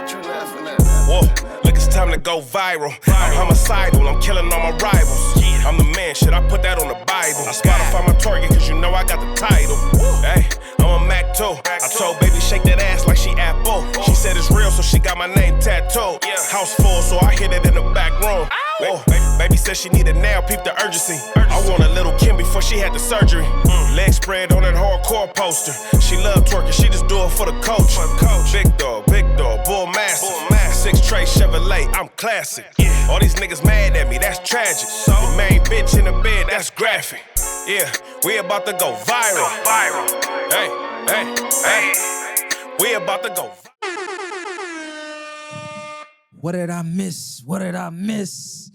What you laughing at? Whoa, look, it's time to go viral. I'm homicidal, I'm killing all my rivals. I'm the man, shit, I put that on the Bible. I Spotify my target, cause you know I got the title. Hey, I'm a Mac 2. I told baby shake that ass like she Apple. She said it's real, so she got my name tattooed. House full, so I hit it in the back room. Whoa, baby said she needed now, peep the urgency. I want a little Kim before she had the surgery. Leg spread on that hardcore poster. She love twerking, she just do it for the coach. Big dog, bull massive. 6 tray Chevrolet, I'm classic. All these niggas mad at me, that's tragic. The main bitch in the bed, that's graphic. Yeah, we about to go viral. Hey, we about to go What did I miss? What did I miss?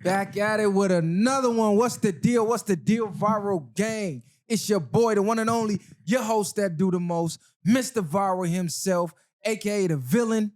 Back at it with another one. What's the deal? What's the deal, Viral Gang? It's your boy, the one and only, your host that do the most, Mr. Viral himself, a.k.a. the villain.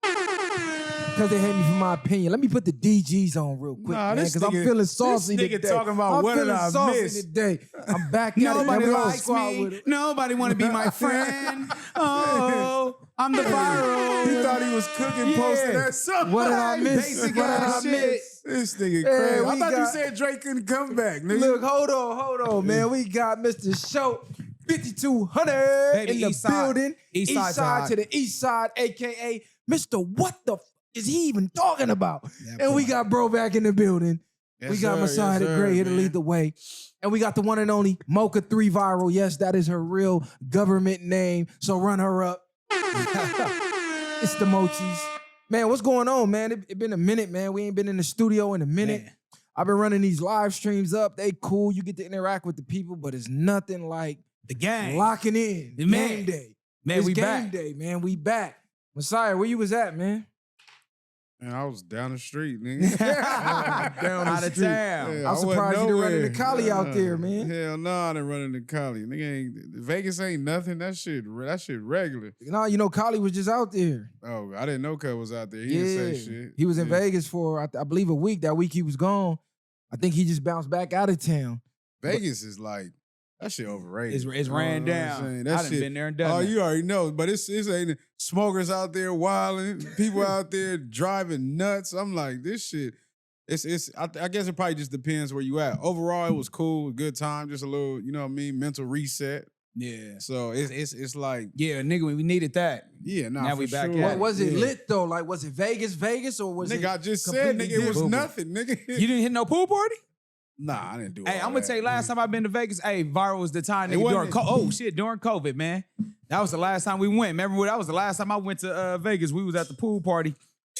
Because they hate me for my opinion. Let me put the DGs on real quick, man, because I'm feeling saucy today. This nigga talking about what did I miss today. I'm back at it. Nobody likes me. Nobody want to be my friend. Oh, I'm the Viral. He thought he was cooking, posting that song. What did I miss? Basic What did I ass miss? This nigga crazy. I thought got- you said Drake couldn't come back, nigga. Look, hold on, man. We got Mr. Show 5200 Baby, in the east side. building. East East side side to the east side, a.k.a. Mr. What the f is he even talking about? And we got Bro back in the building. Yes, We got sir, Messiah yes, the sir, Great here to man. lead the way. And we got the one and only Mocha 3 Viral. Yes, that is her real government name. So run her up. It's the Mochis. Man, what's going on, man? It been a minute, man. We ain't been in the studio in a minute. Man. I've been running these live streams up. They cool. You get to interact with the people, but it's nothing like The gang. locking in. The man. Game day. Man, It's we game back. day, man. We back. Messiah, where you was at, man? Man, I was down the street, nigga. Down the Out of street. town. Yeah, I'm I surprised you wasn't didn't run nowhere. into Cali out there, man. Hell no, I didn't run into Cali. Nigga ain't Vegas ain't nothing. That shit regular. No, you know, Cali was just out there. Oh, I didn't know Cuz was out there. He didn't say shit. He was in Yeah. Vegas for, I believe, a week. That week he was gone. I think he just bounced back out of town. Vegas is like that shit overrated. It's You ran know what I'm down. saying? I That done shit. been there and done Oh, that. you already know, but it's ain't smokers out there wilding, people out there driving nuts. I'm like, this shit. I guess it probably just depends where you at. Overall, it was cool, good time, just a little, you know what I mean, mental reset. Yeah. So it's like, Yeah, nigga, we needed that. yeah, nah, Now for we back sure. at What was it Yeah. lit though? Like, was it Vegas, or was it? Nigga, I just said, completely nigga, it was different? nothing, nigga. You didn't hit no pool party? Nah, I didn't do. Hey, all I'm gonna that. tell you, last time I've been to Vegas, hey, Viral was the time, It nigga, wasn't- during COVID, man. That was the last time we went. Remember, that was the last time I went to Vegas. We was at the pool party.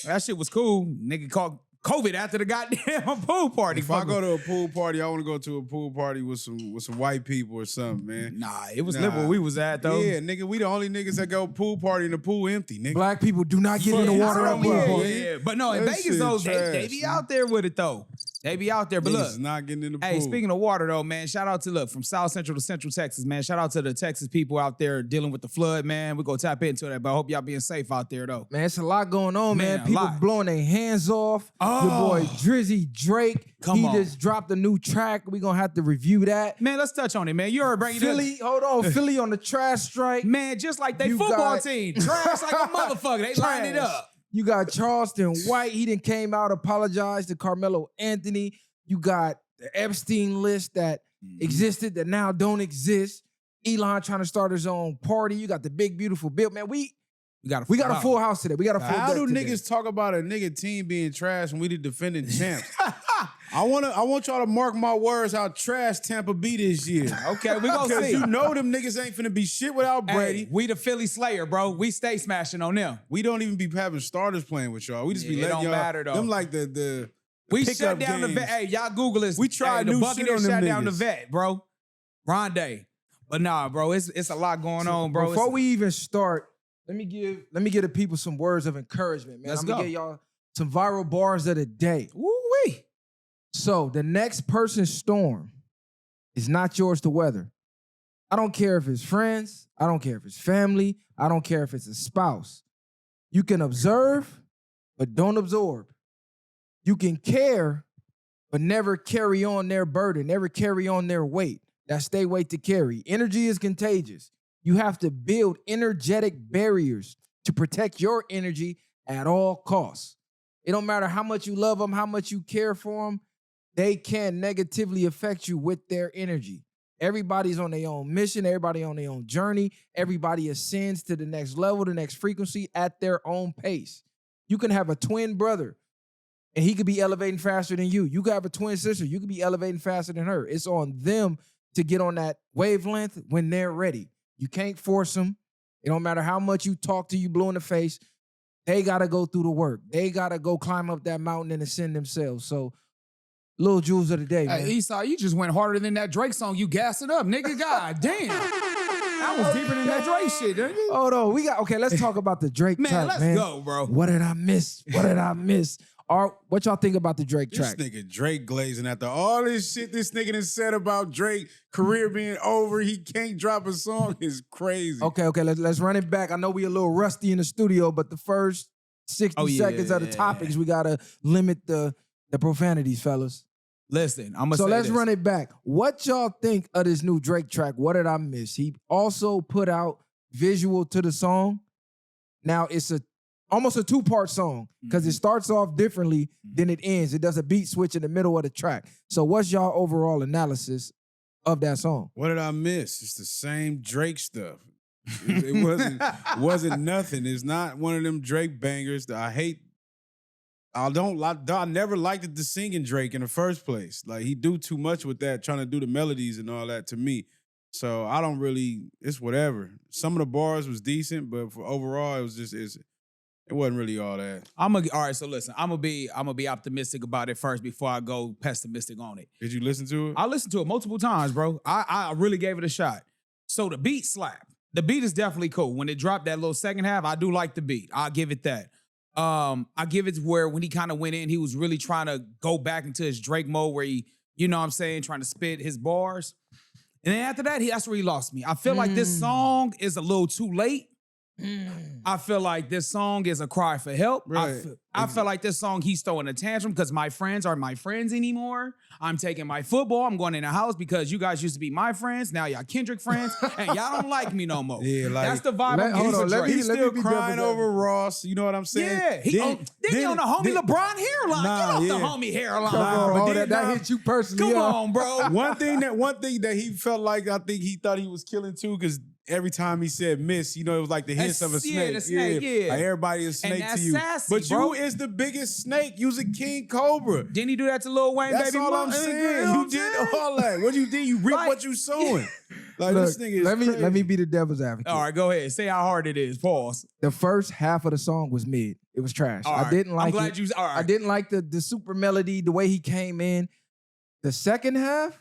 That shit was cool. Nigga called COVID after the goddamn pool party. If I go to a pool party, I want to go to a pool party with some white people or something, man. Nah, it was Nah. liberal where we was at, though. Yeah, nigga, we the only niggas that go pool party and the pool empty, nigga. Black people do not get in the water Yeah, at pool yeah, party. Yeah, but no, in That Vegas, shit though, trash, they be man. out there with it, though. They be out there. But Niggas look, is not getting in the pool. hey, speaking of water, though, man, shout out to, from South Central to Central Texas, man. Shout out to the Texas people out there dealing with the flood, man. We're going to tap into that, but I hope y'all being safe out there, though. Man, it's a lot going on, man. Man, a People lot. blowing their hands off. Your boy Drizzy Drake, Come he on. just dropped a new track. We're going to have to review that. Man, let's touch on it, man. You already bring it Philly, hold on, Philly on the trash strike. Man, just like they You football got- team. Trash like a motherfucker. They lined it Trash. up. You got Charelston White. He done came out, apologized to Carmelo Anthony. You got the Epstein list that existed that now don't exist. Elon trying to start his own party. You got the big, beautiful bill. Man, we got a full house today. We got a full How deck do today. niggas talk about a nigga team being trash when we the defending champs? I want y'all to mark my words how trash Tampa be this year. Okay, we gonna Because see. you know them niggas ain't finna be shit without Brady. Hey, we the Philly Slayer, bro. We stay smashing on them. We don't even be having starters playing with y'all. We just be Yeah, it letting don't y'all. matter, though. Them like the We pickup shut down the games. vet. Hey, y'all Google this. We tried the new shit Buccaneers on them shut down the niggas. vet, bro. Rondé. But nah, bro, it's a lot going on, bro. Before we even start, let me give the people some words of encouragement, man. Let's I'm gonna go. give y'all some viral bars of the day. Woo-wee. So the next person's storm is not yours to weather. I don't care if it's friends. I don't care if it's family. I don't care if it's a spouse. You can observe, but don't absorb. You can care, but never carry on their burden, never carry on their weight. That's their weight to carry. Energy is contagious. You have to build energetic barriers to protect your energy at all costs. It don't matter how much you love them, how much you care for them, they can negatively affect you with their energy. Everybody's on their own mission. Everybody on their own journey. Everybody ascends to the next level, the next frequency at their own pace. You can have a twin brother and he could be elevating faster than you. You could have a twin sister. You could be elevating faster than her. It's on them to get on that wavelength when they're ready. You can't force them. It don't matter how much you talk to you blue in the face. They got to go through the work. They got to go climb up that mountain and ascend themselves. So, little jewels of the day, man. Hey, Esau, you just went harder than that Drake song. You gassed it up, nigga. God damn. That was deeper than that Drake shit, nigga. Hold on. Okay, let's talk about the Drake track, let's man. go, bro. What did I miss? What did I miss? What y'all think about the Drake This track? nigga Drake glazing after all this shit this nigga done said about Drake career being over. He can't drop a song is crazy. Okay, let's run it back. I know we a little rusty in the studio, but the first 60 seconds of the topics, we got to limit the profanities, fellas. Listen, I'm going to say So let's this. run it back. What y'all think of this new Drake track? What did I miss? He also put out visual to the song. Now it's almost a two-part song because it starts off differently than it ends. It does a beat switch in the middle of the track. So what's y'all overall analysis of that song? What did I miss? It's the same Drake stuff. It wasn't nothing. It's not one of them Drake bangers that I hate. I never liked the singing Drake in the first place. Like he do too much with that, trying to do the melodies and all that to me. So I don't really. It's whatever. Some of the bars was decent, but for overall, it was just it wasn't really all that. All right, so listen, I'm gonna be optimistic about it first before I go pessimistic on it. Did you listen to it? I listened to it multiple times, bro. I really gave it a shot. So the beat slap. The beat is definitely cool. When it dropped that little second half, I do like the beat. I'll give it that. I give it to where when he kind of went in, he was really trying to go back into his Drake mode where he, you know what I'm saying, trying to spit his bars. And then after that, that's where he lost me. I feel like this song is a little too late. I feel like this song is a cry for help. Right. I feel like this song, he's throwing a tantrum because my friends aren't my friends anymore. I'm taking my football. I'm going in the house because you guys used to be my friends. Now y'all Kendrick friends, and y'all don't like me no more. Yeah, like, that's the vibe I'm getting from Drake. He's still crying over Ross. You know what I'm saying? Yeah, he on the homie LeBron hairline. Get off the homie hairline. That hit you personally. Come on, bro. One thing that he felt like, I think he thought he was killing too, because every time he said miss, you know, it was like the hiss of a snake. The snake, yeah. Like everybody is snake and to you. Sassy, but bro. you is the biggest snake. You's a king cobra. Didn't he do that to Lil Wayne, That's baby? all I'm saying. You did all that. What you did, you reap what you sowing. Like, Look, this nigga is let crazy. me be the devil's advocate. All right, go ahead. Say how hard it is. Pause. The first half of the song was mid. It was trash. All I right. didn't like I'm glad it. you. All right. I didn't like the super melody, the way he came in. The second half,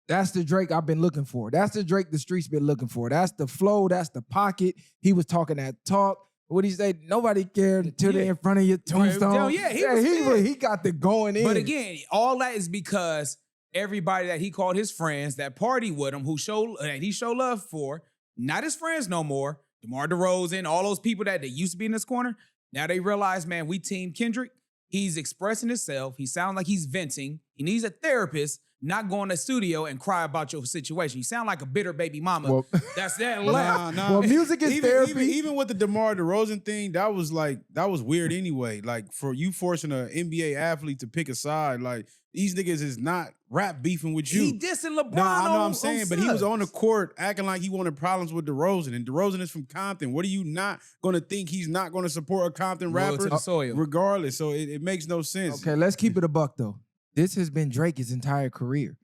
that's the Drake I've been looking for. That's the Drake the streets been looking for. That's the flow. That's the pocket. He was talking that talk. What he say? Nobody cared until they're in front of your tombstone. Yeah, he got the going in. But again, all that is because everybody that he called his friends that party with him, he showed love for, not his friends no more. DeMar DeRozan, all those people that they used to be in this corner. Now they realize, man, we team Kendrick. He's expressing himself. He sounds like he's venting. He needs a therapist. Not go in the studio and cry about your situation. You sound like a bitter baby mama. Well, that's that laugh. Well, music is therapy. Even with the DeMar DeRozan thing, that was weird anyway. Like, for you forcing an NBA athlete to pick a side, like, these niggas is not rap beefing with you. He dissing LeBron. Nah, I know what I'm saying, but he was Suns. on the court acting like he wanted problems with DeRozan, and DeRozan is from Compton. What are you not going to think he's not going to support a Compton Loyal rapper? to the soil. Regardless, so it makes no sense. Okay, let's keep it a buck, though. This has been Drake his entire career.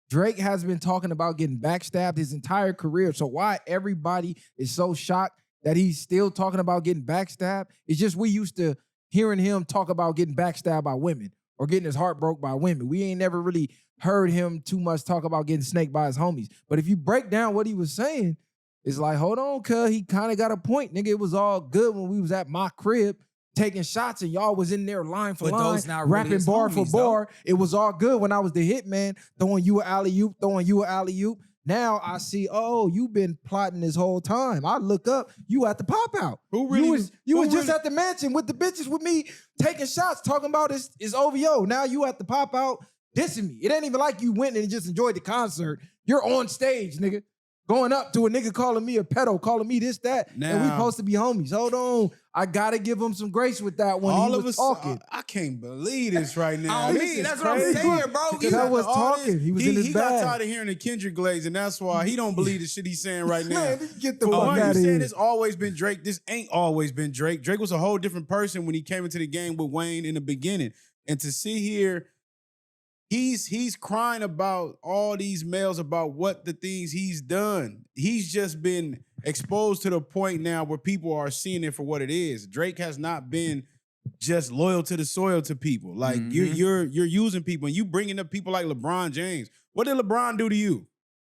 Drake has been talking about getting backstabbed his entire career. So why everybody is so shocked that he's still talking about getting backstabbed? It's just we used to hearing him talk about getting backstabbed by women or getting his heart broke by women. We ain't never really heard him too much talk about getting snaked by his homies. But if you break down what he was saying, it's like, hold on, cuz he kind of got a point. Nigga, it was all good when we was at my crib taking shots and y'all was in there line for But line, those not really rapping his bar for homies, bar. It was all good when I was the hit man, throwing you an alley-oop, throwing you an alley-oop. Now I see, oh, you've been plotting this whole time. I look up, you at the pop out. Who really? You was just at the mansion with the bitches with me taking shots, talking about it's OVO. Now you at the pop out dissing me. It ain't even like you went and just enjoyed the concert. You're on stage, nigga. going up to a nigga calling me a pedo, calling me this, that, and we Now- supposed to be homies. Hold on. I gotta give him some grace with that when All he of was us, talking. I can't believe this right now. I This mean, is that's what I'm crazy. saying, bro. Because I was talking. He was in his He got bag. tired of hearing the Kendrick glaze, and that's why he don't believe the shit he's saying right now. Man, get the For fuck one, out you of saying here. it's always been Drake. This ain't always been Drake. Drake was a whole different person when he came into the game with Wayne in the beginning. And to see here, he's crying about all these males about what the things he's done. He's just been exposed to the point now where people are seeing it for what it is. Drake has not been just loyal to the soil to people. Like you're using people and you bringing up people like LeBron James. What did LeBron do to you?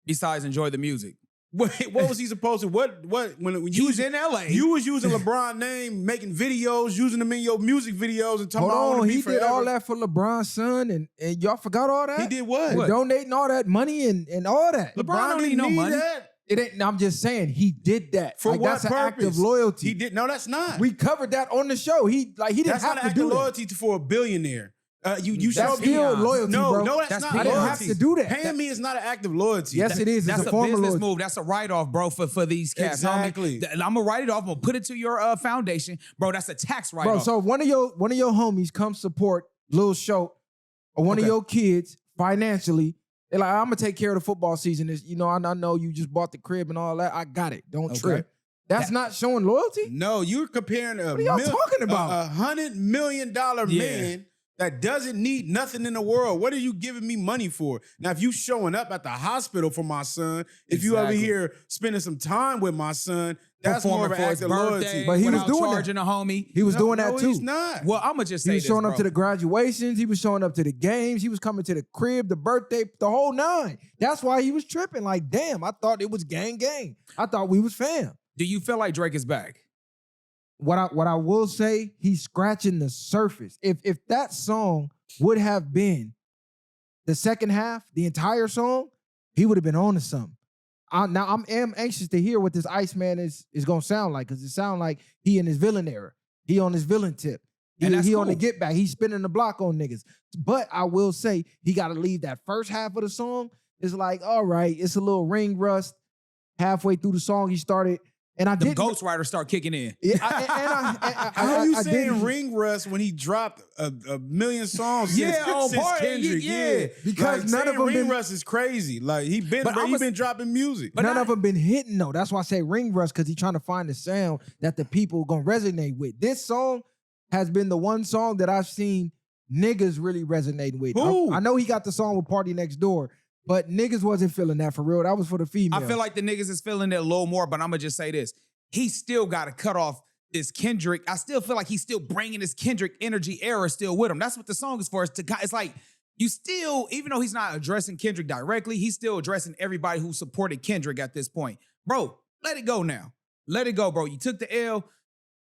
Besides, enjoy the music. What was he supposed to? What when He was in LA. you was using LeBron name, making videos, using them in your music videos, and talking about I Hold wanna on, be he did all forever. that for LeBron's son, and y'all forgot all that? He did what? And donating all that money and all that. LeBron don't didn't need no money. that. It ain't. I'm just saying he did that For like, what that's purpose? an act of loyalty. He did. No, that's not. We covered that on the show. He didn't That's have not to an act do of that. loyalty for a billionaire. You That's showed me. still loyalty, No, bro. no, that's That's not peanuts. I didn't loyalty. have to do that. Paying me is not an act of loyalty. Yes, it is. It's That's a a form of business loyalty. move. That's a write-off, bro, for these cats. Exactly. Homie. I'm gonna write it off. I'm gonna put it to your foundation, bro. That's a tax Bro, write-off. so one of your homies come support Lil Show or one of Okay. your kids financially. They're like, I'm gonna take care of the football season. It's, I know you just bought the crib and all that. I got it. Don't Okay. trip. That's not showing loyalty. No, you're comparing What are y'all talking about? $100 million Yeah. man that doesn't need nothing in the world. What are you giving me money for? Now, if you showing up at the hospital for my son, if you over Exactly. here spending some time with my son, that's more of an Performing for act his of birthday, loyalty. But he was without doing that. charging a homie. He was doing that No, too. he's not. Well, I'm gonna just He say was this, showing up bro. to the graduations. He was showing up to the games. He was coming to the crib, the birthday, the whole nine. That's why he was tripping. Like, damn, I thought it was gang. I thought we was fam. Do you feel like Drake is back? What I will say, he's scratching the surface. If that song would have been the second half, the entire song, he would have been on to something. Now I'm anxious to hear what this Iceman is gonna sound like, because it sounds like he in his villain era. He on his villain tip. And that's He on the cool. get back. He's spinning the block on niggas. But I will say he got to leave that first half of the song. It's like, all right, it's a little ring rust. Halfway through the song, he started, and I The didn't. ghostwriters start kicking in. Yeah, How are you I saying didn't- ring rust when he dropped a million songs Yeah, on since part- Kendrick? yeah. Because Like, none of saying them ring been- rust is crazy. Like he been dropping music. But None not- of them been hitting though. That's why I say ring rust, because he's trying to find the sound that the people gonna resonate with. This song has been the one song that I've seen niggas really resonating with. Who? I know he got the song with Party Next Door, but niggas wasn't feeling that for real. That was for the female. I feel like the niggas is feeling it a little more, but I'm gonna just say this. He still got to cut off this Kendrick. I still feel like he's still bringing this Kendrick energy era still with him. That's what the song is for. It's like you still, even though he's not addressing Kendrick directly, he's still addressing everybody who supported Kendrick at this point. Bro, let it go now. Let it go, bro. You took the L.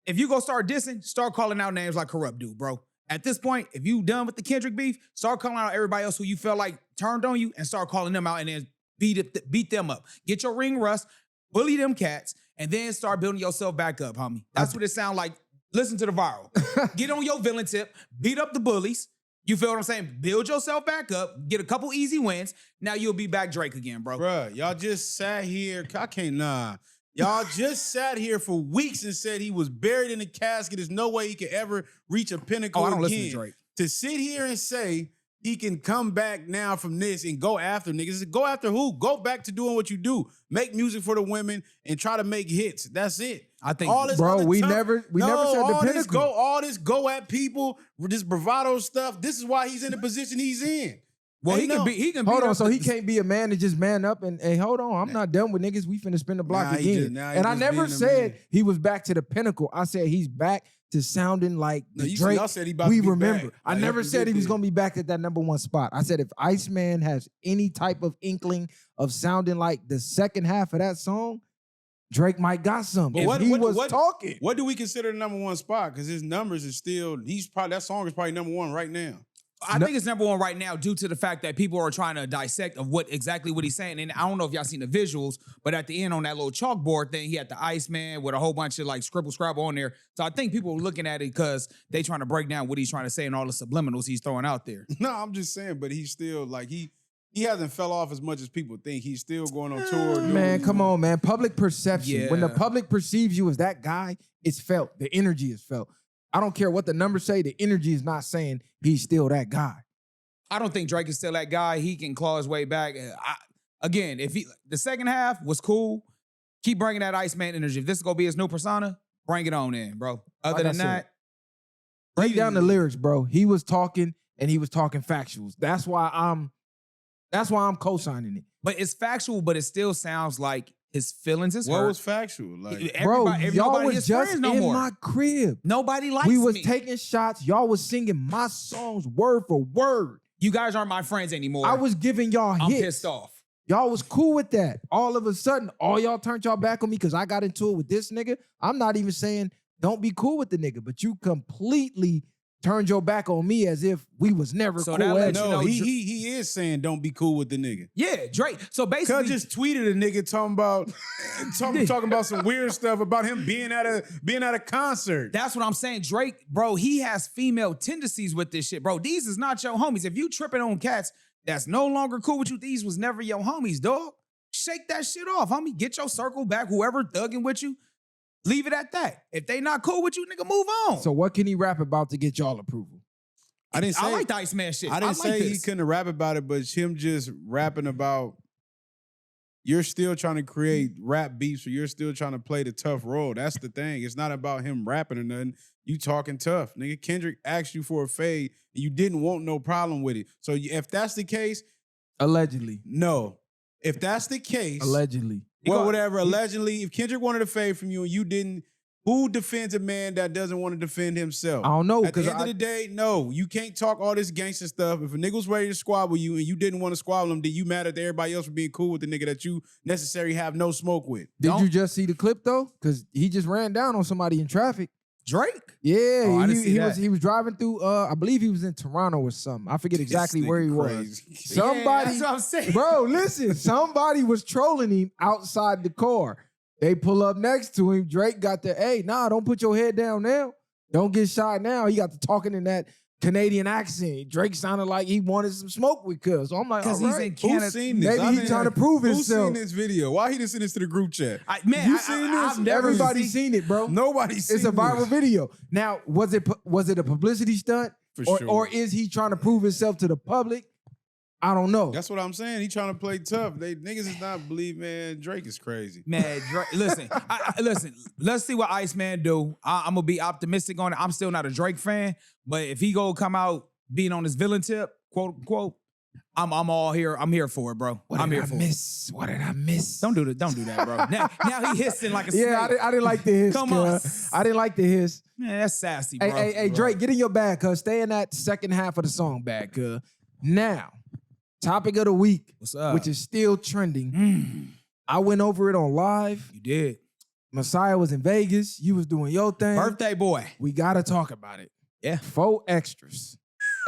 If you go start dissing, start calling out names like Corrupt Dude, bro. At this point, if you done with the Kendrick beef, start calling out everybody else who you felt like turned on you and start calling them out and then beat them up. Get your ring rust, bully them cats, and then start building yourself back up, homie. That's what it sounds like. Listen to the viral. Get on your villain tip, beat up the bullies. You feel what I'm saying? Build yourself back up, get a couple easy wins. Now you'll be back Drake again, bro. Bruh, y'all just sat here. I can't, nah. Y'all just sat here for weeks and said he was buried in a casket. There's no way he could ever reach a pinnacle Oh, I don't again. listen to Drake. To sit here and say he can come back now from this and go after niggas. Go after who? Go back to doing what you do. Make music for the women and try to make hits. That's it. I think- all this Bro, other we tough- never said the all this pinnacle. all this go at people, this bravado stuff. This is why he's in the position he's in. Well, Ain't he can Hold beat on, up so the- he can't be a man and just man up and hey, hold on, I'm not done with niggas. We finna spin the block Nah, he again. just- nah, he and I just never being a said man. he was back to the pinnacle. I said he's back to sounding like No, the you- Drake y'all said he about we to be remember. back. I Like, never after said he was this. gonna be back at that number one spot. I said if Iceman has any type of inkling of sounding like the second half of that song, Drake might got something. But If he was talking. What do we consider the number one spot? Because his numbers is still, that song is probably number one right now. I think it's number one right now due to the fact that people are trying to dissect of what he's saying. And I don't know if y'all seen the visuals, but at the end on that little chalkboard thing, he had the Iceman with a whole bunch of like scribble scrabble on there. So I think people were looking at it because they trying to break down what he's trying to say and all the subliminals he's throwing out there. No, I'm just saying, but he's still like he he hasn't fell off as much as people think. He's still going on tour. doing what Man, he's come doing. on, man. Public perception. When the Yeah. public perceives you as that guy, it's felt. The energy is felt. I don't care what the numbers say. The energy is not saying he's still that guy. I don't think Drake is still that guy. He can claw his way back. Again, if the second half was cool, keep bringing that Iceman energy. If this is gonna be his new persona, bring it on in, bro. Other Like I than said, that, Break down the lyrics, bro. He was talking and he was talking factuals. That's why I'm co-signing it. but it's factual, but it still sounds like his feelings is What hurt. was factual? Like, Bro, Everybody, y'all nobody was is just friends no in more. my crib. Nobody likes We was me. taking shots. Y'all was singing my songs word for word. You guys aren't my friends anymore. I was giving y'all I'm hits. pissed off. Y'all was cool with that. All of a sudden, all y'all turned y'all back on me because I got into it with this nigga. I'm not even saying don't be cool with the nigga, but you completely turned your back on me as if we was never So cool. that lets ever. you no, know, he is saying don't be cool with the nigga. Yeah, Drake. So Cuz basically, just tweeted a nigga talking about talking about some weird stuff about him being at a concert. that's what I'm saying. Drake, bro, he has female tendencies with this shit, bro. These is not your homies. If you tripping on cats that's no longer cool with you, these was never your homies, dog. Shake that shit off, homie. Get your circle back. Whoever thugging with you, leave it at that. If they not cool with you, nigga, move on. So what can he rap about to get y'all approval? I didn't say I like the Iceman shit. I didn't like say he this. couldn't rap about it, but him just rapping about you're still trying to create rap beefs or you're still trying to play the tough role. That's the thing. It's not about him rapping or nothing. You talking tough. Nigga, Kendrick asked you for a fade and you didn't want no problem with it. So if that's the case, Allegedly. no. If that's the case, Allegedly. well, whatever, allegedly, if Kendrick wanted a fade from you and you didn't, who defends a man that doesn't want to defend himself? I don't know. At the Because end of the day, no, you can't talk all this gangster stuff. If a nigga was ready to squabble you and you didn't want to squabble him, then you mad at everybody else for being cool with the nigga that you necessarily have no smoke with. did you just see the clip though? Because he just ran down on somebody in traffic. Drake? Yeah, Oh, I didn't see that. he was driving through. I believe he was in Toronto or something. I forget exactly This where he nigga was. crazy. Somebody, that's what I'm saying. bro, listen. Somebody was trolling him outside the car. They pull up next to him. Drake got the, hey, nah, don't put your head down now. Don't get shot now. He got the talking in that Canadian accent. Drake sounded like he wanted some smoke with Cuz. So I'm like, all Because he's right. in Canada. Who's seen this? Maybe he's trying to prove Who's himself. seen this video? Why he didn't send this to the group chat? Man, You seen this? I've never Everybody's seen it, bro. Nobody's seen It's a viral this. video. Now, was it a publicity stunt? For sure. Or is he trying to prove himself to the public? I don't know. That's what I'm saying. He trying to play tough. Niggas is not believe, man. Drake is crazy. Man, Drake, listen, listen. Let's see what Iceman do. I'm gonna be optimistic on it. I'm still not a Drake fan, but if he go come out being on his villain tip, quote unquote, I'm all here. I'm here for it, bro. I'm here for it. What did I miss? Don't do that, bro. Now he hissing like a snake. Yeah, I didn't like the hiss. Come on. cuz. I didn't like the hiss. Man, that's sassy, bro. Hey, Drake, get in your bag, cuz. Stay in that second half of the song bag, cuz. Now, topic of the week, What's up? which is still trending. I went over it on live. You did. Messiah was in Vegas. You was doing your thing. Birthday boy. We gotta talk about it. Yeah. Faux Extras.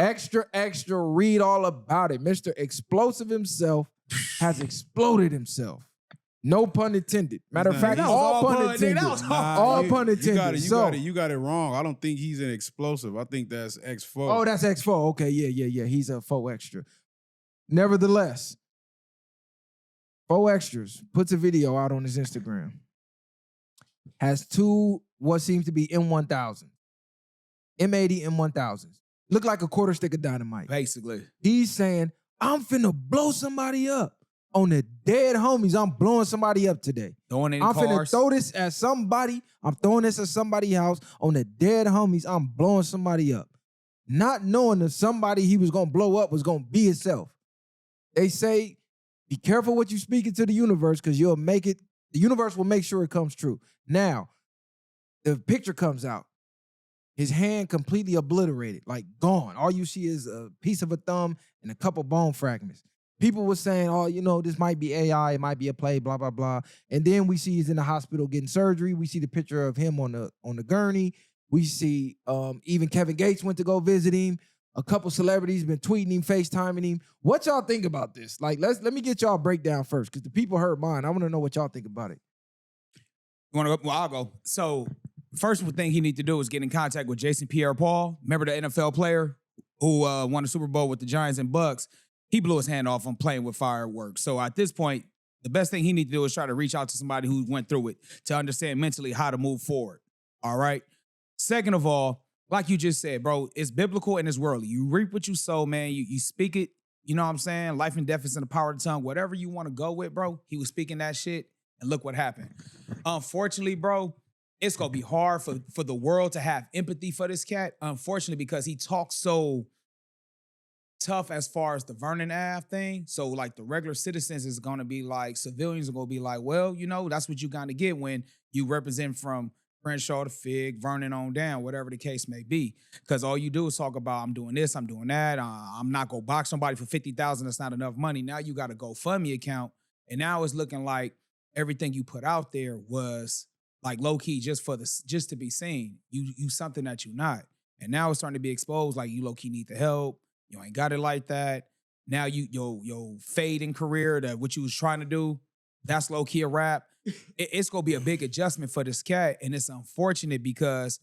Extra, read all about it. Mr. Explosive himself has exploded himself. No pun intended. Matter of Nah, fact, that was all all pun pun, nigga. intended. That was all pun intended. You got it wrong. I don't think he's an explosive. I think that's X4. Oh, that's X4. Okay, yeah. He's a Faux Extra. Nevertheless, Faux Extras puts a video out on his Instagram. Has two what seems to be M1000. M80 M1000s. Look like a quarter stick of dynamite. Basically. He's saying, I'm finna blow somebody up. On the dead homies, I'm blowing somebody up today. Throwing in I'm finna cars. throw this at somebody. I'm throwing this at somebody's house. On the dead homies, I'm blowing somebody up. Not knowing that somebody he was gonna blow up was gonna be himself. They say, be careful what you speak into the universe because you'll make it, the universe will make sure it comes true. Now, the picture comes out. His hand completely obliterated, like gone. All you see is a piece of a thumb and a couple bone fragments. People were saying, oh, you know, this might be AI, it might be a play, blah, blah, blah. And then we see he's in the hospital getting surgery. We see the picture of him on the gurney. We see even Kevin Gates went to go visit him. A couple celebrities been tweeting him, FaceTiming him. What y'all think about this? Like, let me get y'all a breakdown first, because the people heard mine. I want to know what y'all think about it. You want to go? Well, I'll go. So, first thing he need to do is get in contact with Jason Pierre-Paul. Remember the NFL player who won the Super Bowl with the Giants and Bucks? he blew his hand off on playing with fireworks. So at this point, the best thing he needs to do is try to reach out to somebody who went through it to understand mentally how to move forward. All right. Second of all, like you just said, bro, it's biblical and it's worldly. You reap what you sow, man. You speak it. You know what I'm saying? Life and death is in the power of the tongue. Whatever you want to go with, bro. He was speaking that shit, and look what happened. Unfortunately, bro, it's gonna be hard for the world to have empathy for this cat. Unfortunately, because he talks so tough as far as the Vernon Ave thing. So like the regular citizens is gonna be like, civilians are gonna be like, well, you know, that's what you gotta get when you represent from Crenshaw to Fig, Vernon on down, whatever the case may be. Because all you do is talk about, I'm doing this, I'm doing that. I'm not gonna box somebody for $50,000. That's not enough money. Now you got a GoFundMe account, and now it's looking like everything you put out there was like low key just to be seen. You something that you not, and now it's starting to be exposed. Like you low key need the help. You ain't got it like that. Now your fading career, that what you was trying to do, that's low key a rap. It's gonna be a big adjustment for this cat, and it's unfortunate because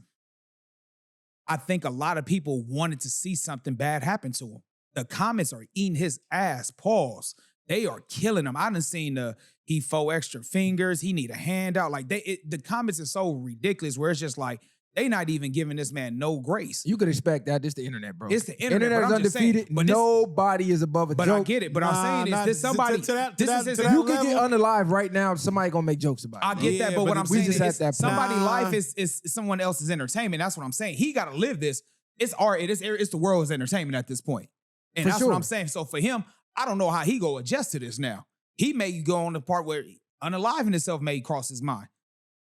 I think a lot of people wanted to see something bad happen to him. The comments are eating his ass. Pause. They are killing him. I done seen he faux extra fingers. He need a handout. Like the comments are so ridiculous where it's just like they not even giving this man no grace. You could expect that. This the internet, bro. It's the internet. Internet is undefeated. But nobody is above a but joke. I get it. But I'm saying is this somebody. You could get unalive right now. Somebody gonna make jokes about it. I get that, but what I'm we saying just at is that point. somebody's life is someone else's entertainment. That's what I'm saying. He got to live this. It's art. It's the world's entertainment at this point. And For that's sure. what I'm saying. So for him, I don't know how he go adjust to this now. He may go on the part where unaliving himself may cross his mind.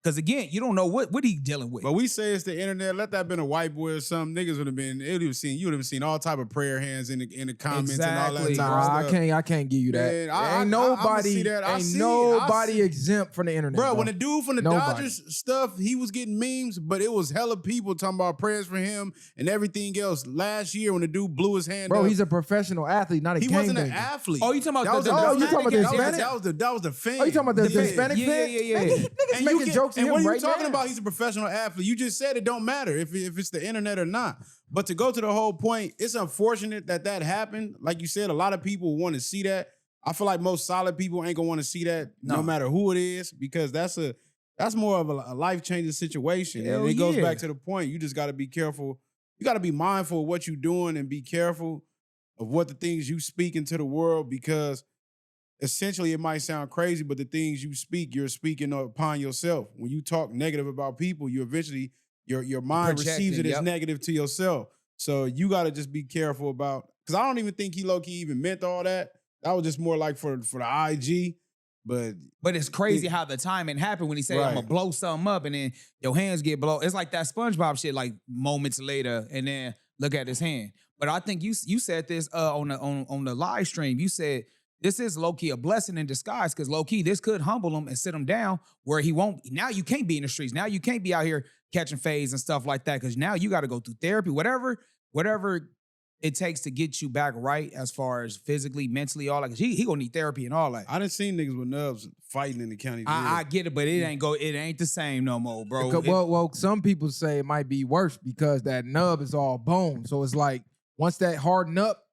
Because again, you don't know what he dealing with. But we say it's the internet. Let that have been a white boy or something. Niggas would have been. You would have seen all type of prayer hands in the comments and all that Exactly. type Bro, of stuff. I can't give you that. Man, I ain't nobody, see that. I ain't see it. nobody exempt from the internet. Bro, when the dude from the Nobody. Dodgers stuff, he was getting memes, but it was hella people talking about prayers for him and everything else. Last year when the dude blew his hand bro, up, he's a professional athlete, not a he gang wasn't an banger. athlete. Oh, you talking about that the was you talking about the Hispanic? That was the fan. Oh, you talking about the Yeah. Hispanic Yeah, fan? yeah, yeah. Niggas And making you can, jokes of and him what are you right talking now. about? He's a professional athlete. You just said it don't matter if it's the internet or not. But to go to the whole point, it's unfortunate that happened. Like you said, a lot of people want to see that. I feel like most solid people ain't gonna want to see that no matter who it is, because that's more of a life-changing situation. Hell and it goes yeah. back to the point. You just gotta be careful. You gotta be mindful of what you're doing and be careful of what the things you speak into the world, because essentially it might sound crazy, but the things you speak, you're speaking upon yourself. When you talk negative about people, you eventually your mind Projecting, receives it as yep. negative to yourself. So you got to just be careful about, because I don't even think he low-key even meant all that. That was just more like for the IG. But it's crazy how the timing happened when he said, I'm gonna blow something up, and then your hands get blown. It's like that SpongeBob shit, like moments later, and then look at his hand. But I think you said this on the live stream. You said this is low-key a blessing in disguise, because low-key this could humble him and sit him down where he won't. Now you can't be in the streets. Now you can't be out here catching fades and stuff like that, because now you got to go through therapy, whatever it takes to get you back right as far as physically, mentally, all that. 'Cause he gonna need therapy and all that. I done seen niggas with nubs fighting in the county jail. I get it, but it ain't the same no more, bro. Well, some people say it might be worse because that nub is all bone. So it's like once that harden up,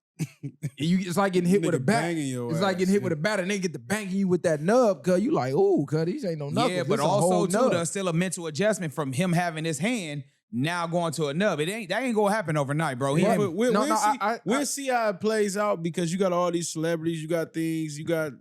it's like getting hit with a Nigga bat. banging your It's like ass, getting hit yeah. with a bat, and they get to banging you with that nub, cause you like, ooh, cause these ain't no knuckles. Yeah, but This a whole also too, nub. there's still a mental adjustment from him having his hand now going to a nub. That ain't gonna happen overnight, bro. Yeah, But I- we'll see how it plays out, because you got all these celebrities, you got things, you got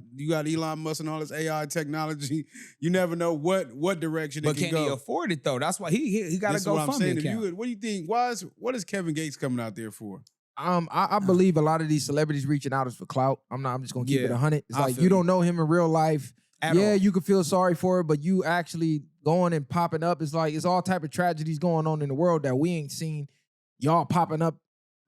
Elon Musk and all this AI technology. You never know what direction But it can can he go. afford it though? That's why he got to That's go what I'm fund saying. the If account. what do you think? What is Kevin Gates coming out there for? I believe a lot of these celebrities reaching out is for clout. I'm just gonna keep it Yeah, 100. It's I like feel you don't know him in real life. At Yeah, all. you could feel sorry for it, but you actually going and popping up. It's like it's all type of tragedies going on in the world that we ain't seen. Y'all popping up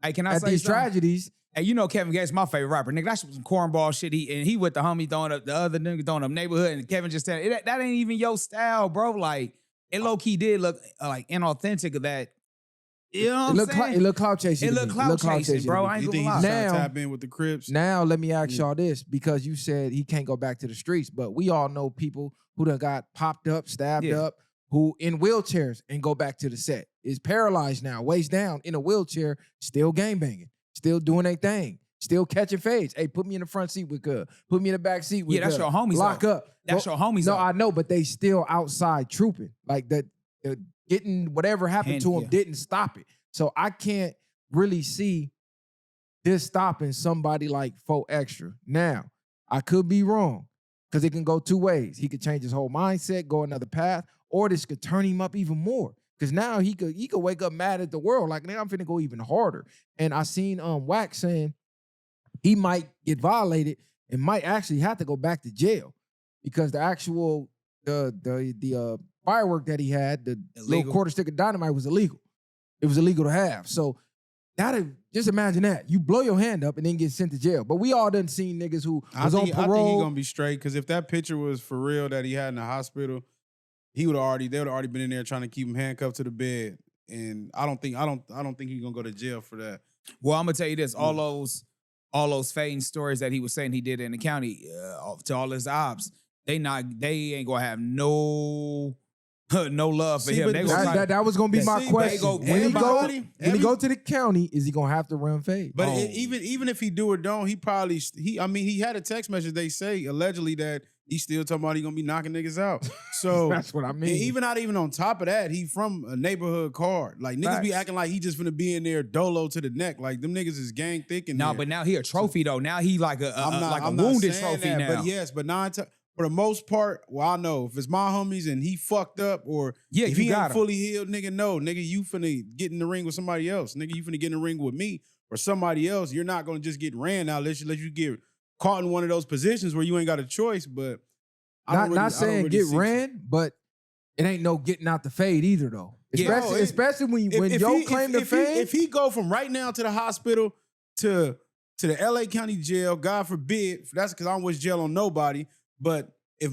Hey, can I at say these something? tragedies. Hey, you know Kevin Gates, my favorite rapper. Nigga, that's some cornball shit. He with the homie throwing up the other nigga throwing up neighborhood, and Kevin just said that ain't even your style, bro. Like it low key did look like inauthentic of that. You know what I'm saying? It look clout chasing. It to look me. clout chasing, to bro. me. I ain't You gonna think lie. he's trying to Now- tap in with the Crips? Now let me ask y'all this, because you said he can't go back to the streets, but we all know people who done got popped up, stabbed Yeah. up, who in wheelchairs and go back to the set. Is paralyzed now, waist down in a wheelchair, still gangbanging, still doing their thing. Still catching fades. Hey, put me in the front seat with Cub. Put me in the back seat with that's Cub. your homies. Lock though. up. That's your homies. No, though. I know, but they still outside trooping. Like that, getting whatever happened to him didn't stop it. So I can't really see this stopping somebody like Faux Extra. Now, I could be wrong because it can go two ways. He could change his whole mindset, go another path, or this could turn him up even more. Because now he could wake up mad at the world. Like, nigga, I'm finna go even harder. And I seen Wax saying he might get violated and might actually have to go back to jail because the actual the firework that he had, the little quarter stick of dynamite, was illegal. It was illegal to have. So just imagine that. You blow your hand up and then get sent to jail. But we all done seen niggas who was on parole. I think he gonna be straight because if that picture was for real that he had in the hospital, they would have already been in there trying to keep him handcuffed to the bed. And I don't think he's gonna go to jail for that. Well, I'm gonna tell you this: all those fading stories that he was saying he did in the county to all his ops, they ain't gonna have no love for him. That was gonna be my question. When he go to the county, is he gonna have to run fade? But even if he do or don't, he had a text message. They say allegedly that he's still talking about he gonna be knocking niggas out. So that's what I mean. Even not even on top of that, he from a neighborhood card. Like niggas be acting like he just finna be in there dolo to the neck. Like them niggas is gang thick in there. But now he a trophy though. Now he like a wounded trophy that, now. But for the most part, well, I know if it's my homies and he fucked up or if he ain't fully healed, nigga, you finna get in the ring with somebody else. Nigga, you finna get in the ring with me or somebody else. You're not gonna just get ran out unless you get caught in one of those positions where you ain't got a choice. But not saying get ran, but it ain't no getting out the fade either though. Especially when yo claim the fade. If he go from right now to the hospital to the LA County jail, God forbid, that's because I don't wish jail on nobody. But if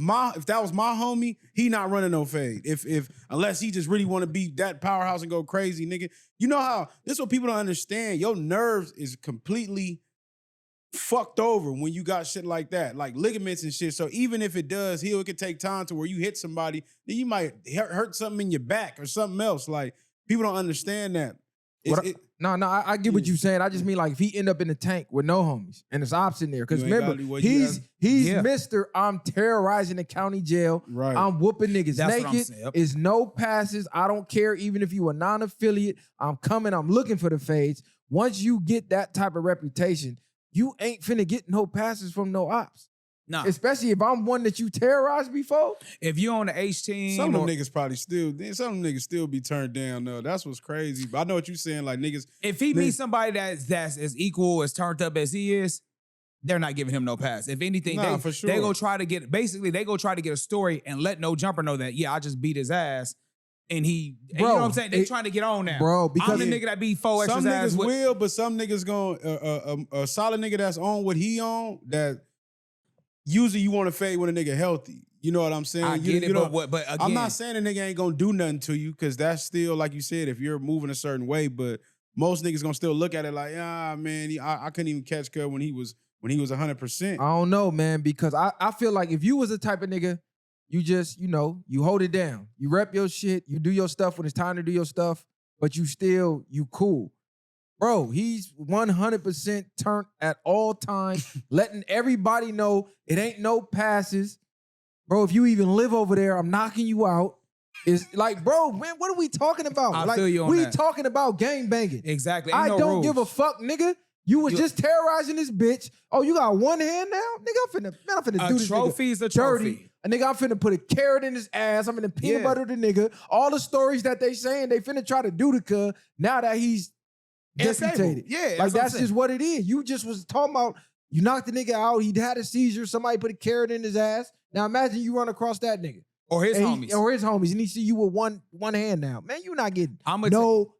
that was my homie, he not running no fade. If unless he just really want to be that powerhouse and go crazy, nigga. You know how this is what people don't understand. Your nerves is completely fucked over when you got shit like that, like ligaments and shit. So even if it does heal, it could take time to where you hit somebody, then you might hurt something in your back or something else. Like people don't understand that. I get what you're saying. I just mean like if he end up in the tank with no homies and it's ops in there. Because remember, he's Mr. I'm terrorizing the county jail. Right. I'm whooping niggas naked. It's no passes. I don't care even if you a non-affiliate. I'm coming. I'm looking for the fades. Once you get that type of reputation, you ain't finna get no passes from no ops. Nah. Especially if I'm one that you terrorized before. If you on the H team, some of them niggas probably still be turned down though. That's what's crazy. But I know what you're saying. Like niggas, if he meets somebody that's as equal, as turned up as he is, they're not giving him no pass. If anything, they go try to get a story and let no jumper know that I just beat his ass. And you know what I'm saying? They trying to get on now. Bro, because I'm the nigga that beat Faux Extras ass. Some niggas will, but some niggas going a solid nigga that's on what he on, that usually you want to fade when a nigga healthy. You know what I'm saying? I get it, but again, I'm not saying a nigga ain't gonna do nothing to you, because that's still, like you said, if you're moving a certain way, but most niggas gonna still look at it like, man, I couldn't even catch Cub when he was 100%. I don't know, man, because I feel like if you was the type of nigga, you just, you hold it down. You rep your shit. You do your stuff when it's time to do your stuff, but you cool. Bro, he's 100% turned at all times, letting everybody know it ain't no passes. Bro, if you even live over there, I'm knocking you out. It's like, bro, man, what are we talking about? I feel you on that. Talking about gang banging. Exactly. I don't give a fuck, nigga. You was just terrorizing this bitch. Oh, you got one hand now? Nigga, I'm finna do this trophy's nigga a trophy. dirty. A nigga, I'm finna put a carrot in his ass. I'm finna peanut butter the nigga. All the stories that they saying, they finna try to do to Cuz now that he's deputated. Yeah, like that's just what it is. You just was talking about, you knocked the nigga out, he had a seizure, somebody put a carrot in his ass. Now imagine you run across that nigga. Or his homies. And he see you with one hand now. Man, you not getting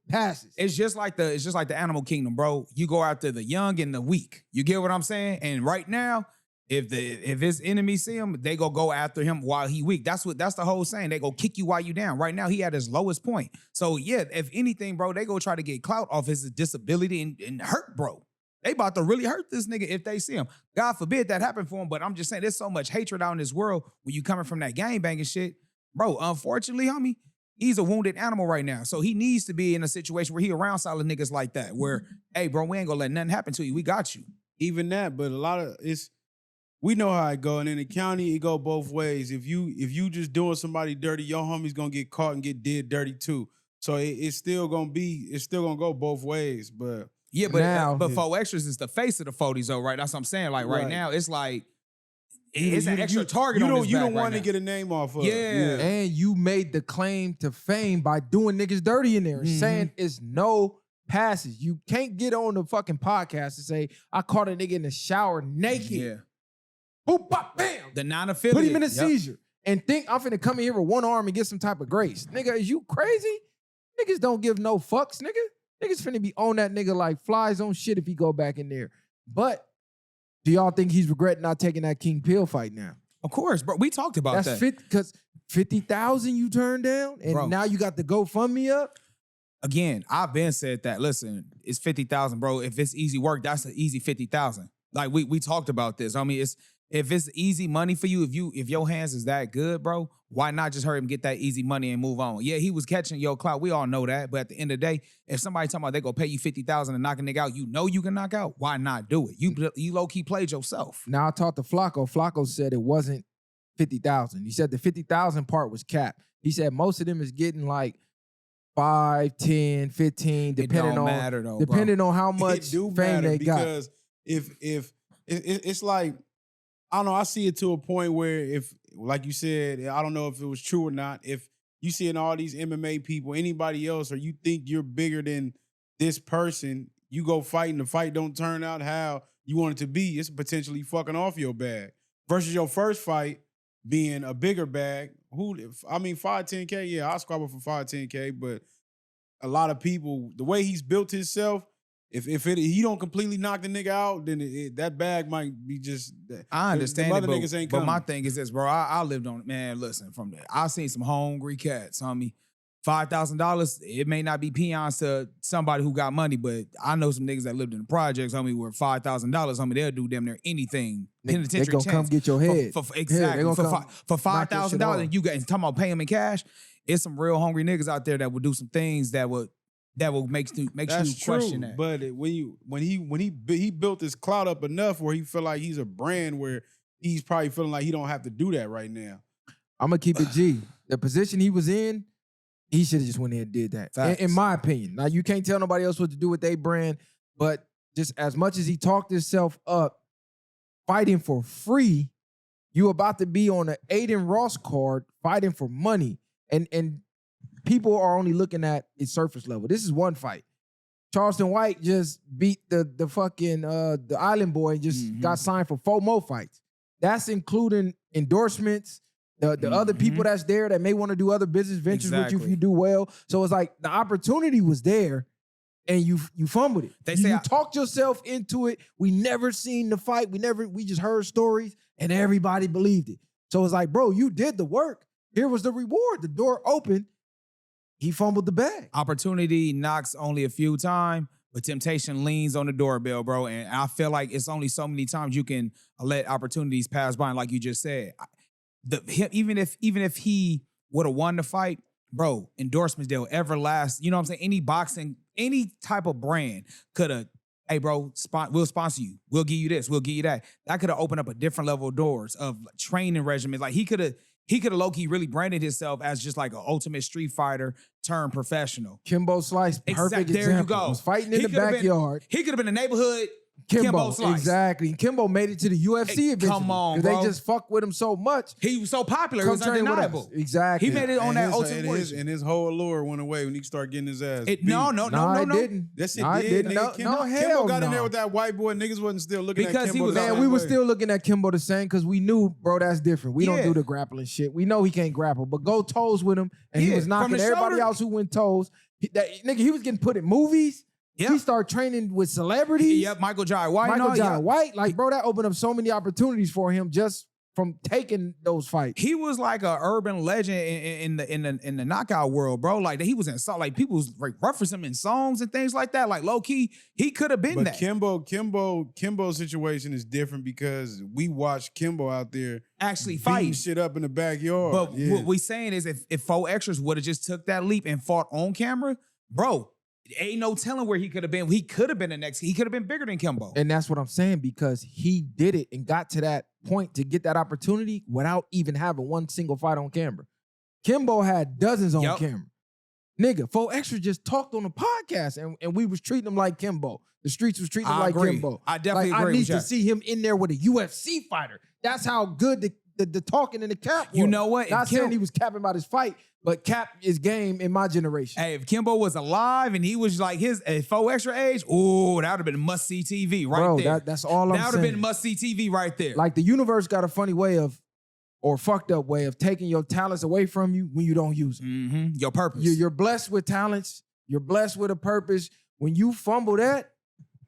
passes. It's just like the animal kingdom, bro. You go after the young and the weak. You get what I'm saying? And right now, if his enemies see him, they go after him while he weak. That's the whole saying. They go kick you while you down. Right now, he at his lowest point. So yeah, if anything, bro, they go try to get clout off his disability and hurt, bro. They about to really hurt this nigga if they see him. God forbid that happen for him, but I'm just saying there's so much hatred out in this world when you coming from that gang banging shit. Bro, unfortunately, homie, he's a wounded animal right now. So he needs to be in a situation where he around solid niggas like that, where, hey, bro, we ain't gonna let nothing happen to you. We got you. even that, but a lot of we know how it go, and in the county it go both ways. If you just doing somebody dirty, your homie's gonna get caught and get did dirty too. So it's still gonna go both ways. But yeah, Now- but Faux Extras is the face of the 40s though, right? That's what I'm saying. Like right Right. now, it's like it's an extra target You on don't his you back don't right want to now. get a name off of. Yeah. And you made the claim to fame by doing niggas dirty in there and saying it's no passes. You can't get on the fucking podcast and say, I caught a nigga in the shower naked. Yeah. Boop, bop, bam. The non-affiliate. Put him in a Yep. seizure. And think I'm finna come in here with one arm and get some type of grace. Nigga, is you crazy? Niggas don't give no fucks, nigga. Niggas finna be on that nigga like flies on shit if he go back in there. But do y'all think he's regretting not taking that King Pill fight now? Of course, bro. We talked about That's that. fit because 50,000 you turned down, and Bro. now you got the GoFundMe up. Again, I've been said that. Listen, it's 50,000, bro. If it's easy work, that's an easy 50,000. Like we talked about this. I mean, if it's easy money for you, if your hands is that good, bro, why not just hurry him get that easy money and move on? Yeah, he was catching your clout. We all know that. But at the end of the day, if somebody talking about they gonna pay you 50,000 and knock a nigga out, you know you can knock out. Why not do it? You low key played yourself. Now I talked to Flacco. Flacco said it wasn't 50,000. He said the 50,000 part was capped. He said most of them is getting like 5, 10, 15, depending don't on matter though, depending on how It much do fame matter they got. because if it's like, I don't know, I see it to a point where if, like you said, I don't know if it was true or not, if you seeing all these MMA people, anybody else, or you think you're bigger than this person, you go fight and the fight don't turn out how you want it to be, it's potentially fucking off your bag. Versus your first fight being a bigger bag. 5, 10K, yeah, I'll squabble for 5, 10K, but a lot of people, the way he's built himself, if he don't completely knock the nigga out, then that bag might be just. I understand the it, other niggas ain't but coming. my thing is this, bro. I lived on it, man. Listen, I seen some hungry cats, homie. $5,000, it may not be peons to somebody who got money, but I know some niggas that lived in the projects, homie, where $5,000, homie, they'll do damn near anything. They Penitentiary gonna come chance. get your head. Exactly. gonna come For knock your shit $5,000, off. and you guys talking about paying them in cash, it's some real hungry niggas out there that would do some things that will make you question that. But when he built his clout up enough where he feel like he's a brand where he's probably feeling like he don't have to do that right now. I'm gonna keep it G. The position he was in, he should have just went in and did that. In my opinion. Now you can't tell nobody else what to do with their brand, but just as much as he talked himself up, fighting for free, you about to be on an Aiden Ross card fighting for money, and people are only looking at its surface level. This is one fight. Charelston White just beat the fucking the Island Boy and just got signed for 4 more fights. That's including endorsements, the other people that's there that may want to do other business ventures with you if you do well. So it's like the opportunity was there and you fumbled it. You talked yourself into it. We never seen the fight. We just heard stories and everybody believed it. So it's like, bro, you did the work. Here was the reward. The door opened. He fumbled the bag. Opportunity knocks only a few times, but temptation leans on the doorbell, bro. And I feel like it's only so many times you can let opportunities pass by. And like you just said, even if he would have won the fight, bro, endorsements, they'll ever last. You know what I'm saying? Any boxing, any type of brand could have, hey, bro, we'll sponsor you. We'll give you this. We'll give you that. That could have opened up a different level of doors of training regimens. Like he could have low-key really branded himself as just like an ultimate street fighter turned professional. Kimbo Slice, perfect There example. you go. Was fighting in the backyard. He could have been a neighborhood Kimbo Slice. Exactly. Kimbo made it to the UFC eventually. Come on, bro. bro. They just fucked with him so much. He was so popular, it was Come train with us. undeniable. Exactly. He made it on And that his- ultimate and warrior his, shit. and his whole allure went away when he started getting his ass beat. No, it didn't. Yes, it No, it did. didn't. Nigga. No, Kimbo hell got in no. there with that white boy. Niggas wasn't still looking Because at he Kimbo. was- the Man, same we were way. still looking at Kimbo the same because we knew, bro, that's different. We don't Yeah. do the grappling shit. We know he can't grapple, but go toes with him, and he Yeah, was from knocking the everybody shoulder. else who went toes. He was getting put in movies. Yeah. He started training with celebrities. Yep, Michael Jai White. Michael John White, like, bro, that opened up so many opportunities for him just from taking those fights. He was like a urban legend in the knockout world, bro. Like he was in like people was like referencing him in songs and things like that. Like low key, he could have been But that. Kimbo's situation is different because we watched Kimbo out there Actually beating fighting. shit up in the backyard. But yeah. what we saying is if Faux Extras would have just took that leap and fought on camera, bro, ain't no telling where he could have been. He could have been the next. He could have been bigger than Kimbo. And that's what I'm saying, because he did it and got to that point to get that opportunity without even having one single fight on camera. Kimbo had dozens on camera. Nigga, Faux Extras just talked on the podcast and we was treating him like Kimbo. The streets was treating him like Kimbo. I definitely agree I need with to that. see him in there with a UFC fighter. That's how good the talking in the cap was. You know what? Not saying he was capping about his fight, but cap is game in my generation. Hey, if Kimbo was alive and he was like his Faux Extra age, ooh, that would have been must-see TV right there. That's all I'm saying. That would have been must-see TV right there. Like the universe got a funny way of, or fucked up way of taking your talents away from you when you don't use them. Mm-hmm. Your purpose. You're blessed with talents. You're blessed with a purpose. When you fumble that,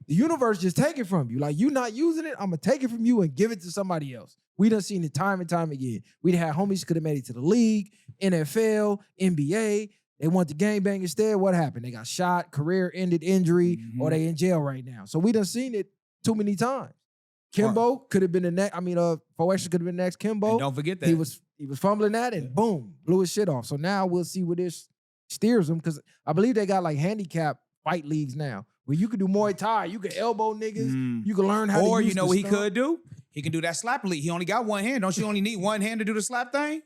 the universe just take it from you. Like, you not using it, I'm going to take it from you and give it to somebody else. We done seen it time and time again. We had homies could have made it to the league, NFL, NBA. They want the gangbang instead. What happened? They got shot, career ended, injury, or they in jail right now. So we done seen it too many times. Kimbo could have been the next. Faux Extra could have been the next Kimbo. And don't forget that. He was fumbling that and boom, blew his shit off. So now we'll see where this steers him, because I believe they got like handicap fight leagues now where you can do Muay Thai, you can elbow niggas, you can learn how to use Or you know what he stuff. could do? He can do that slap league. He only got one hand. Don't you only need one hand to do the slap thing?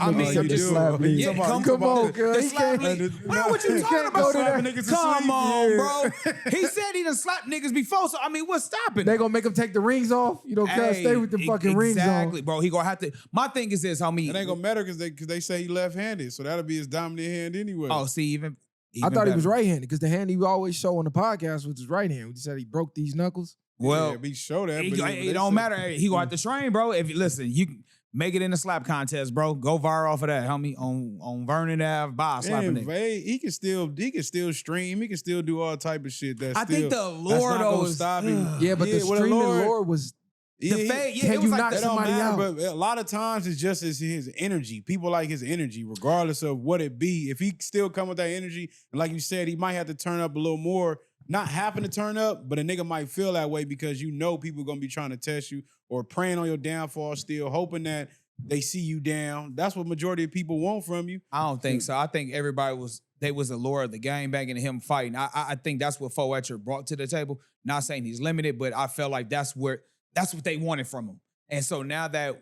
I mean, you do. slap league. Yeah, come on, girl. The He slap can't. league. What you talking about? Slapping niggas to Come sleep? on, Yeah. bro. He said he done slapped niggas before, so I mean, what's stopping? They gonna make him take the rings off. You know, cuz stay with the fucking rings on. Exactly, bro. He gonna have to. My thing is this, homie. It ain't gonna matter because they say he left-handed, so that'll be his dominant hand anyway. Oh, see, even I thought he was better. right-handed because the hand he always show on the podcast was his right hand. He said he broke these knuckles. Well, yeah, we show that. it, but it don't matter. He gonna have to train, bro. If you listen, you can make it in the slap contest, bro. Go viral off of that, homie. On Vernon Ave, by slapping it. He can still stream. He can still do all type of shit. I think the lure though is stop him. Yeah, but the with streaming lore was. the fade. Yeah, Can it was you like knock That don't somebody matter, out? but a lot of times it's just his energy. People like his energy, regardless of what it be. If he still come with that energy, and like you said, he might have to turn up a little more. Not having to turn up, but a nigga might feel that way because you know people gonna be trying to test you or praying on your downfall still, hoping that they see you down. That's what majority of people want from you. I don't think so. I think everybody was the lure of the game banging and him fighting. I think that's what Faux Extra brought to the table. Not saying he's limited, but I felt like that's what they wanted from him. And so now that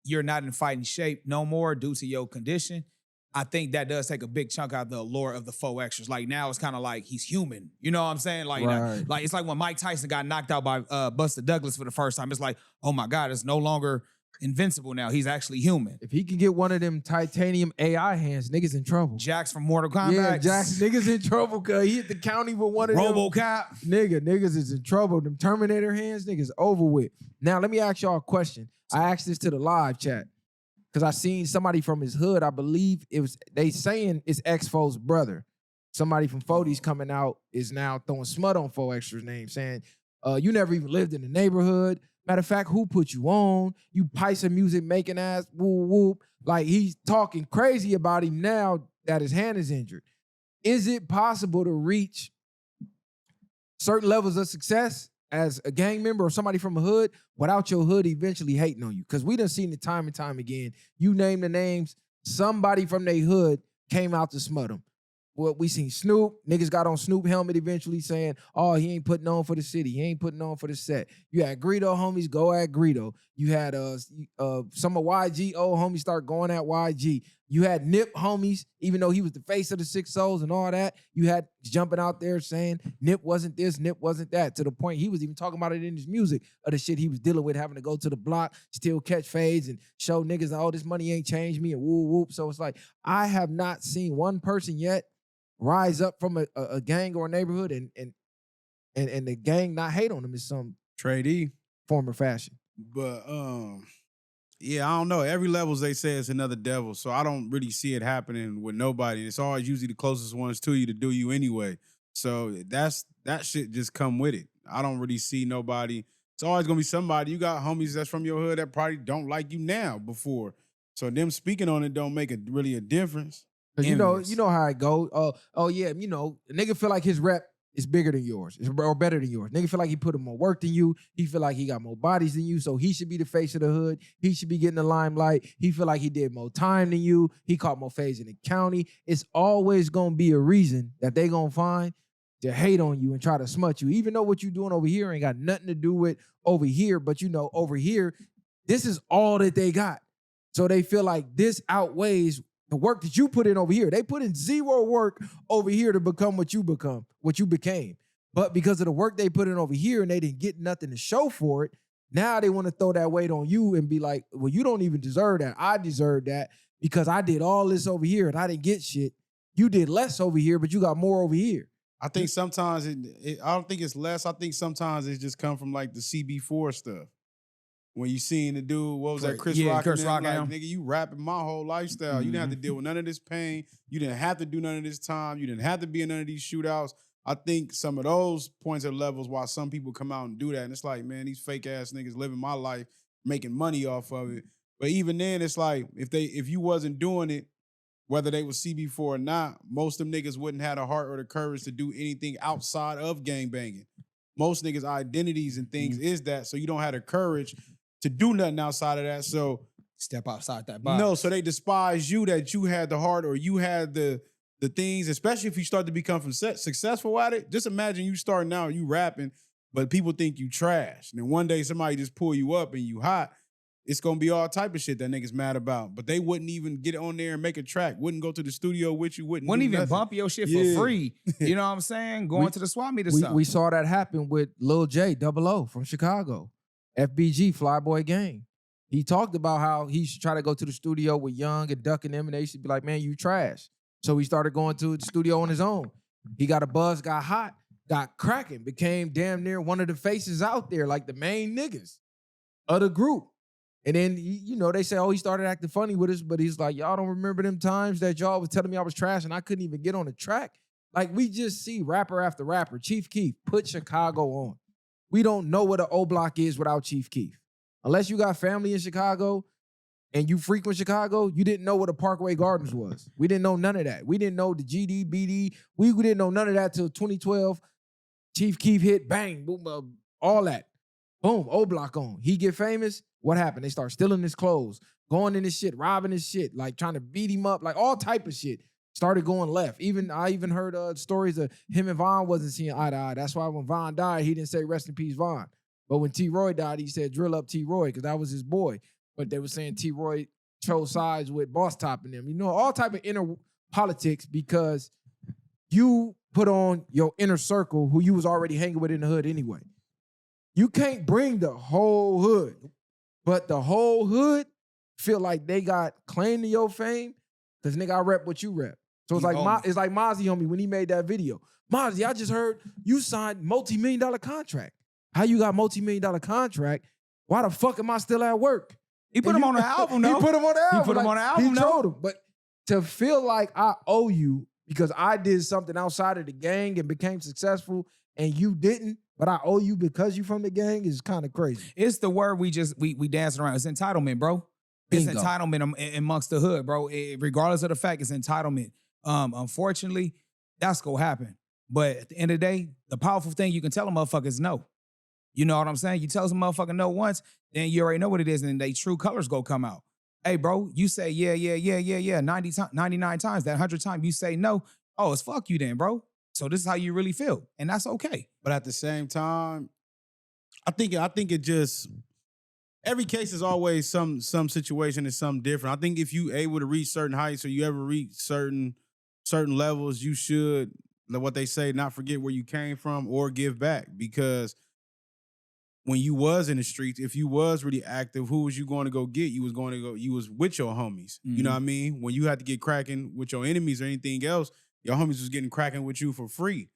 you're not in fighting shape no more due to your condition, I think that does take a big chunk out of the allure of the Faux Extras. Like now it's kind of like he's human. You know what I'm saying? Like, Right. like it's like when Mike Tyson got knocked out by Buster Douglas for the first time. It's like, oh my God, it's no longer invincible now. He's actually human. If he can get one of them titanium AI hands, niggas in trouble. Jax from Mortal Kombat. Yeah, Jackson, niggas in trouble because he hit the county with one of them. RoboCop. Niggas is in trouble. Them Terminator hands, niggas over with. Now, let me ask y'all a question. I asked this to the live chat because I seen somebody from his hood. I believe they saying it's X-Fo's brother. Somebody from 40s coming out is now throwing smut on Faux Extra's name, saying, you never even lived in the neighborhood. Matter of fact, who put you on? You piece of music making ass, whoop, whoop. Like, he's talking crazy about him now that his hand is injured. Is it possible to reach certain levels of success as a gang member or somebody from a hood without your hood eventually hating on you? Because we done seen it time and time again. You name the names, somebody from their hood came out to smut them. Well, we seen Snoop. Niggas got on Snoop helmet eventually saying, oh, he ain't putting on for the city. He ain't putting on for the set. You had Greedo homies go at Greedo. You had some of YG old homies start going at YG. You had Nip homies, even though he was the face of the Six Souls and all that. You had jumping out there saying Nip wasn't this, Nip wasn't that, to the point he was even talking about it in his music of the shit he was dealing with, having to go to the block, still catch fades and show niggas, oh, this money ain't changed me and whoop, whoop. So it's like, I have not seen one person yet rise up from a gang or a neighborhood and the gang not hate on them in some Trade form or fashion. But yeah, I don't know. Every levels they say it's another devil, so I don't really see it happening with nobody. It's always usually the closest ones to you to do you anyway. So that shit just come with it. I don't really see nobody. It's always gonna be somebody. You got homies that's from your hood that probably don't like you now before. So them speaking on it don't make really a difference. Cause you Envious. know how it go. Oh yeah, a nigga feel like his rep is bigger than yours, or better than yours. Nigga feel like he put in more work than you. He feel like he got more bodies than you, so he should be the face of the hood. He should be getting the limelight. He feel like he did more time than you. He caught more phase in the county. It's always gonna be a reason that they gonna find to hate on you and try to smut you, even though what you're doing over here ain't got nothing to do with over here. But you know, over here, this is all that they got. So they feel like this outweighs the work that you put in over here. They put in zero work over here to become what you became. But because of the work they put in over here and they didn't get nothing to show for it, now they want to throw that weight on you and be like, well, you don't even deserve that. I deserve that because I did all this over here and I didn't get shit. You did less over here, but you got more over here. I think sometimes I don't think it's less. I think sometimes it just come from like the CB4 stuff. When you seen the dude, what was that, Chris Rock? Chris Rock. Like, nigga, you rapping my whole lifestyle. You didn't have to deal with none of this pain. You didn't have to do none of this time. You didn't have to be in none of these shootouts. I think some of those points or levels why some people come out and do that. And it's like, man, these fake ass niggas living my life, making money off of it. But even then, it's like, if you wasn't doing it, whether they was CB4 or not, most of them niggas wouldn't have the heart or the courage to do anything outside of gangbanging. Most niggas' identities and things is that, so you don't have the courage to do nothing outside of that. So Step outside that box. no, so they despise you that you had the heart or you had the things, especially if you start to become successful at it. Just imagine you starting out, you rapping, but people think you trash. And then one day somebody just pull you up and you hot. It's going to be all type of shit that niggas mad about. But they wouldn't even get on there and make a track. Wouldn't go to the studio with you. Wouldn't even nothing. bump your shit for free. You know what I'm saying? Going to the swap meet or something. We saw that happen with Lil J, Double O from Chicago. FBG, Flyboy Gang. He talked about how he should try to go to the studio with Young and Duck and them, and they should be like, man, you trash. So he started going to the studio on his own. He got a buzz, got hot, got cracking, became damn near one of the faces out there, like the main niggas of the group. And then, you know, they say, oh, he started acting funny with us, but he's like, y'all don't remember them times that y'all was telling me I was trash and I couldn't even get on the track? Like, we just see rapper after rapper. Chief Keef put Chicago on. We don't know what an O Block is without Chief Keef. Unless you got family in Chicago and you frequent Chicago, you didn't know what a Parkway Gardens was. We didn't know none of that. We didn't know the GD, BD. We didn't know none of that till 2012. Chief Keef hit, bang, boom, all that. Boom, O Block on. He get famous. What happened? They start stealing his clothes, going in his shit, robbing his shit, like trying to beat him up, like all type of shit. Started going left. I even heard stories of him and Von wasn't seeing eye to eye. That's why when Von died, he didn't say rest in peace, Von. But when T-Roy died, he said drill up T-Roy because that was his boy. But they were saying T-Roy chose sides with Boss Top and them. You know, all type of inner politics because you put on your inner circle who you was already hanging with in the hood anyway. You can't bring the whole hood, but the whole hood feel like they got claim to your fame because nigga, I rep what you rep. So it's like Mozzie homie when he made that video. Mozzie, I just heard you signed multi-million-dollar contract. How you got multi-million-dollar contract? Why the fuck am I still at work? He put him on the album, though. He put him on the album. He put him on the album, He told him. But to feel like I owe you because I did something outside of the gang and became successful and you didn't, but I owe you because you from the gang is kind of crazy. It's the word we dancing around. It's entitlement, bro. It's Bingo. entitlement amongst the hood, bro. Regardless of the fact, it's entitlement. Unfortunately, that's gonna happen. But at the end of the day, the powerful thing you can tell a motherfucker is no. You know what I'm saying? You tell some motherfucker no once, then you already know what it is, and they true colors go come out. Hey, bro, you say yeah 99 times. That 100 times you say no. Oh, it's fuck you then, bro. So this is how you really feel, and that's okay. But at the same time, I think it just every case is always some situation is something different. I think if you able to reach certain heights or you ever reach certain levels, you should, what they say, not forget where you came from or give back. Because when you was in the streets, if you was really active, who was you going to go get? You was with your homies. Mm-hmm. You know what I mean? When you had to get cracking with your enemies or anything else, your homies was getting cracking with you for free.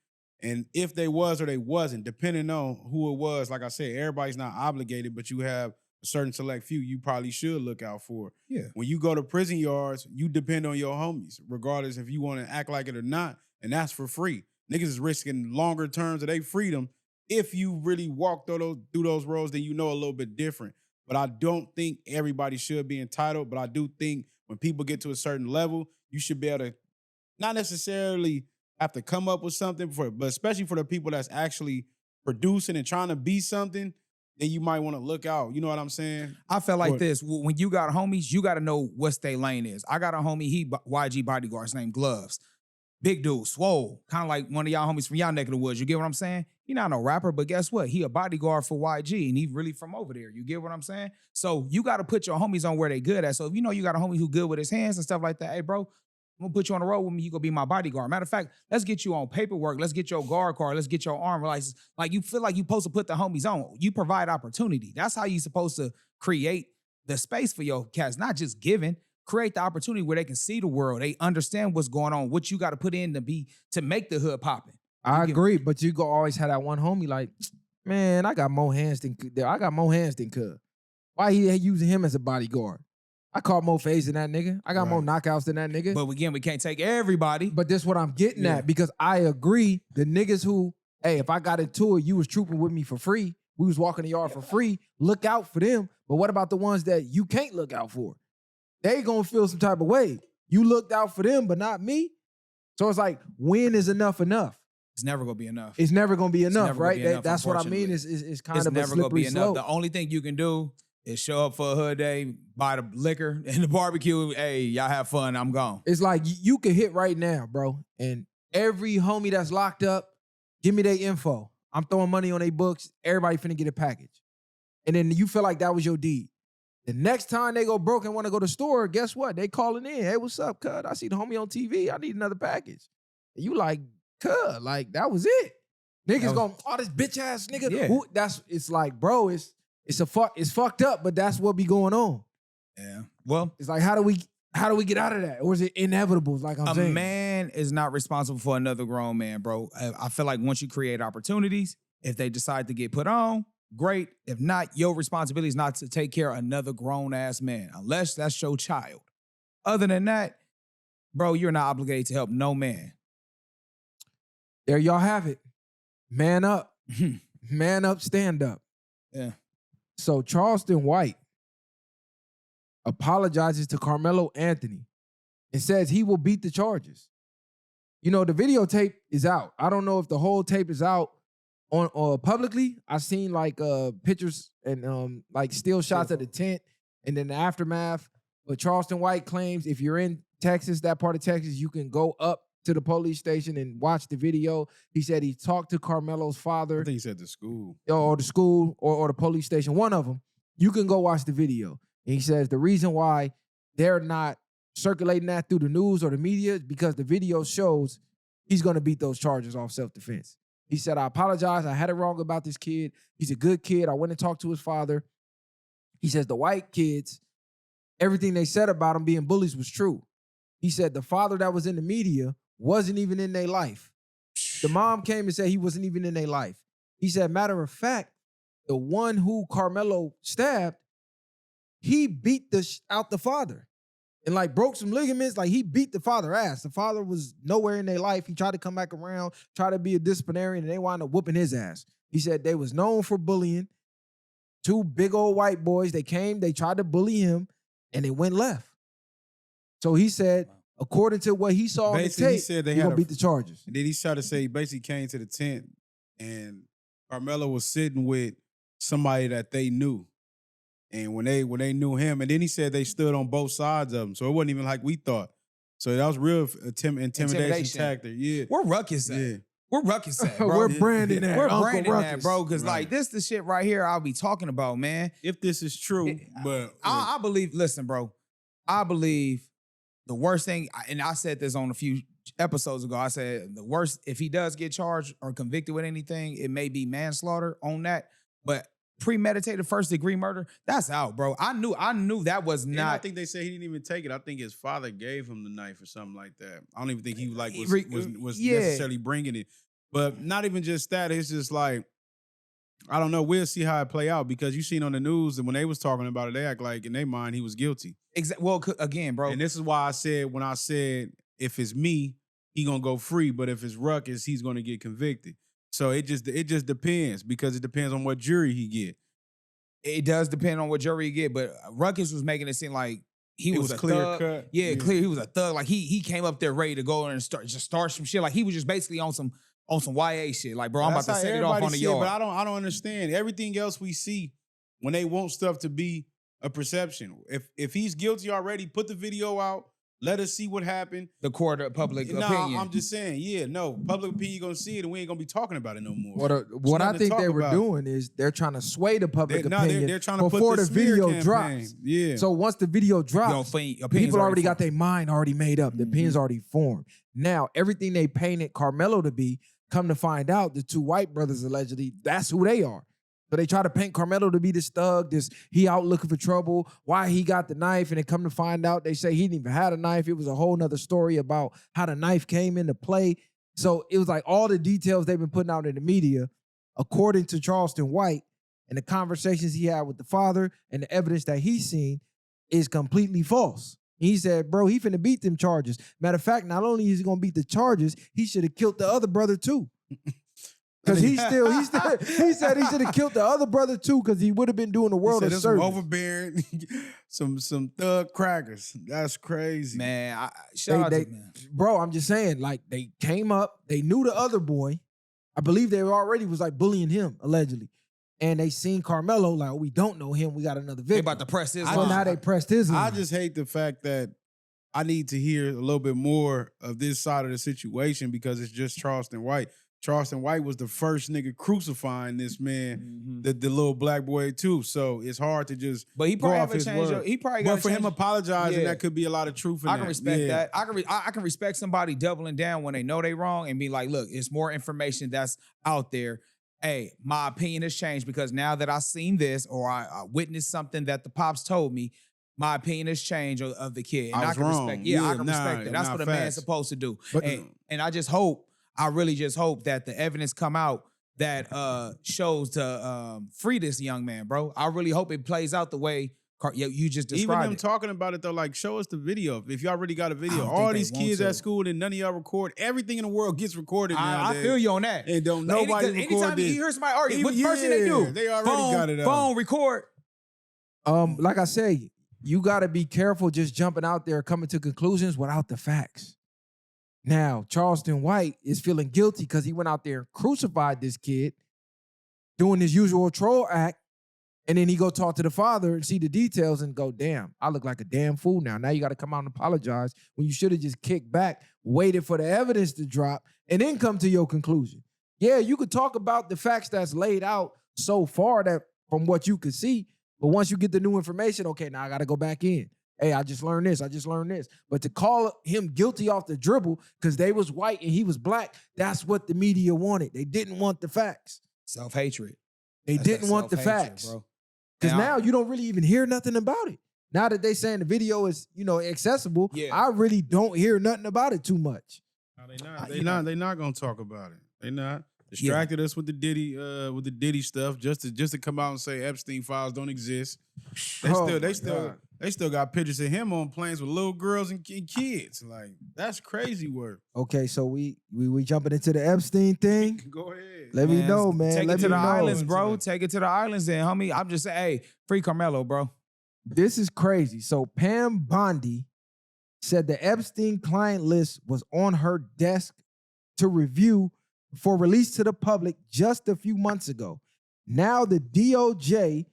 And if they was or they wasn't, depending on who it was, like I said, everybody's not obligated, but you have a certain select few you probably should look out for. Yeah. When you go to prison yards, you depend on your homies, regardless if you want to act like it or not, and that's for free. Niggas is risking longer terms of their freedom. If you really walk through those roads, then you know a little bit different. But I don't think everybody should be entitled, but I do think when people get to a certain level, you should be able to not necessarily have to come up with something, but especially for the people that's actually producing and trying to be something, then you might want to look out. You know what I'm saying? I felt like this. When you got homies, you got to know what their lane is. I got a homie, he YG bodyguards named Gloves. Big dude, swole, kind of like one of y'all homies from y'all neck of the woods. You get what I'm saying? He not no rapper, but guess what? He a bodyguard for YG, and he really from over there. You get what I'm saying? So you got to put your homies on where they good at. So if you know you got a homie who good with his hands and stuff like that, hey, bro, I'm gonna put you on the road with me. You gonna be my bodyguard. Matter of fact, let's get you on paperwork. Let's get your guard card. Let's get your arm license. Like you feel like you supposed to put the homies on. You provide opportunity. That's how you supposed to create the space for your cats, not just giving. Create the opportunity where they can see the world. They understand what's going on, what you got to put in to make the hood popping. I agree, but you go always have that one homie like, man, I got more hands than Cub. Why he using him as a bodyguard? I caught more phase than that nigga. I got more knockouts than that nigga. But again, we can't take everybody. But this what I'm getting at, because I agree, the niggas who, hey, if I got into it, you was trooping with me for free, we was walking the yard for free, look out for them. But what about the ones that you can't look out for? They gonna feel some type of way. You looked out for them, but not me. So it's like, when is enough enough? It's never gonna be enough. It's never gonna be enough, right? Enough, that's what I mean. It's kind of a slippery slope. The only thing you can do is show up for a hood day, buy the liquor and the barbecue. Hey, y'all have fun. I'm gone. It's like you can hit right now, bro. And every homie that's locked up, give me their info. I'm throwing money on their books. Everybody finna get a package. And then you feel like that was your deed. The next time they go broke and want to go to the store, guess what? They calling in. Hey, what's up, cuz? I see the homie on TV. I need another package. And you like, cuz, like, that was it. Niggas going, oh, this bitch ass nigga. Yeah. It's like, bro, it's fucked up, but that's what be going on. Yeah. Well, it's like, how do we get out of that? Or is it inevitable? Like I'm saying. A man is not responsible for another grown man, bro. I feel like once you create opportunities, if they decide to get put on, great. If not, your responsibility is not to take care of another grown-ass man, unless that's your child. Other than that, bro, you're not obligated to help no man. There y'all have it. Man up. Man up, stand up. Yeah. So Charelston White apologizes to Carmelo Anthony and says he will beat the charges. You know, the videotape is out. I don't know if the whole tape is out on publicly. I seen like pictures and like still shots of the tent and then the aftermath. But Charelston White claims if you're in Texas, that part of Texas, you can go up to the police station and watch the video. He said he talked to Carmelo's father. I think he said the school. Or the school or the police station, one of them. You can go watch the video. And he says the reason why they're not circulating that through the news or the media is because the video shows he's going to beat those charges off self-defense. He said, I apologize. I had it wrong about this kid. He's a good kid. I went and talked to his father. He says the white kids, everything they said about him being bullies was true. He said the father that was in the media wasn't even in their life. The mom came and said he wasn't even in their life. He said, matter of fact, the one who Carmelo stabbed, he beat out the father and like broke some ligaments. Like he beat the father ass. The father was nowhere in their life. He tried to come back around, try to be a disciplinarian, and they wound up whooping his ass. He said they was known for bullying. Two big old white boys, they came, they tried to bully him, and they went left. So he said, according to what he saw on the tape, he said they gonna beat the charges. And then he tried to say he basically came to the tent and Carmelo was sitting with somebody that they knew. And when they knew him, and then he said they stood on both sides of him. So it wasn't even like we thought. So that was real intimidation tactic. Yeah. We're ruckus at. Yeah. We're ruckus at, bro. We're branding that. We're Uncle branding Ruckus. that, bro. Because like this the shit right here I'll be talking about, man. If this is true, but I believe, listen, bro. I believe the worst thing, and I said this on a few episodes ago, I said the worst, if he does get charged or convicted with anything, it may be manslaughter on that. But premeditated first degree murder, that's out, bro. I knew that was not. I think they said he didn't even take it. I think his father gave him the knife or something like that. I don't even think he was necessarily bringing it. But not even just that. It's just like, I don't know. We'll see how it play out because you seen on the news that when they was talking about it, they act like in their mind he was guilty. Well, again, bro. And this is why I said when I said if it's me, he gonna go free. But if it's Ruckus, he's gonna get convicted. So it just depends because it depends on what jury he get. It does depend on what jury you get, but Ruckus was making it seem like he was a clear thug. cut. Yeah, clear. He was a thug. Like he came up there ready to go and start some shit. Like he was just basically on some YA shit. Like, bro, I'm about to set it off on the yard. But I don't understand. Everything else we see when they want stuff to be a perception. If he's guilty already, put the video out. Let us see what happened. The court of public Nah, opinion. I'm just saying, yeah, no, public opinion gonna see it, and we ain't gonna be talking about it no more. What I nothing to think talk they were about. doing is they're trying to sway the public opinion they're trying to before put the smear video campaign. drops. Yeah. So once the video drops, opinions people already got formed. their mind already made up. The opinions already formed. Now, everything they painted Carmelo to be, come to find out, the two white brothers allegedly, that's who they are. So they try to paint Carmelo to be this thug, he out looking for trouble, why he got the knife, and then come to find out, they say he didn't even have a knife. It was a whole nother story about how the knife came into play. So it was like all the details they've been putting out in the media, according to Charelston White, and the conversations he had with the father and the evidence that he's seen is completely false. He said, bro, he finna beat them charges. Matter of fact, not only is he gonna beat the charges, he should have killed the other brother too. Because he said he should have killed the other brother too, because he would have been doing the world a service. Overbearing, some thug crackers. That's crazy, Man, shout out to man. Bro, I'm just saying, like, they came up, they knew the other boy. I believe they already was like bullying him, allegedly. And they seen Carmelo, like, oh, we don't know him, we got another victim. They about to press his So line. now they pressed his line. I just hate the fact that I need to hear a little bit more of this side of the situation because it's just Charelston White. Charelston White was the first nigga crucifying this man, the little black boy too. So it's hard to just. But he go probably off have his to change. word. He probably But got for him apologizing, Yeah. that could be a lot of truth in that. I can respect Yeah. that. I can respect somebody doubling down when they know they wrong and be like, look, it's more information that's out there. Hey, my opinion has changed because now that I've seen this or I witnessed something that the pops told me, my opinion has changed of the kid. And I was can wrong. respect. Yeah, I can nah, respect that. That's nah, what a man's facts. supposed to do. But- And I just hope, I really just hope that the evidence come out that shows to free this young man, bro. I really hope it plays out the way you just Even described them it. talking about it though, like show us the video. If y'all already got a I video, don't all think they these want kids to. at school and none of y'all record. Everything in the world gets recorded I nowadays. feel you on that. And don't Like, nobody any- record anytime this. you hear somebody argue, what the Even- first thing they do? yeah, they already phone, got it up. Phone record. Like I say, you got to be careful just jumping out there, coming to conclusions without the facts. Now, Charelston White is feeling guilty because he went out there and crucified this kid, doing his usual troll act, and then he go talk to the father and see the details and go, damn, I look like a damn fool now. Now you got to come out and apologize when you should have just kicked back, waited for the evidence to drop, and then come to your conclusion. Yeah, you could talk about the facts that's laid out so far that from what you could see, but once you get the new information, okay, now I got to go back in. Hey, I just learned this. But to call him guilty off the dribble because they was white and he was black, that's what the media wanted. They didn't want the facts. Self-hatred. They That's didn't that want the self-hatred, facts. bro. Because And now you don't really even hear nothing about it. Now that they saying the video is, accessible, Yeah. I really don't hear nothing about it too much. No, they not gonna talk about it. They not distracted us with the Diddy stuff just to come out and say Epstein files don't exist. They still got pictures of him on planes with little girls and kids. Like that's crazy work. Okay, so we jumping into the Epstein thing. Go ahead. Let me know, man. Take Let it to me the know. islands, bro. Take it to the islands then, homie. I'm just saying, hey, free Carmelo, bro. This is crazy. So Pam Bondi said the Epstein client list was on her desk to review for release to the public just a few months ago. Now the DOJ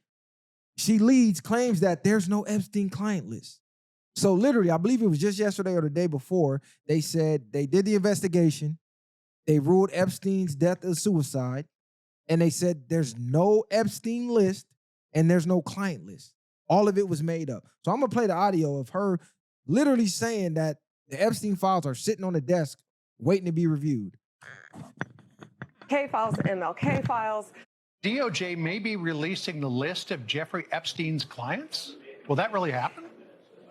she leads claims that there's no Epstein client list. So literally, I believe it was just yesterday or the day before, they said they did the investigation. They ruled Epstein's death as suicide. And they said there's no Epstein list and there's no client list. All of it was made up. So I'm going to play the audio of her literally saying that the Epstein files are sitting on the desk waiting to be reviewed. K files, MLK files. DOJ may be releasing the list of Jeffrey Epstein's clients? Will that really happen?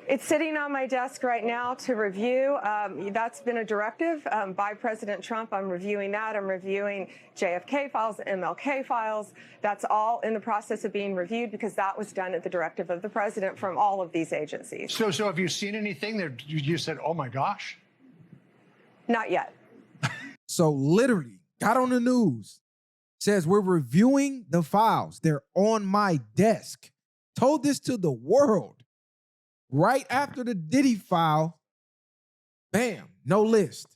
It's sitting on my desk right now to review. That's been a directive by President Trump. I'm reviewing that. I'm reviewing JFK files, MLK files. That's all in the process of being reviewed because that was done at the directive of the president from all of these agencies. So have you seen anything that you said, oh my gosh? Not yet. So literally, got on the news, says we're reviewing the files. They're on my desk. Told this to the world. Right after the Diddy file, bam, no list.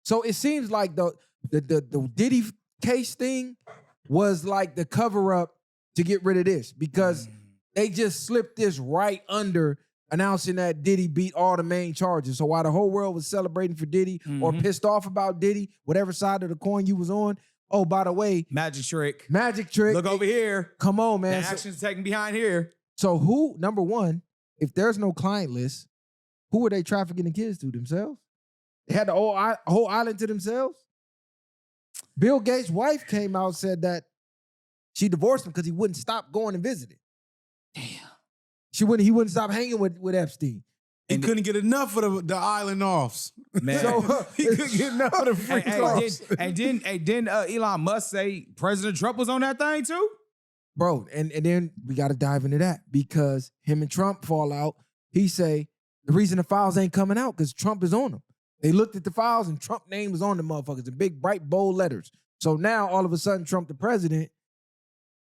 So it seems like the Diddy case thing was like the cover up to get rid of this because they just slipped this right under announcing that Diddy beat all the main charges. So while the whole world was celebrating for Diddy or pissed off about Diddy, whatever side of the coin you was on, oh, by the way, Magic trick. Look over here. Come on, man. The action's taken behind here. So who, number one, if there's no client list, who are they trafficking the kids to? Themselves? They had the whole island to themselves? Bill Gates' wife came out and said that she divorced him because he wouldn't stop going and visiting. Damn. He wouldn't stop hanging with Epstein. He couldn't get enough of the island offs. Man. So, he couldn't get enough of the free offs. Didn't Elon Musk say President Trump was on that thing too? Bro, and then we got to dive into that because him and Trump fall out. He say the reason the files ain't coming out because Trump is on them. They looked at the files and Trump name was on the motherfuckers in big, bright, bold letters. So now all of a sudden Trump the president,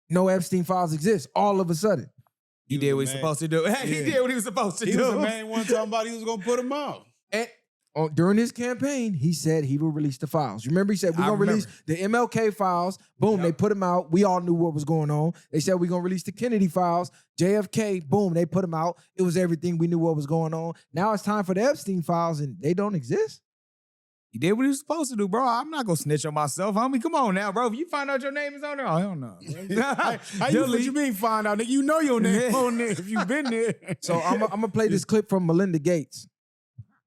no Epstein files exist. All of a sudden. He did what he was supposed to do. He did what he was supposed to do. He was the main one talking about he was going to put him out. And during his campaign, he said he will release the files. You remember he said, we're going to release the MLK files. Boom, They put them out. We all knew what was going on. They said, we're going to release the Kennedy files. JFK, boom, they put them out. It was everything. We knew what was going on. Now it's time for the Epstein files, and they don't exist. He did what he was supposed to do, bro. I'm not going to snitch on myself, homie. Come on now, bro. If you find out your name is on there, oh, hell no. What you mean find out? Nigga, you know your name on there if you've been there. So I'm going to play this clip from Melinda Gates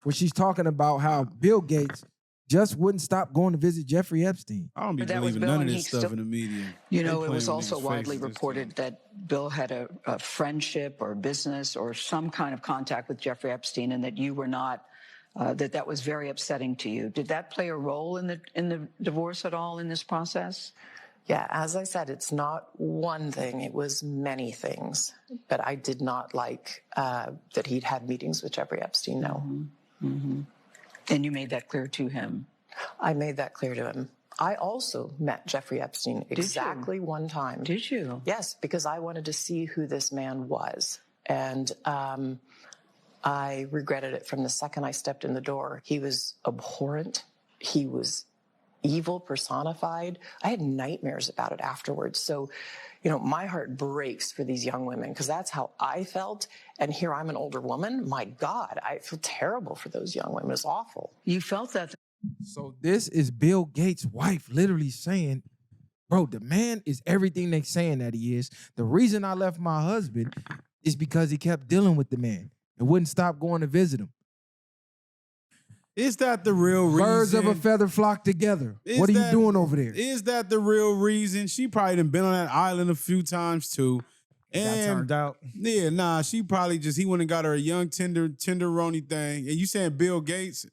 where she's talking about how Bill Gates just wouldn't stop going to visit Jeffrey Epstein. I don't be believing none of this stuff in the media. You know, it was also widely reported that Bill had a friendship or business or some kind of contact with Jeffrey Epstein and that you were not, that was very upsetting to you. Did that play a role in the divorce at all in this process? Yeah, as I said, it's not one thing. It was many things. But I did not like that he'd had meetings with Jeffrey Epstein, no. Mm-hmm. And you made that clear to him? I made that clear to him. I also met Jeffrey Epstein exactly one time. Did you? Yes, because I wanted to see who this man was. And I regretted it from the second I stepped in the door. He was abhorrent. He was evil personified. I had nightmares about it afterwards. So, you know, my heart breaks for these young women because that's how I felt. And here I'm an older woman. My God, I feel terrible for those young women. It's awful. You felt that. So this is Bill Gates' wife literally saying, bro, the man is everything they saying that he is. The reason I left my husband is because he kept dealing with the man and wouldn't stop going to visit him. Is that the real reason? Birds of a feather flock together. What are you doing over there? Is that the real reason? She probably done been on that island a few times too. And got turned out. Yeah, nah, she probably he went and got her a young tenderoni thing. And you saying Bill Gates?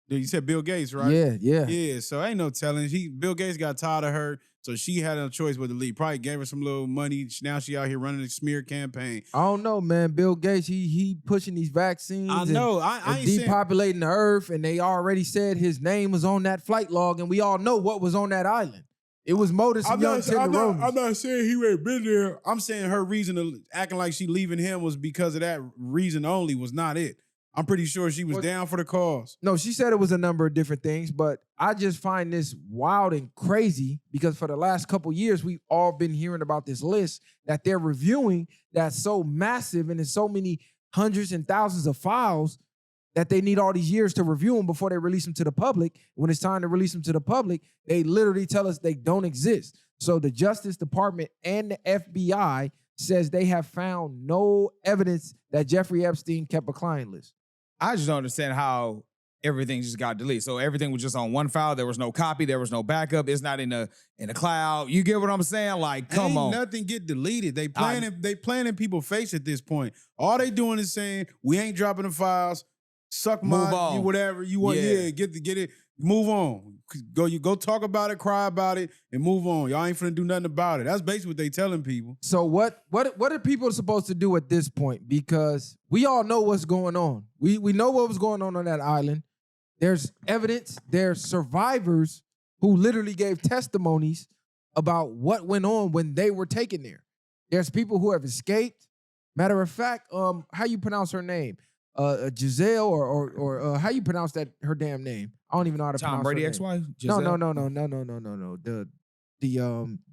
You said Bill Gates, right? Yeah. Yeah, so ain't no telling. Bill Gates got tired of her, so she had no choice but to leave. Probably gave her some little money. Now she out here running a smear campaign. I don't know, man. Bill Gates, he pushing these vaccines. I know. I ain't depopulating the earth, and they already said his name was on that flight log, and we all know what was on that island. It was Modus and young tenderonis. I'm not saying he ain't been there. I'm saying her reason of acting like she leaving him was because of that reason only was not it. I'm pretty sure she was down for the cause. No, she said it was a number of different things, but I just find this wild and crazy because for the last couple years, we've all been hearing about this list that they're reviewing that's so massive and there's so many hundreds and thousands of files that they need all these years to review them before they release them to the public. When it's time to release them to the public, they literally tell us they don't exist. So the Justice Department and the FBI says they have found no evidence that Jeffrey Epstein kept a client list. I just don't understand how everything just got deleted. So everything was just on one file. There was no copy. There was no backup. It's not in the cloud. You get what I'm saying? Like, come on. Nothing get deleted. They playing in people's face at this point. All they doing is saying, we ain't dropping the files. Suck my whatever you want. Yeah, get it. Move on. Go talk about it, cry about it, and move on. Y'all ain't finna do nothing about it. That's basically what they telling people. So what are people supposed to do at this point? Because we all know what's going on. We know what was going on that island. There's evidence. There's survivors who literally gave testimonies about what went on when they were taken there. There's people who have escaped. Matter of fact, how you pronounce her name? Giselle or how you pronounce her damn name? I don't even know how to pronounce Tom Brady her ex-wife? No.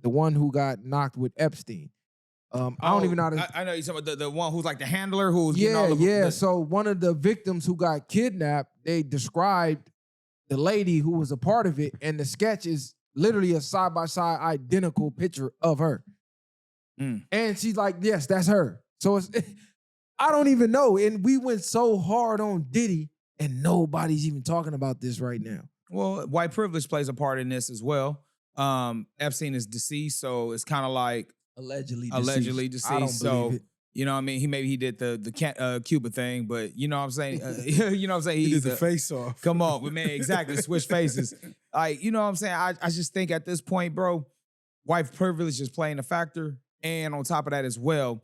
The one who got knocked with Epstein. I don't even know how to. I know you're talking about the one who's like the handler who was getting all the. So one of the victims who got kidnapped, they described the lady who was a part of it, and the sketch is literally a side-by-side identical picture of her. And she's like, yes, that's her. So it's, I don't even know. And we went so hard on Diddy, and nobody's even talking about this right now. Well, white privilege plays a part in this as well. Epstein is deceased, so it's kind of like allegedly deceased. I don't believe it. You know what I mean? He did the Cuba thing, but you know what I'm saying? You know what I'm saying? He did the face off. Come on, we made exactly switch faces. Like, you know what I'm saying? I just think at this point, bro, white privilege is playing a factor. And on top of that as well,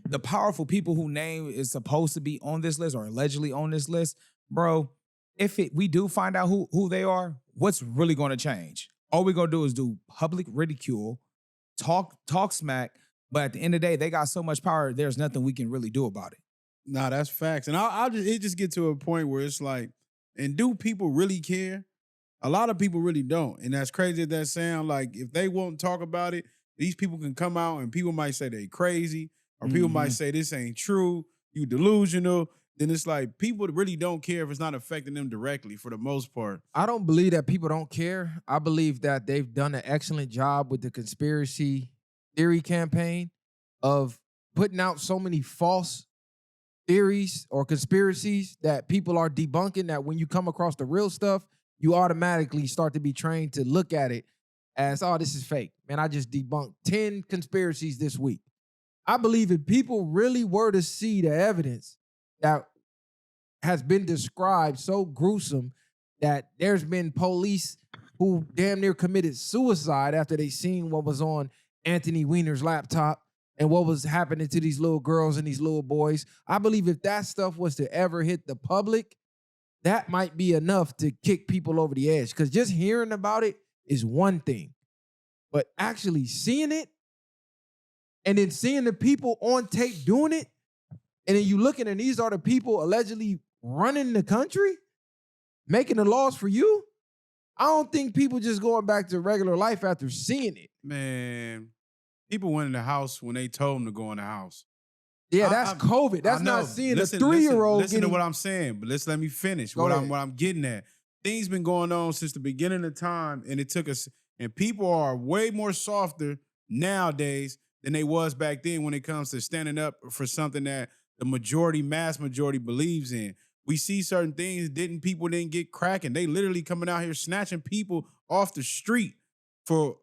the powerful people whose name is supposed to be on this list or allegedly on this list, bro, if we do find out who they are, what's really going to change? All we're going to do is do public ridicule, talk smack, but at the end of the day, they got so much power, there's nothing we can really do about it. Nah, that's facts. And it just get to a point where it's like, and do people really care? A lot of people really don't. And as crazy as that sound, like if they won't talk about it, these people can come out and people might say they crazy, or people might say this ain't true, you delusional. Then it's like people really don't care if it's not affecting them directly for the most part. I don't believe that people don't care. I believe that they've done an excellent job with the conspiracy theory campaign of putting out so many false theories or conspiracies that people are debunking, that when you come across the real stuff, you automatically start to be trained to look at it as, oh, this is fake. Man, I just debunked 10 conspiracies this week. I believe if people really were to see the evidence that has been described so gruesome that there's been police who damn near committed suicide after they seen what was on Anthony Weiner's laptop and what was happening to these little girls and these little boys. I believe if that stuff was to ever hit the public, that might be enough to kick people over the edge. Because just hearing about it is one thing, but actually seeing it and then seeing the people on tape doing it, and then you looking and these are the people allegedly running the country, making the laws for you. I don't think people just going back to regular life after seeing it. Man, people went in the house when they told them to go in the house. Yeah, that's COVID. That's not seeing a 3-year-old. Listen to what I'm saying, but let me finish. What I'm getting at. Things been going on since the beginning of time, and it took us. And people are way more softer nowadays than they was back then when it comes to standing up for something that the mass majority believes in. We see certain things, people didn't get cracking. They literally coming out here snatching people off the street for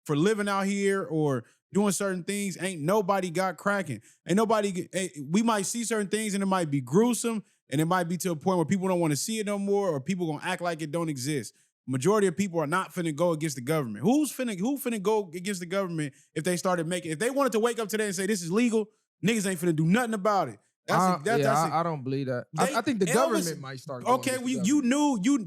living out here or doing certain things. Ain't nobody got cracking. We might see certain things and it might be gruesome, and it might be to a point where people don't want to see it no more, or people gonna act like it don't exist. Majority of people are not finna go against the government. Who finna go against the government if they wanted to wake up today and say this is legal, niggas ain't finna do nothing about it. I don't believe that. I think the government might start going. Okay,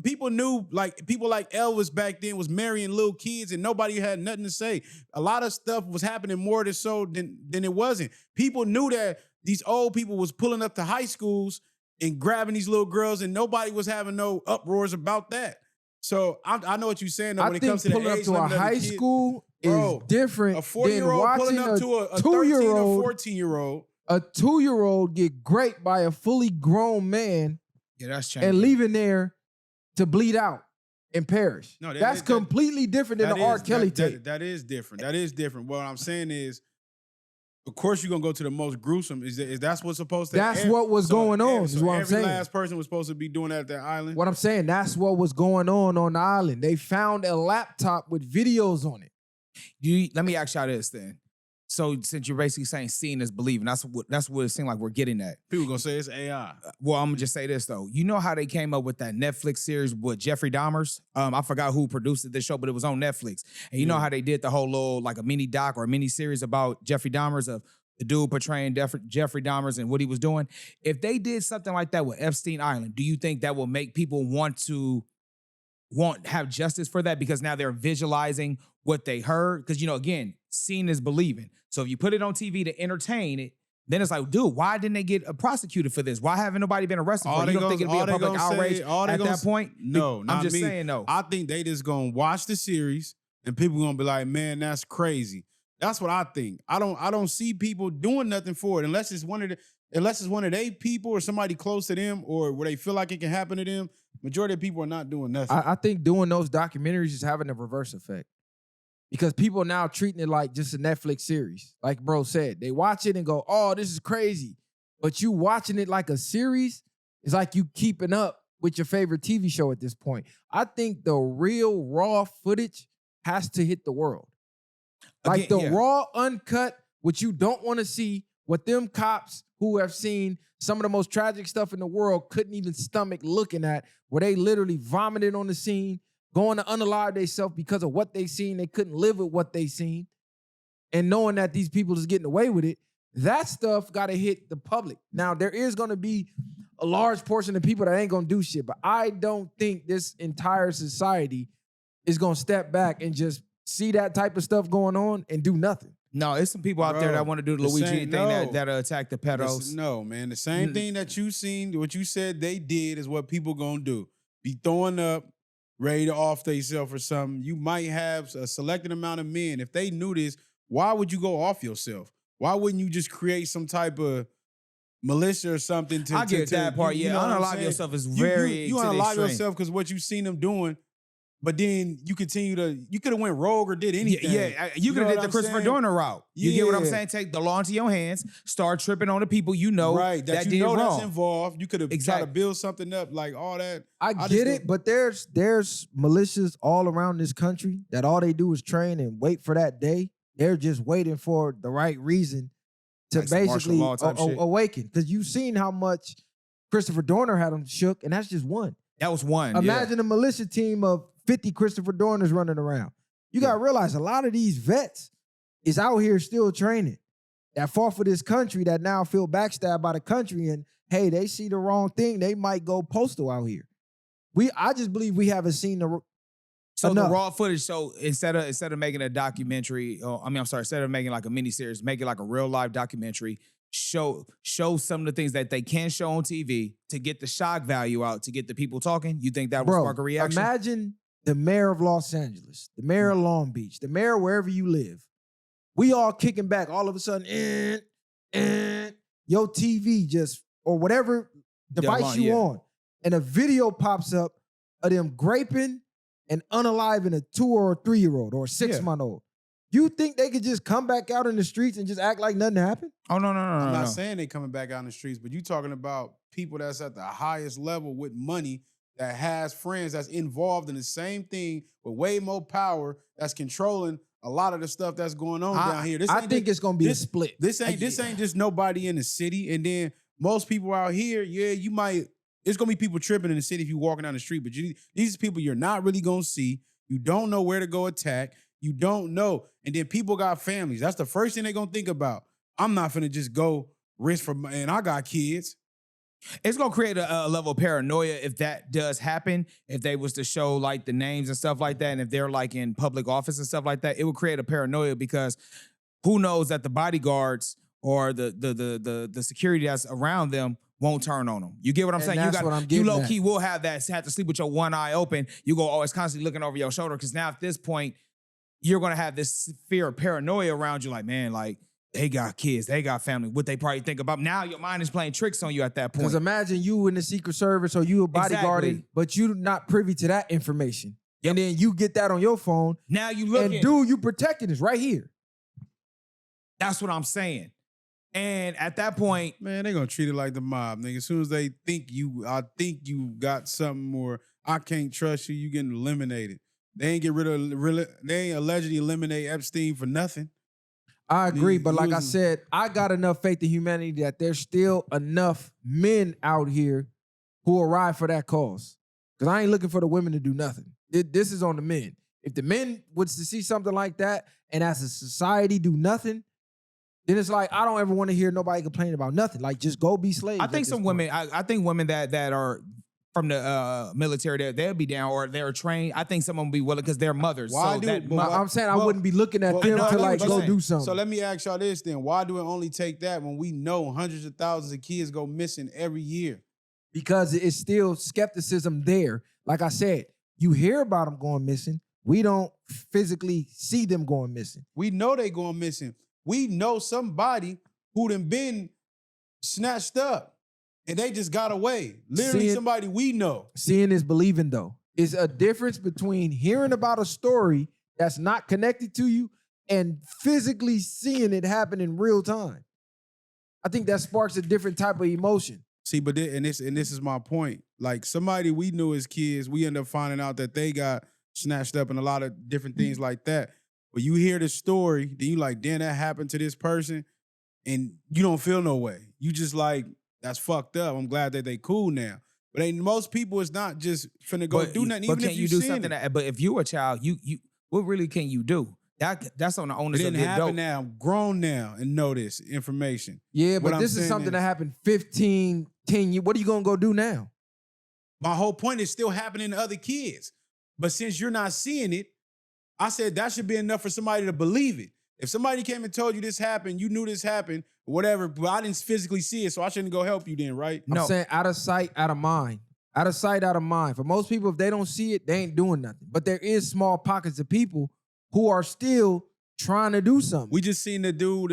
people knew like people like Elvis back then was marrying little kids and nobody had nothing to say. A lot of stuff was happening more than it wasn't. People knew that these old people was pulling up to high schools and grabbing these little girls, and nobody was having no uproars about that. So I know what you're saying though, when it comes to the age limit of the kid. High school is different. A 40-year-old pulling up to a 13 or 14-year-old. A 2-year-old get raped by a fully grown man, that's changing, and leaving there to bleed out and perish. No, that's completely different than the R. Kelly tape. That is different. That is different. What I'm saying is, of course, you're gonna go to the most gruesome. Is that's what's supposed to? That's what was going on. Is what I'm saying. Every last person was supposed to be doing that at that island. What I'm saying, that's what was going on the island. They found a laptop with videos on it. Let me ask y'all this then. So since you're basically saying seeing is believing, that's what it seemed like we're getting at. People gonna say it's AI. Well, I'm gonna just say this though. You know how they came up with that Netflix series with Jeffrey Dahmer's? I forgot who produced this show, but it was on Netflix. And you know how they did the whole little like a mini doc or a mini series about Jeffrey Dahmer's, of the dude portraying Jeffrey Dahmer's and what he was doing. If they did something like that with Epstein Island, do you think that will make people have justice for that, because now they're visualizing what they heard? Because, again, seeing is believing. So if you put it on TV to entertain it, then it's like, dude, why didn't they get prosecuted for this? Why haven't nobody been arrested for it? You don't think it'll be a public outrage at that point? No, I'm just saying no. I think they just gonna watch the series and people gonna be like, man, that's crazy. That's what I think. I don't see people doing nothing for it unless it's one of their people or somebody close to them or where they feel like it can happen to them. Majority of people are not doing nothing. I think doing those documentaries is having a reverse effect because people are now treating it like just a Netflix series. Like bro said, they watch it and go, "Oh, this is crazy," but you watching it like a series is like you keeping up with your favorite TV show at this point. I think the real raw footage has to hit the world. Like raw, uncut, what you don't want to see, what them cops who have seen some of the most tragic stuff in the world couldn't even stomach looking at, where they literally vomited on the scene, going to unalive themselves because of what they seen. They couldn't live with what they seen. And knowing that these people is getting away with it, that stuff got to hit the public. Now, there is going to be a large portion of people that ain't going to do shit, but I don't think this entire society is going to step back and just see that type of stuff going on and do nothing. No, it's some people out there that want to do the Luigi thing that attack the pedos. No, man. The same thing that you seen, what you said they did is what people gonna do. Be throwing up, ready to off themselves or something. You might have a selected amount of men. If they knew this, why would you go off yourself? Why wouldn't you just create some type of militia or something to I get that part. Yeah, unalive yourself is very you unalive yourself because what you seen them doing. But then you could have went rogue or did anything. Yeah, you could have did the Christopher Dorner route. You get what I'm saying? Take the law into your hands, start tripping on the people you know that you did know wrong. That's involved. You could have tried to build something up like all that. I get it, but there's militias all around this country that all they do is train and wait for that day. They're just waiting for the right reason to basically awaken. Because you've seen how much Christopher Dorner had them shook, and that's just one. That was one. Imagine a militia team of 50 Christopher Dorners running around. You got to realize a lot of these vets is out here still training that fought for this country that now feel backstabbed by the country. And hey, they see the wrong thing. They might go postal out here. I just believe we haven't seen the raw footage. So instead of making a documentary, instead of making like a miniseries, make it like a real life documentary. Show some of the things that they can show on TV to get the shock value out, to get the people talking. You think that will spark a reaction? Imagine the mayor of Los Angeles, the mayor of Long Beach, the mayor wherever you live. We all kicking back all of a sudden, your TV just, or whatever device you on, and a video pops up of them graping and unaliving a 2 or 3-year-old or a 6-month-old. You think they could just come back out in the streets and just act like nothing happened? Oh, no. I'm not saying they coming back out in the streets, but you talking about people that's at the highest level with money that has friends that's involved in the same thing with way more power that's controlling a lot of the stuff that's going on down here. I think it's going to be a split. This ain't just nobody in the city. And then most people out here, it's going to be people tripping in the city if you're walking down the street. But these people you're not really going to see. You don't know where to go attack. You don't know. And then people got families. That's the first thing they're going to think about. I'm not finna just go risk and I got kids. It's going to create a level of paranoia if that does happen. If they was to show like the names and stuff like that, and if they're like in public office and stuff like that, it would create a paranoia because who knows that the bodyguards or the security that's around them won't turn on them. You get what I'm saying? You low key will have to sleep with your one eye open. You go always constantly looking over your shoulder because now at this point, you're going to have this fear of paranoia around you. Like, man, like, they got kids, they got family. What they probably think about. Now your mind is playing tricks on you at that point. Because imagine you in the Secret Service or you a bodyguarded, but you're not privy to that information. Yep. And then you get that on your phone. Now you looking. And dude, you protecting this right here. That's what I'm saying. And at that point, man, they gonna treat it like the mob, nigga. As soon as they think I think you got something or I can't trust you, you getting eliminated. They ain't allegedly eliminate Epstein for nothing. I agree, but like I said, I got enough faith in humanity that there's still enough men out here who will ride for that cause. Because I ain't looking for the women to do nothing. This is on the men. If the men was to see something like that and as a society do nothing, then it's like, I don't ever want to hear nobody complain about nothing. Like, just go be slaves. I think some women, I think women that are from the military, they'll be down or they're trained. I think some of them be willing because they're mothers. I'm saying I wouldn't be looking at them to like go do something. So let me ask y'all this then. Why do it only take that when we know hundreds of thousands of kids go missing every year? Because it's still skepticism there. Like I said, you hear about them going missing, We don't physically see them going missing. We know they going missing. We know somebody who done been snatched up and they just got away. Literally somebody we know. Seeing is believing, though. It's a difference between hearing about a story that's not connected to you and physically seeing it happen in real time. I think that sparks a different type of emotion. See, but this is my point. Like somebody we knew as kids, we end up finding out that they got snatched up and a lot of different things like that. But you hear the story, then you like, damn, that happened to this person, and you don't feel no way. You just like, that's fucked up. I'm glad that they cool now. But ain't most people is not just finna go do nothing. But even can if you do seen something? it. But if you a child, you what really can you do? That's on the onus It of didn't the happen adult. now. I'm grown now and know this information. Yeah, What but I'm this is saying something is- that happened 15, 10 years. What are you gonna go do now? My whole point is still happening to other kids. But since you're not seeing it, I said that should be enough for somebody to believe it. If somebody came and told you this happened, you knew this happened, whatever, but I didn't physically see it, so I shouldn't go help you then, right? I'm saying out of sight, out of mind. Out of sight, out of mind. For most people, if they don't see it, they ain't doing nothing. But there is small pockets of people who are still trying to do something. We just seen the dude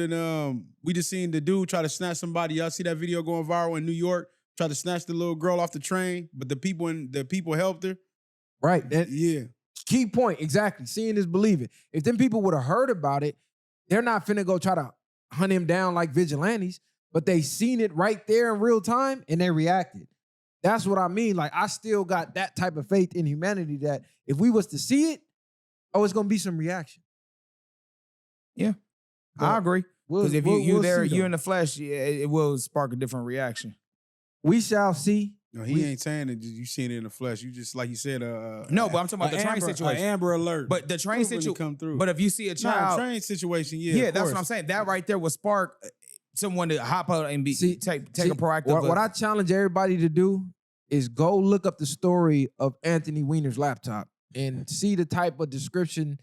try to snatch somebody. Y'all see that video going viral in New York? Try to snatch the little girl off the train, but the people helped her. Right. Yeah. Key point, exactly. Seeing is believing. If them people would have heard about it, they're not finna go try to hunt him down like vigilantes, but they seen it right there in real time and they reacted. That's what I mean. Like, I still got that type of faith in humanity that if we was to see it, it's gonna be some reaction. Yeah, But I agree. Because if we'll you there, see, you though. in the flesh, yeah, it will spark a different reaction. We shall see. No, he ain't saying that you seen it in the flesh. You just, like you said, No, but I'm talking about the train situation. Amber alert. But the train situation come through. But if you see a child, train situation, yeah, yeah, of that's what course. I'm saying. That right there will spark someone to hop out and take a proactive. What I challenge everybody to do is go look up the story of Anthony Weiner's laptop and see the type of description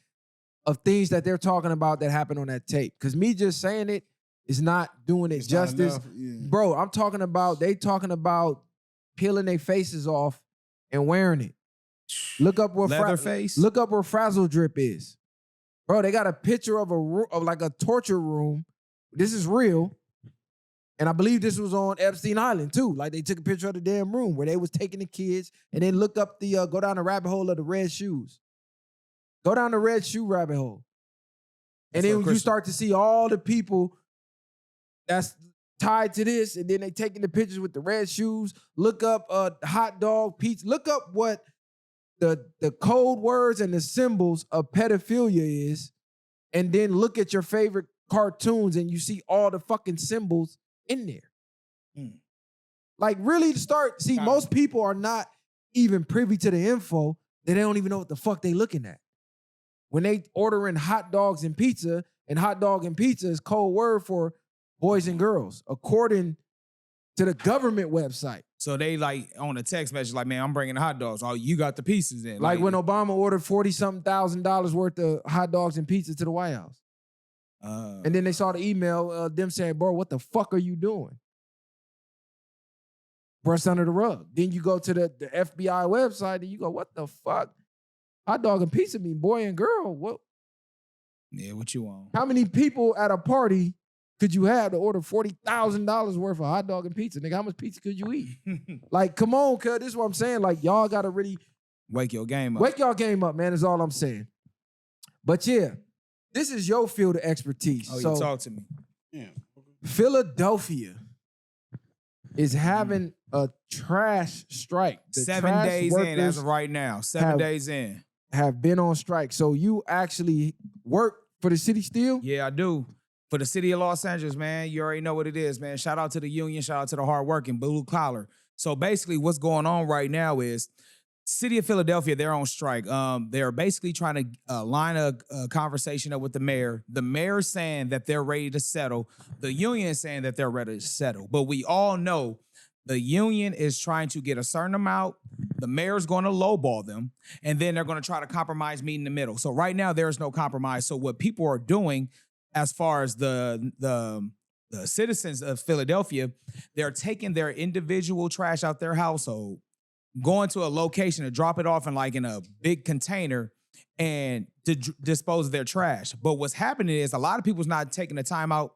of things that they're talking about that happened on that tape. Because me just saying it is not doing it It's not justice. enough, yeah. Bro, I'm talking about, they talking about peeling their faces off and wearing it. Look up where Leatherface? Look up where Frazzle Drip is. Bro, they got a picture of like a torture room. This is real. And I believe this was on Epstein Island too. Like, they took a picture of the damn room where they was taking the kids and then look up go down the rabbit hole of the red shoes. Go down the red shoe rabbit hole. And then you start to see all the people that's tied to this, and then they taking the pictures with the red shoes. Look up hot dog, pizza. Look up what the code words and the symbols of pedophilia is, and then look at your favorite cartoons and you see all the fucking symbols in there. Like, really most people are not even privy to the info that they don't even know what the fuck they looking at. When they ordering hot dogs and pizza, and hot dog and pizza is code word for boys and girls, according to the government website. So they like on a text message like, man, I'm bringing the hot dogs. Oh, you got the pieces in. Like when Obama ordered $40-something thousand worth of hot dogs and pizza to the White House. And then they saw the email, them saying, bro, what the fuck are you doing? Brush under the rug. Then you go to the FBI website and you go, what the fuck? Hot dog and pizza mean boy and girl. What? Yeah, what you want? How many people at a party could you have to order $40,000 worth of hot dog and pizza? Nigga, how much pizza could you eat? Like, come on, cuz. This is what I'm saying. Like, y'all got to really wake your game up. Wake y'all game up, man, is all I'm saying. But yeah, this is your field of expertise. Oh, so you talk to me. Yeah. Philadelphia is having a trash strike. The 7 trash days in workers as of right now. 7 days in. have been on strike. So you actually work for the city still? Yeah, I do. For the city of Los Angeles, man, you already know what it is, man. Shout out to the union. Shout out to the hardworking blue collar. So basically what's going on right now is city of Philadelphia, they're on strike. They're basically trying to line a conversation up with the mayor. The mayor's saying that they're ready to settle. The union is saying that they're ready to settle. But we all know the union is trying to get a certain amount. The mayor's going to lowball them. And then they're going to try to compromise, meet in the middle. So right now, there's no compromise. So what people are doing as far as the citizens of Philadelphia, they're taking their individual trash out their household, going to a location to drop it off in a big container, and dispose of their trash. But what's happening is a lot of people's not taking the time out,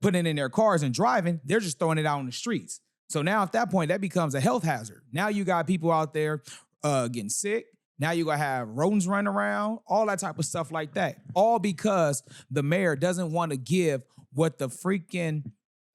putting it in their cars and driving. They're just throwing it out on the streets. So now at that point, that becomes a health hazard. Now you got people out there getting sick. Now you're going to have rodents running around, all that type of stuff like that. All because the mayor doesn't want to give what the freaking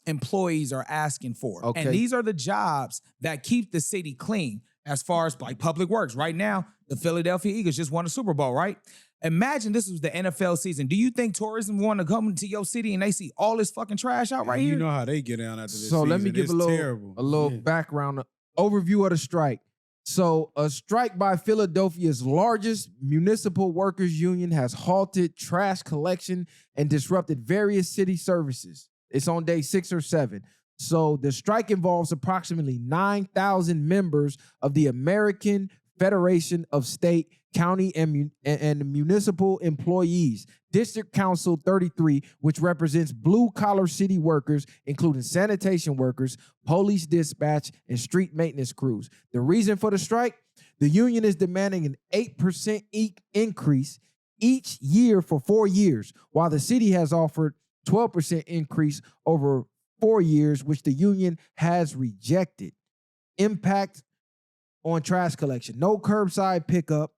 employees are asking for. Okay. And these are the jobs that keep the city clean as far as like public works. Right now, the Philadelphia Eagles just won a Super Bowl, right? Imagine this was the NFL season. Do you think tourism want to come into your city and they see all this fucking trash out right here? You know how they get down after this So season. let me give It's a terrible. little background overview of the strike. So a strike by Philadelphia's largest municipal workers union has halted trash collection and disrupted various city services. It's on day 6 or 7. So the strike involves approximately 9,000 members of the American Federation of State, County, and Municipal Employees. District Council 33, which represents blue-collar city workers, including sanitation workers, police dispatch, and street maintenance crews. The reason for the strike? The union is demanding an 8% increase each year for 4 years, while the city has offered 12% increase over 4 years, which the union has rejected. Impact on trash collection: no curbside pickup,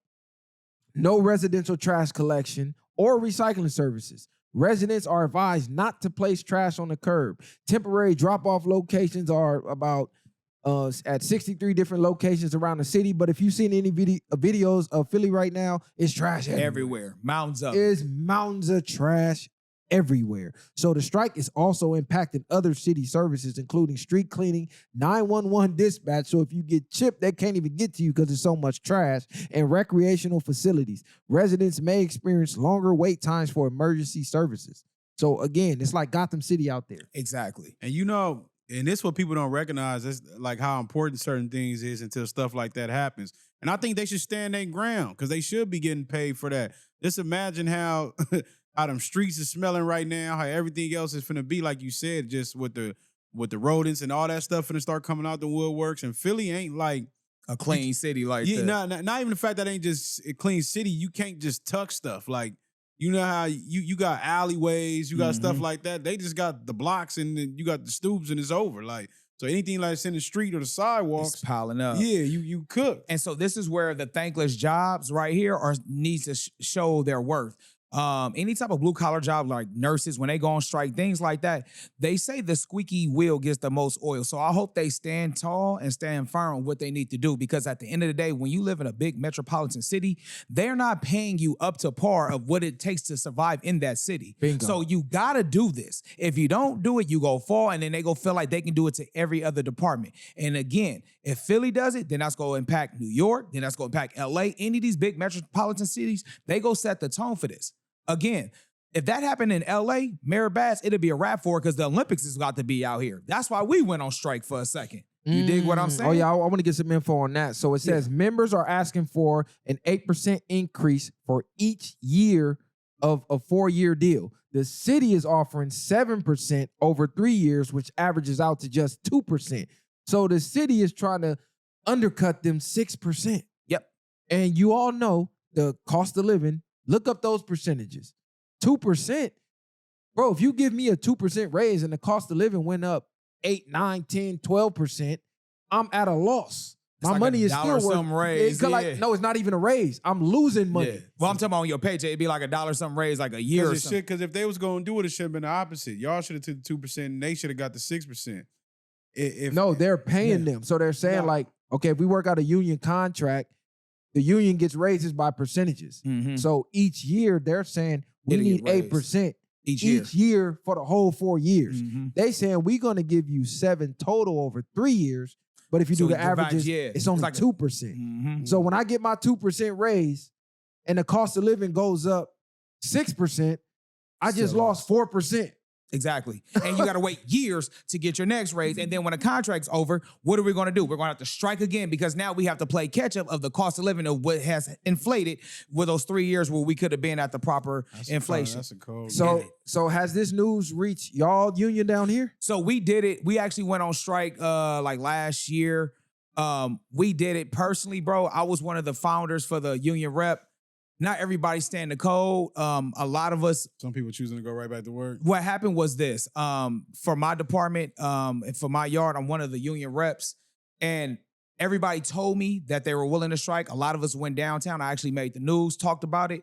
no residential trash collection or recycling services. Residents are advised not to place trash on the curb. Temporary drop-off locations are about at 63 different locations around the city. But if you've seen any videos of Philly right now, it's trash everywhere. Mountains up. It's mountains of trash everywhere. So the strike is also impacting other city services, including street cleaning, 911 dispatch. So if you get chipped, they can't even get to you because there's so much trash, and recreational facilities. Residents may experience longer wait times for emergency services. So again, it's like Gotham City out there. Exactly. And you know, and this is what people don't recognize. Is like how important certain things is until stuff like that happens. And I think they should stand their ground because they should be getting paid for that. Just imagine how how them streets is smelling right now, how everything else is finna be, like you said, just with the rodents and all that stuff finna start coming out the woodworks. And Philly ain't like a clean city like that. Not even the fact that ain't just a clean city. You can't just tuck stuff. Like, you know how you got alleyways, you got stuff like that. They just got the blocks and then you got the stoops and it's over. Like, so anything like it's in the street or the sidewalks, it's piling up. Yeah, you cook. And so this is where the thankless jobs right here needs to show their worth. Any type of blue collar job like nurses, when they go on strike, things like that, they say the squeaky wheel gets the most oil. So I hope they stand tall and stand firm on what they need to do, because at the end of the day, when you live in a big metropolitan city, they're not paying you up to par of what it takes to survive in that city. Bingo. So you gotta do this. If you don't do it, you go fall, and then they go feel like they can do it to every other department. And again, if Philly does it, then that's gonna impact New York, then that's gonna impact LA, any of these big metropolitan cities, they go set the tone for this. Again, if that happened in LA, Mayor Bass, it'd be a wrap for it because the Olympics is got to be out here. That's why we went on strike for a second. You dig what I'm saying? Oh, yeah, I want to get some info on that. So it says members are asking for an 8% increase for each year of a 4-year deal. The city is offering 7% over 3 years, which averages out to just 2%. So the city is trying to undercut them 6%. Yep. And you all know the cost of living. Look up those percentages. 2%. Bro, if you give me a 2% raise and the cost of living went up 8, 9, 10, 12%, I'm at a loss. My like money is still worth some raise. No, it's not even a raise. I'm losing money. Yeah. Well, I'm talking about on your paycheck, it'd be like $1 something raise like a year or something. Because if they was going to do it, it should have been the opposite. Y'all should have took the 2% and they should have got the 6%. No, they're paying them. So they're saying like, okay, if we work out a union contract, the union gets raises by percentages. So each year they're saying we need 8% each year for the whole 4 years. They saying we're going to give you 7 total over 3 years. But if you do the averages, it's only like 2%. So when I get my 2% raise and the cost of living goes up 6%, I just lost 4%. Exactly. And you got to wait years to get your next raise. And then when the contract's over, what are we going to do? We're going to have to strike again, because now we have to play catch up of the cost of living of what has inflated with those 3 years where we could have been at the proper inflation. That's a cold. So has this news reached y'all union down here? So we did it. We actually went on strike like last year. We did it personally, bro. I was one of the founders for the union rep. not everybody stand the code. A lot of us. Some people choosing to go right back to work. What happened was this. For my department, and for my yard, I'm one of the union reps, and everybody told me that they were willing to strike. A lot of us went downtown. I actually made the news, talked about it.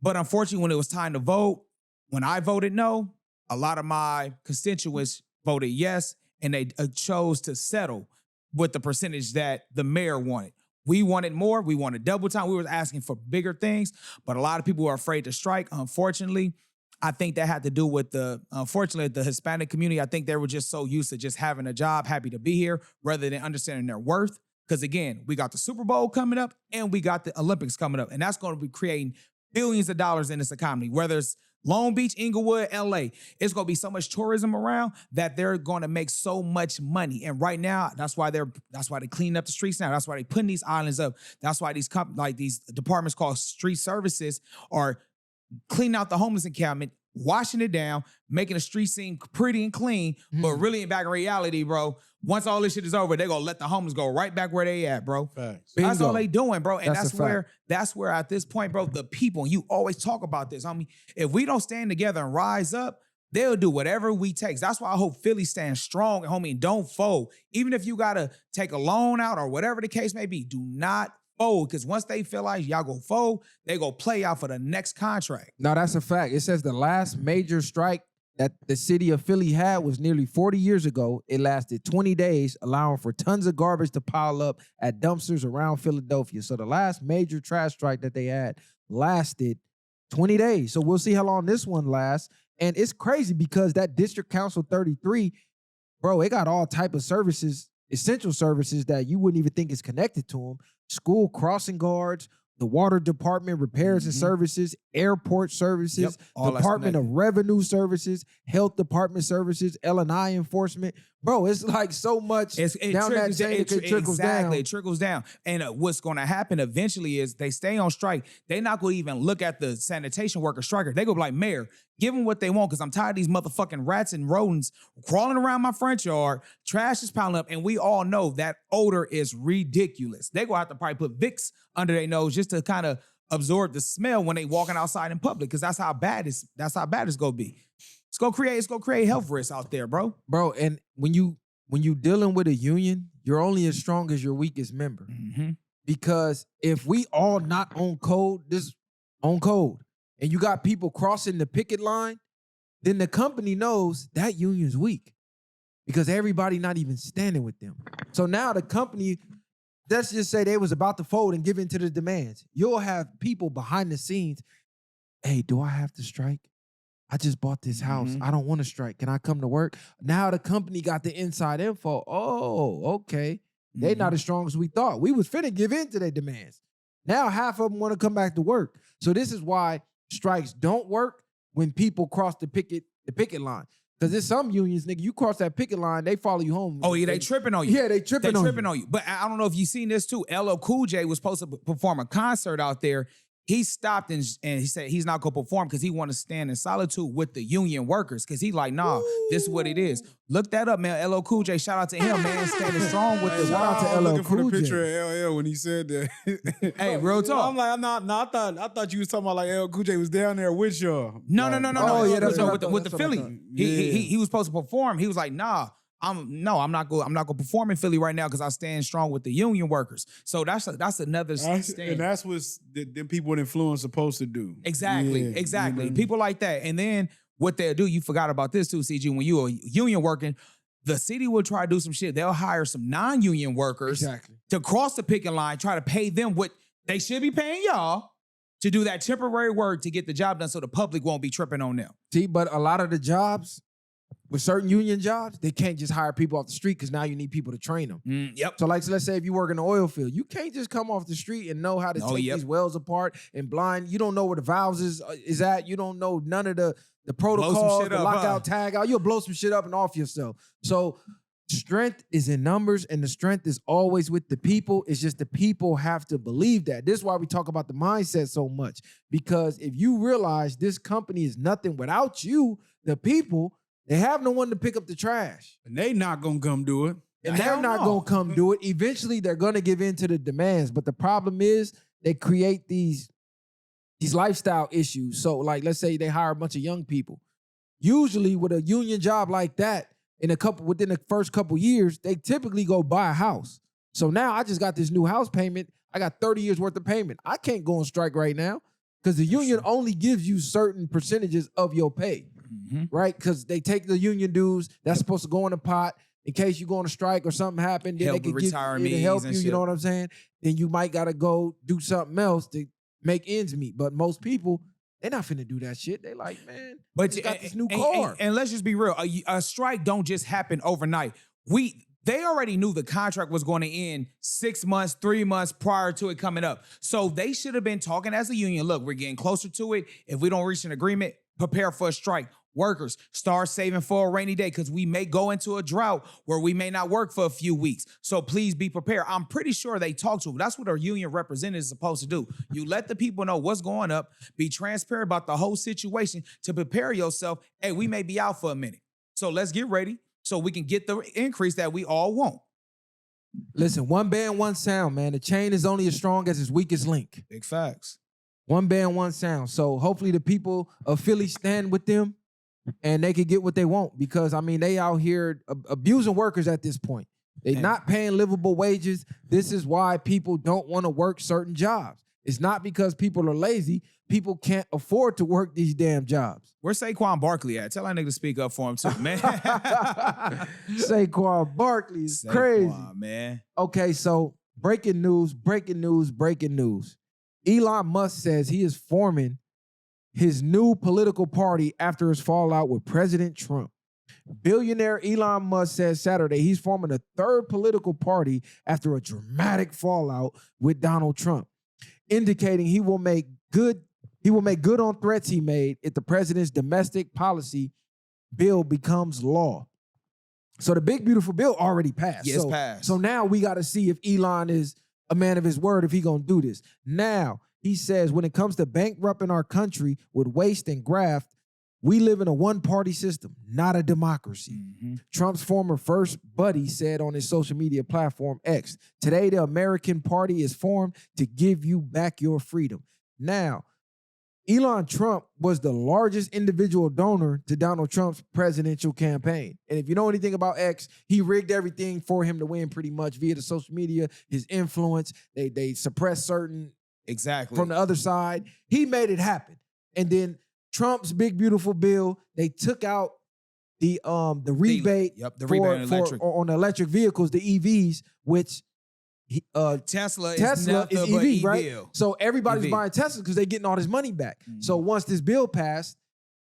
But unfortunately, when it was time to vote, when I voted no, a lot of my constituents voted yes, and they chose to settle with the percentage that the mayor wanted. We wanted more. We wanted double time. We were asking for bigger things, but a lot of people were afraid to strike. Unfortunately, I think that had to do with the Hispanic community. I think they were just so used to just having a job, happy to be here, rather than understanding their worth. Because again, we got the Super Bowl coming up and we got the Olympics coming up, and that's going to be creating billions of dollars in this economy, whether it's Long Beach, Inglewood, LA. It's going to be so much tourism around that they're going to make so much money. And right now, that's why they're cleaning up the streets now. That's why they're putting these islands up. That's why these departments called street services are cleaning out the homeless encampment, washing it down, making the street seem pretty and clean. But really, in back in reality, bro, once all this shit is over, they're going to let the homeless go right back where they at, bro. Facts. That's all they doing, bro. And That's where at this point, bro, the people, and you always talk about this, homie, if we don't stand together and rise up, they'll do whatever we take. That's why I hope Philly stands strong, homie, and don't fold. Even if you got to take a loan out or whatever the case may be, do not fold, because once they feel like y'all go fold, they go play out for the next contract. No, that's a fact. It says the last major strike that the city of Philly had was nearly 40 years ago. It lasted 20 days, allowing for tons of garbage to pile up at dumpsters around Philadelphia. So the last major trash strike that they had lasted 20 days. So we'll see how long this one lasts. And it's crazy because that District Council 33, bro, it got all type of services, essential services that you wouldn't even think is connected to them. School crossing guards, the water department, repairs and services, airport services, Department of Revenue services, health department services, L&I enforcement. Bro, it's like so much It trickles down. It trickles down. And what's going to happen eventually is they stay on strike. They're not going to even look at the sanitation worker striker. They go be like, Mayor, give them what they want, because I'm tired of these motherfucking rats and rodents crawling around my front yard. Trash is piling up, and we all know that odor is ridiculous. They're going to have to probably put Vicks under their nose just to kind of absorb the smell when they walking outside in public, because that's how bad it's going to be. It's gonna create health risks out there, bro. Bro, and when you dealing with a union, you're only as strong as your weakest member. Because if we all not on code, and you got people crossing the picket line, then the company knows that union's weak because everybody not even standing with them. So now the company, let's just say they was about to fold and give in to the demands. You'll have people behind the scenes, hey, do I have to strike? I just bought this house. I don't want to strike. Can I come to work? Now the company got the inside info. Oh, okay. They not as strong as we thought. We was finna give in to their demands. Now half of them want to come back to work. So this is why strikes don't work when people cross the picket line. Because there's some unions, nigga, you cross that picket line, they follow you home. Oh, yeah, they tripping on you. Yeah, they tripping on you. But I don't know if you seen this too. LL Cool J was supposed to perform a concert out there. He stopped and he said he's not going to perform because he want to stand in solitude with the union workers, because he like, nah, this is what it is. Look that up, man. LL Cool J, shout out to him, man, standing strong with the Shout out to LL looking for Cool the J. picture of LL when he said that. Hey, real talk. I'm like, I thought you was talking about like LL Cool J was down there with y'all. No. Oh, yeah, that's what I thought. with the That's what I Philly. thought. He was supposed to perform. He was like, nah. I'm not going to perform in Philly right now because I stand strong with the union workers. So that's another stand. And that's what them people with influence supposed to do. Exactly. Mm-hmm. People like that. And then what they'll do, you forgot about this too, CG, when you are union working, the city will try to do some shit. They'll hire some non-union workers to cross the picket line, try to pay them what they should be paying y'all to do that temporary work to get the job done so the public won't be tripping on them. See, but a lot of the jobs, with certain union jobs, they can't just hire people off the street because now you need people to train them. Yep. So let's say if you work in the oil field, you can't just come off the street and know how to take these wells apart and blind. You don't know where the valves is at. You don't know none of the protocols, the lockout, tag out. You'll blow some shit up and off yourself. So strength is in numbers, and the strength is always with the people. It's just the people have to believe that. This is why we talk about the mindset so much, because if you realize this company is nothing without you, the people, they have no one to pick up the trash. And they not going to come do it. And they're not going to come do it. Eventually, they're going to give in to the demands. But the problem is they create these these lifestyle issues. So like, let's say they hire a bunch of young people. Usually with a union job like that, within the first couple years, they typically go buy a house. So now I just got this new house payment. I got 30 years worth of payment. I can't go on strike right now because the union only gives you certain percentages of your pay, right? Because they take the union dues that's supposed to go in the pot in case you go on a strike or something happened. Then help they can help you. and shit. You know what I'm saying? Then you might gotta go do something else to make ends meet. But most people, they're not finna do that shit. They like, man, But just got this new car. And let's just be real. A strike don't just happen overnight. They already knew the contract was going to end 6 months, 3 months prior to it coming up. So they should have been talking as a union. Look, we're getting closer to it. If we don't reach an agreement, prepare for a strike. Workers, start saving for a rainy day because we may go into a drought where we may not work for a few weeks. So please be prepared. I'm pretty sure they talk to them. That's what our union representative is supposed to do. You let the people know what's going up, be transparent about the whole situation to prepare yourself. Hey, we may be out for a minute. So let's get ready so we can get the increase that we all want. Listen, one band, one sound, man. The chain is only as strong as its weakest link. Big facts. One band, one sound. So hopefully the people of Philly stand with them and they can get what they want because, I mean, they out here abusing workers at this point. They not paying livable wages. This is why people don't want to work certain jobs. It's not because people are lazy. People can't afford to work these damn jobs. Where's Saquon Barkley at? Tell that nigga to speak up for him too, man. Saquon Barkley is crazy. Man. Okay, so breaking news. Elon Musk says he is forming his new political party after his fallout with President Trump. Billionaire Elon Musk says Saturday he's forming a third political party after a dramatic fallout with Donald Trump, indicating he will make good on threats he made if the president's domestic policy bill becomes law. So the big beautiful bill already passed. Yes, passed. So now we got to see if Elon is a man of his word, if he gonna do this. Now, he says when it comes to bankrupting our country with waste and graft, we live in a one-party system, not a democracy. Trump's former first buddy said on his social media platform, X, today the American Party is formed to give you back your freedom. Now, Elon Trump was the largest individual donor to Donald Trump's presidential campaign. And if you know anything about X, he rigged everything for him to win pretty much via the social media, his influence. They suppressed certain from the other side. He made it happen. And then Trump's big beautiful bill, they took out the rebate on electric vehicles, the EVs, which Tesla is EV, but right? So everybody's buying Tesla because they're getting all this money back. So once this bill passed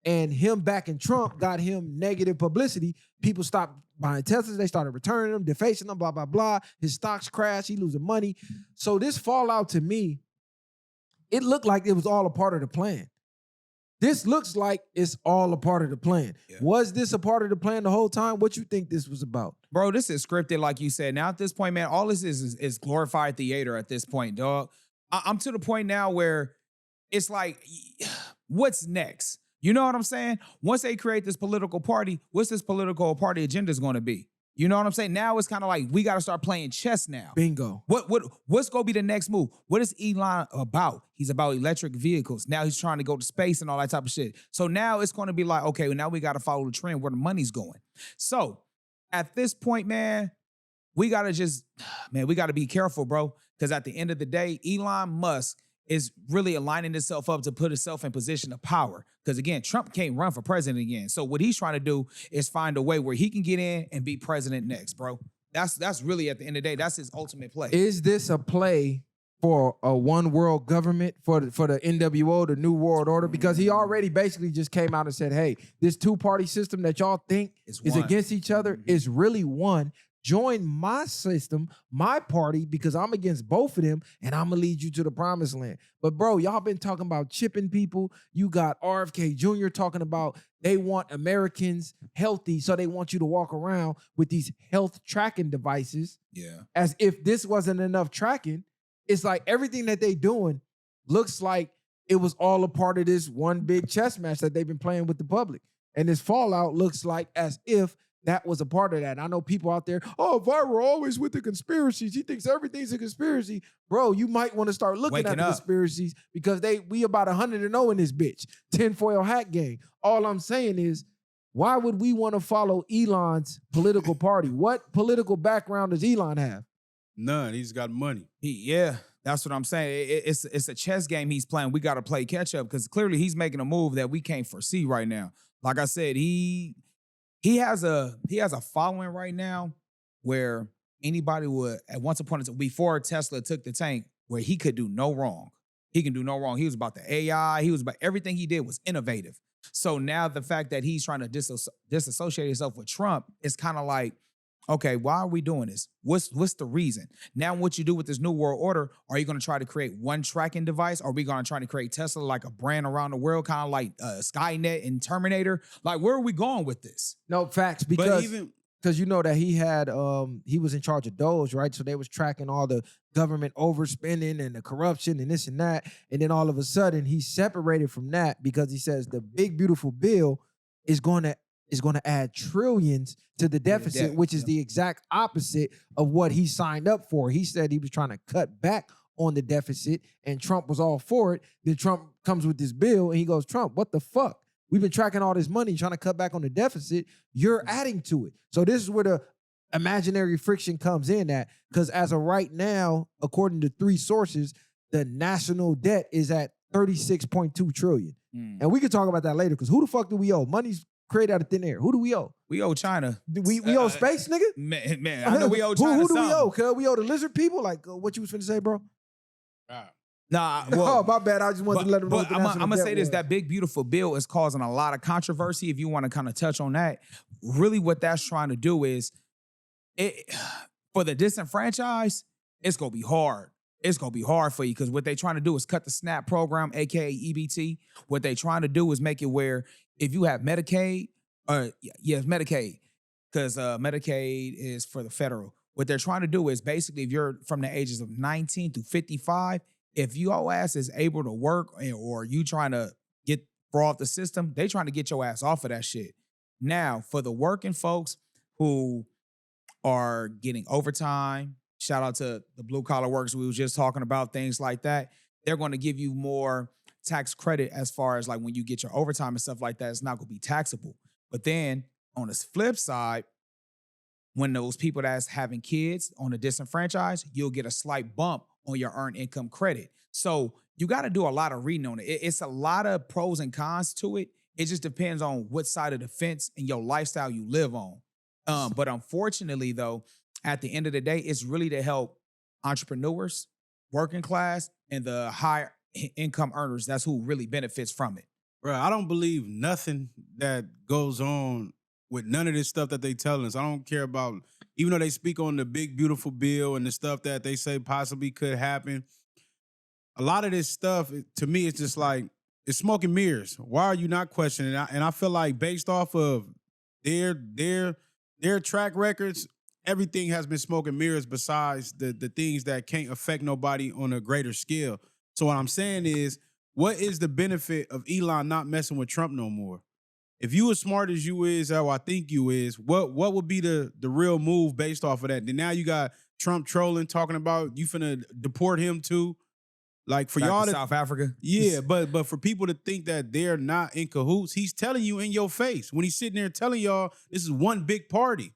and him backing Trump got him negative publicity, people stopped buying Teslas. They started returning them, defacing them, blah, blah, blah. His stocks crashed. He losing money. So this fallout to me, it looked like it was all a part of the plan. This looks like it's all a part of the plan. Yeah. Was this a part of the plan the whole time? What you think this was about? Bro, this is scripted like you said. Now at this point, man, all this is glorified theater at this point, dog. I'm to the point now where it's like, what's next? You know what I'm saying? Once they create this political party, what's this political party agenda is going to be? You know what I'm saying? Now it's kind of like we got to start playing chess now. Bingo. What's going to be the next move? What is Elon about? He's about electric vehicles. Now he's trying to go to space and all that type of shit. So now it's going to be like, okay, well, now we got to follow the trend where the money's going. So at this point, man, we got to be careful, bro. Because at the end of the day, Elon Musk is really aligning himself up to put himself in position of power. Because again, Trump can't run for president again. So what he's trying to do is find a way where he can get in and be president next, bro. That's really at the end of the day, that's his ultimate play. Is this a play for a one world government, for the NWO, the New World Order? Because he already basically just came out and said, hey, this two-party system that y'all think is against each other is really one. Join my system, my party, because I'm against both of them, and I'm going to lead you to the promised land. But, bro, y'all been talking about chipping people. You got RFK Jr. talking about they want Americans healthy, so they want you to walk around with these health tracking devices. Yeah. As if this wasn't enough tracking. It's like everything that they doing looks like it was all a part of this one big chess match that they've been playing with the public. And this fallout looks like as if that was a part of that. And I know people out there, oh, Viral always with the conspiracies. He thinks everything's a conspiracy. Bro, you might want to start looking Waking at the up. conspiracies because we about 100-0 in this bitch. Tinfoil hat gang. All I'm saying is, why would we want to follow Elon's political party? What political background does Elon have? None. He's got money. Yeah, that's what I'm saying. It's a chess game he's playing. We got to play catch up because clearly he's making a move that we can't foresee right now. Like I said, he has a following right now where anybody would, at once upon a time, before Tesla took the tank, where he could do no wrong. He can do no wrong. He was about the AI. He was about everything he did was innovative. So now the fact that he's trying to disassociate himself with Trump, it's kind of like, okay, why are we doing this? What's the reason? Now what you do with this new world order, are you going to try to create one tracking device? Are we going to try to create Tesla like a brand around the world, kind of like Skynet and Terminator? Like, where are we going with this? No, facts, because you know that he was in charge of Doge, right? So they was tracking all the government overspending and the corruption and this and that. And then all of a sudden he separated from that because he says the big, beautiful bill is going to add trillions to the deficit, which is the exact opposite of what he signed up for. He said he was trying to cut back on the deficit and Trump was all for it. Then Trump comes with this bill and he goes, Trump, what the fuck? We've been tracking all this money, trying to cut back on the deficit. You're adding to it. So this is where the imaginary friction comes in at, because as of right now, according to 3 sources, the national debt is at 36.2 trillion. And we can talk about that later, because who the fuck do we owe? Money's created out of thin air. Who do we owe? We owe China. We owe space, nigga? Man, I know we owe China. Who do we owe? Cuz we owe the lizard people? Like what you was finna say, bro? Nah, well, oh, my bad. I just wanted to let them know. But I'm going to say this, that big, beautiful bill is causing a lot of controversy. If you want to kind of touch on that, really what that's trying to do is, for the disenfranchised, it's going to be hard. It's going to be hard for you because what they're trying to do is cut the SNAP program, aka EBT. What they're trying to do is make it where if you have Medicaid, Medicaid, because Medicaid is for the federal. What they're trying to do is basically if you're from the ages of 19 to 55, if your ass is able to work or you trying to get off the system, they trying to get your ass off of that shit. Now, for the working folks who are getting overtime, shout out to the blue collar workers we was just talking about, things like that, they're going to give you more tax credit as far as like when you get your overtime and stuff like that, it's not going to be taxable. But then on the flip side, when those people that's having kids on the disenfranchised, you'll get a slight bump on your earned income credit. So you got to do a lot of reading on it. It's a lot of pros and cons to it. It just depends on what side of the fence and your lifestyle you live on. But unfortunately, though, at the end of the day, it's really to help entrepreneurs, working class, and the higher income earners. That's who really benefits from it. Bro, I don't believe nothing that goes on with none of this stuff that they telling us. I don't care about, even though they speak on the big, beautiful bill and the stuff that they say possibly could happen. A lot of this stuff, to me, it's just like, it's smoke and mirrors. Why are you not questioning it? And I feel like based off of their track records, everything has been smoke and mirrors besides the things that can't affect nobody on a greater scale. So what I'm saying is, what is the benefit of Elon not messing with Trump no more? If you as smart as you is, or I think you is, what would be the real move based off of that? Then now you got Trump trolling, talking about you finna deport him too. Like for Back y'all to to South Africa. Yeah, but for people to think that they're not in cahoots, he's telling you in your face when he's sitting there telling y'all this is one big party.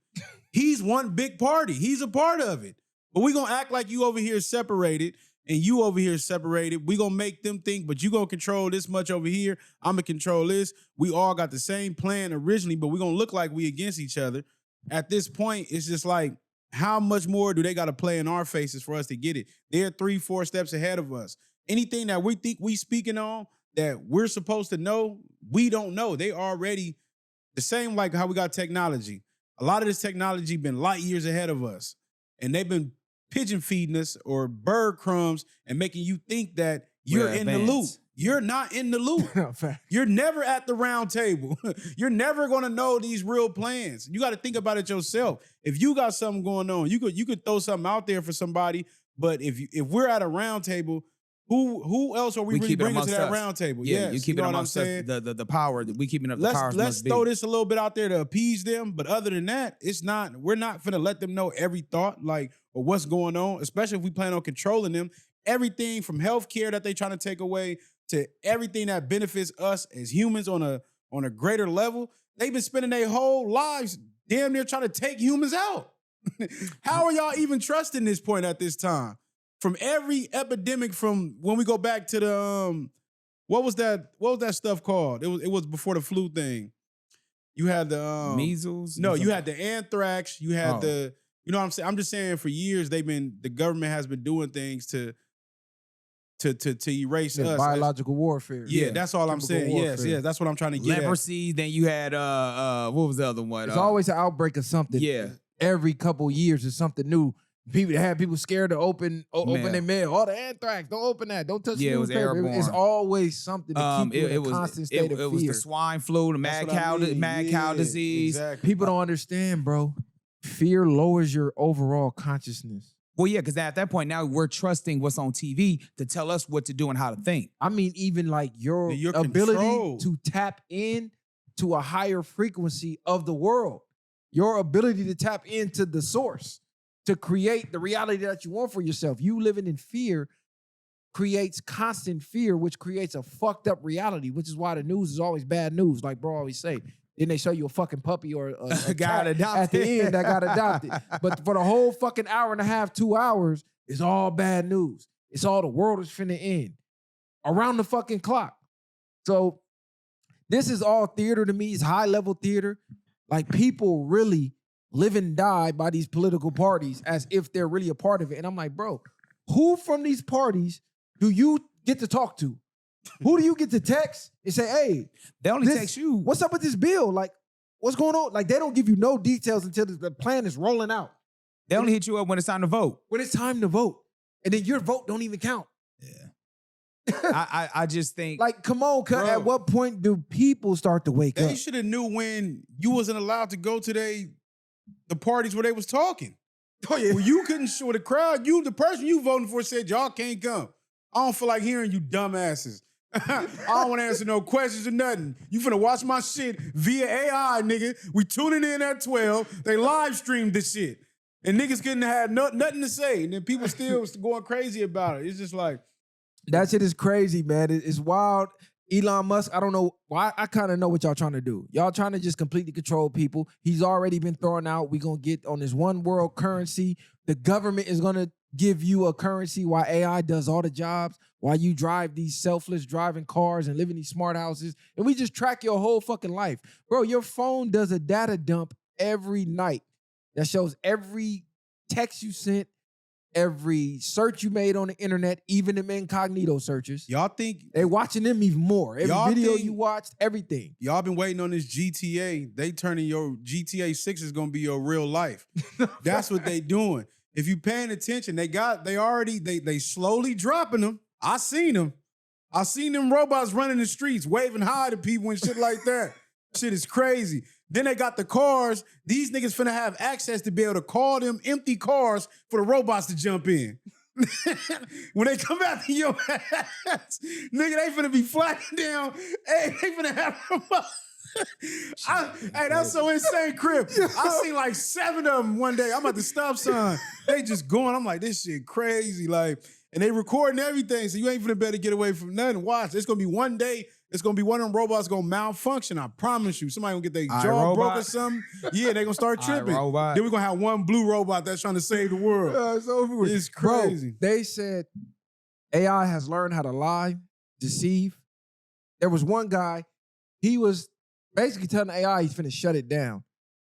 He's one big party. He's a part of it. But we gonna act like you over here separated and you over here separated. We gonna make them think, but you gonna control this much over here. I'm gonna control this. We all got the same plan originally, but we gonna look like we against each other. At this point, it's just like, how much more do they got to play in our faces for us to get it? They're 3-4 steps ahead of us. Anything that we think we speaking on that we're supposed to know, we don't know. They already the same like how we got technology. A lot of this technology been light years ahead of us. And they've been pigeon feeding us or bird crumbs and making you think that you're in the loop. You're not in the loop. You're never at the round table. You're never going to know these real plans. You got to think about it yourself. If you got something going on, you could throw something out there for somebody. But if we're at a round table, Who else are we really keep it bringing to amongst that us. round table? Yeah, yes, you keep it know what I'm amongst us, saying? the power that we keeping up. The powers Let's must be. throw this a little bit out there to appease them. But other than that, it's not. We're not finna let them know every thought, like, or what's going on. Especially if we plan on controlling them. Everything from healthcare that they trying to take away to everything that benefits us as humans on a greater level. They've been spending their whole lives damn near trying to take humans out. How are y'all even trusting this point at this time? From every epidemic, from when we go back to the what was that stuff called? It was before the flu thing. You had the measles. No, you had the anthrax. You had the, you know what I'm saying? I'm just saying for years the government has been doing things to erase us. Biological warfare. Yeah, that's all I'm saying. Warfare. Yes, that's what I'm trying to get Leprosy. Then you had what was the other one? It's always an outbreak of something. Yeah. Every couple years is something new. People scared to open their mail. Oh, the anthrax! Don't open that. Don't touch the it was newspaper. airborne. It's always something to keep you in a constant state of fear. It was the swine flu, the mad cow disease. Exactly. People don't understand, bro. Fear lowers your overall consciousness. Well, yeah, because at that point now we're trusting what's on TV to tell us what to do and how to think. I mean, even like your ability to tap in to a higher frequency of the world, your ability to tap into the source, to create the reality that you want for yourself. You living in fear creates constant fear, which creates a fucked up reality, which is why the news is always bad news, like bro always say. Then they show you a fucking puppy or a cat at the end that got adopted. But for the whole fucking hour and a half, 2 hours, it's all bad news. It's all the world is finna end. Around the fucking clock. So this is all theater to me. It's high-level theater. Like people really live and die by these political parties as if they're really a part of it. And I'm like, bro, who from these parties do you get to talk to? Who do you get to text and say, hey, they only text you. What's up with this bill? Like, what's going on? Like, they don't give you no details until the plan is rolling out. They only hit you up when it's time to vote. When it's time to vote. And then your vote don't even count. Yeah. I just think. Like, come on, at what point do people start to wake up? They should have knew when you wasn't allowed to go to the parties where they was talking. Oh, yeah. Well, you couldn't show the crowd. The person you voting for said y'all can't come. I don't feel like hearing you dumbasses. I don't want to answer no questions or nothing. You finna watch my shit via AI, nigga. We tuning in at 12. They live streamed this shit. And niggas couldn't have nothing to say. And then people still was going crazy about it. It's just like. That shit is crazy, man. It's wild. Elon Musk, I don't know. Well, I kind of know what y'all trying to do. Y'all trying to just completely control people. He's already been throwing out, we going to get on this one world currency. The government is going to give you a currency while AI does all the jobs, while you drive these selfless driving cars and live in these smart houses. And we just track your whole fucking life. Bro, your phone does a data dump every night that shows every text you sent, every search you made on the internet, even them incognito searches. Y'all think they watching them even more. Every video you watched, everything. Y'all been waiting on this GTA. They turning your GTA 6 is gonna be your real life. That's what they doing. If you paying attention, they slowly dropping them. I seen them. I seen them robots running the streets, waving hi to people and shit like that. Shit is crazy. Then they got the cars. These niggas finna have access to be able to call them empty cars for the robots to jump in. When they come after your ass, nigga, they finna be flagging down. Hey, they finna have hey, that's so insane, Crip. I seen like 7 of them one day. I'm at the stop sign. They just going. I'm like, this shit crazy. Like, and they recording everything, so you ain't finna better get away from nothing. Watch, it's gonna be one day. It's gonna be one of them robots gonna malfunction. I promise you. Somebody gonna get their jaw broke or something. Yeah, they gonna start tripping. Then we're gonna have one blue robot that's trying to save the world. It's over with. It's crazy. Bro, they said AI has learned how to lie, deceive. There was one guy, he was basically telling the AI he's finna shut it down.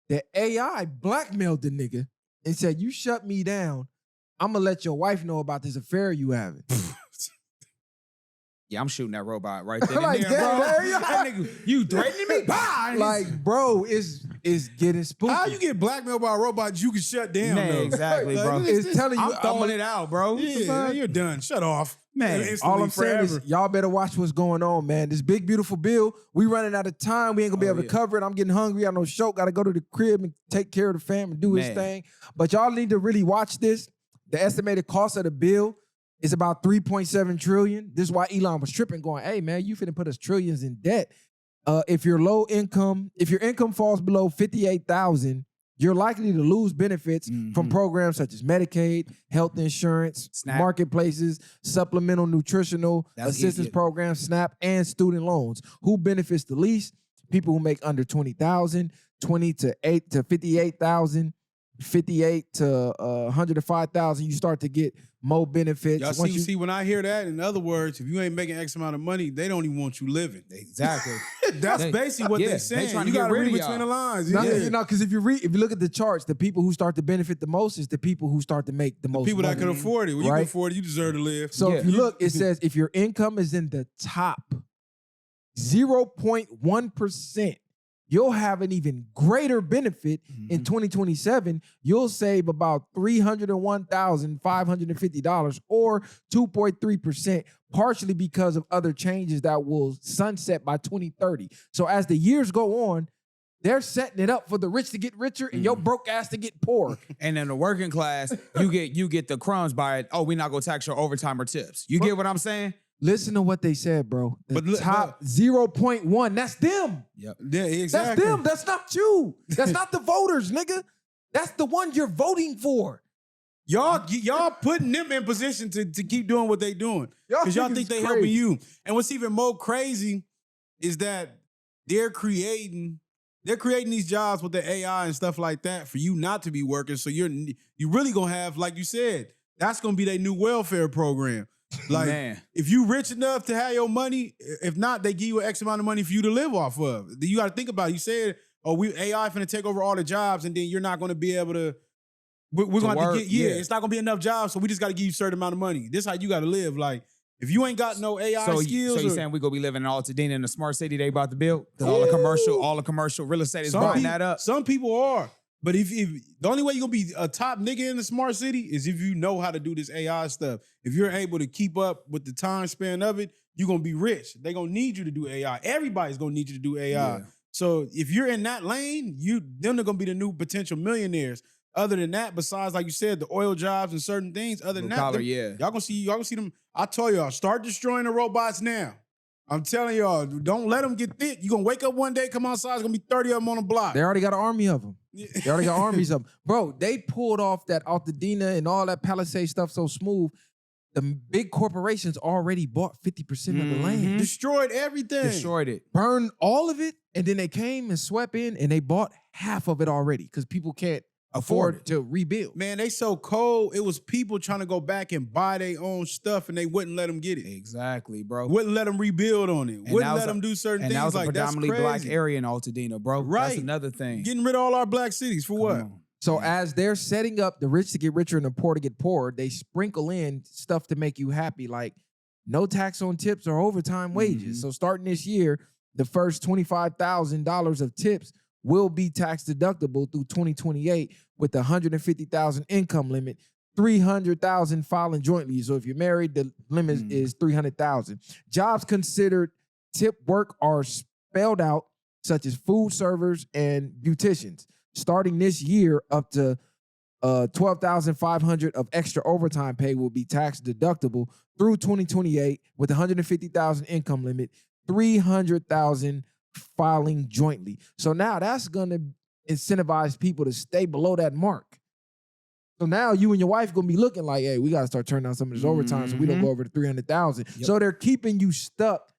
The AI blackmailed the nigga and said, you shut me down, I'm gonna let your wife know about this affair you having. Yeah, I'm shooting that robot right there. Like, bro. That nigga, you threatening me? Bye. Like, bro, it's getting spooky. How you get blackmailed by a robot you can shut down, Man, though? exactly, bro. It's telling you, I'm throwing it out, bro. Yeah, you're done. Shut off. Man, all I'm saying is y'all better watch what's going on, man. This big, beautiful bill, we running out of time. We ain't gonna be able to cover it. I'm getting hungry. I know Shoke got to go to the crib and take care of the fam and do his thing. But y'all need to really watch this. The estimated cost of the bill It's about 3.7 trillion. This is why Elon was tripping, going, "Hey man, you finna put us trillions in debt." If your income falls below 58,000, you're likely to lose benefits from programs such as Medicaid, health insurance, SNAP. marketplaces, supplemental nutritional assistance programs, SNAP, and student loans. Who benefits the least? People who make under 20,000, 20 to 58,000, 58 to 105,000. You start to get more benefits. Y'all see, when I hear that, in other words, if you ain't making X amount of money, they don't even want you living. Exactly. That's basically what they're saying. trying to You get got to rid read of between y'all. the lines. Because if you look at the charts, the people who start to benefit the most is the people who start to make the most People that money. can afford it. When you Right? can afford it, you deserve to live. So if you look, it says if your income is in the top 0.1%, you'll have an even greater benefit in 2027. You'll save about $301,550 or 2.3%, partially because of other changes that will sunset by 2030. So as the years go on, they're setting it up for the rich to get richer and your broke ass to get poor. And in the working class, you get the crumbs by it. Oh, we're not gonna tax your overtime or tips. You get what I'm saying? Listen to what they said, bro. The But look- top 0.1, that's them. Yep. Yeah, exactly. That's them. That's not you. That's not the voters, nigga. That's the one you're voting for. Y'all putting them in position to keep doing what they doing. Because y'all think it's they crazy. helping you. And what's even more crazy is that they're creating these jobs with the AI and stuff like that for you not to be working. So you really gonna have, like you said, that's gonna be their new welfare program. Like, Man. if you rich enough to have your money, if not, they give you an X amount of money for you to live off of. You got to think about it. You said, AI finna take over all the jobs, and then you're not gonna be able to. We're gonna have to work, get, yeah. it's not gonna be enough jobs, so we just got to give you a certain amount of money. This how you got to live. Like, if you ain't got no AI So skills, you or- saying we gonna be living in Altadena in the smart city they about to build? Because all the commercial real estate is buying that up. Some people are. But if the only way you're gonna be a top nigga in the smart city is if you know how to do this AI stuff. If you're able to keep up with the time span of it, you're gonna be rich. They're gonna need you to do AI. Everybody's gonna need you to do AI. Yeah. So if you're in that lane, them are gonna be the new potential millionaires. Other than that, besides, like you said, the oil jobs and certain things, other than Blue that, collar, y'all gonna see them. I told y'all, start destroying the robots now. I'm telling y'all, don't let them get thick. You're gonna wake up one day, come outside, it's gonna be 30 of them on the block. They already got an army of them. They already got armies of them. Bro, they pulled off that Altadena and all that Palisade stuff so smooth. The big corporations already bought 50% of the land. Destroyed everything. Destroyed it. Burned all of it, and then they came and swept in and they bought half of it already because people can't afford to rebuild. Man, they so cold. It was people trying to go back and buy their own stuff, and they wouldn't let them get it. Exactly, bro. Wouldn't let them rebuild on it. Wouldn't let them do certain and things. that was a Like, that's predominantly black crazy. area in Altadena, bro. Right. That's another thing. Getting rid of all our black cities for what? on. So as they're setting up the rich to get richer and the poor to get poorer, they sprinkle in stuff to make you happy, like no tax on tips or overtime wages. So starting this year, the first $25,000 of tips will be tax deductible through 2028 with the $150,000 income limit, $300,000 filing jointly. So if you're married, the limit is $300,000. Jobs considered tip work are spelled out, such as food servers and beauticians. Starting this year, up to $12,500 of extra overtime pay will be tax deductible through 2028 with $150,000 income limit, $300,000 filing jointly. So now that's gonna incentivize people to stay below that mark. So now you and your wife gonna be looking like, hey, we gotta start turning down some of this overtime so we don't go over the 300,000. So they're keeping you stuck.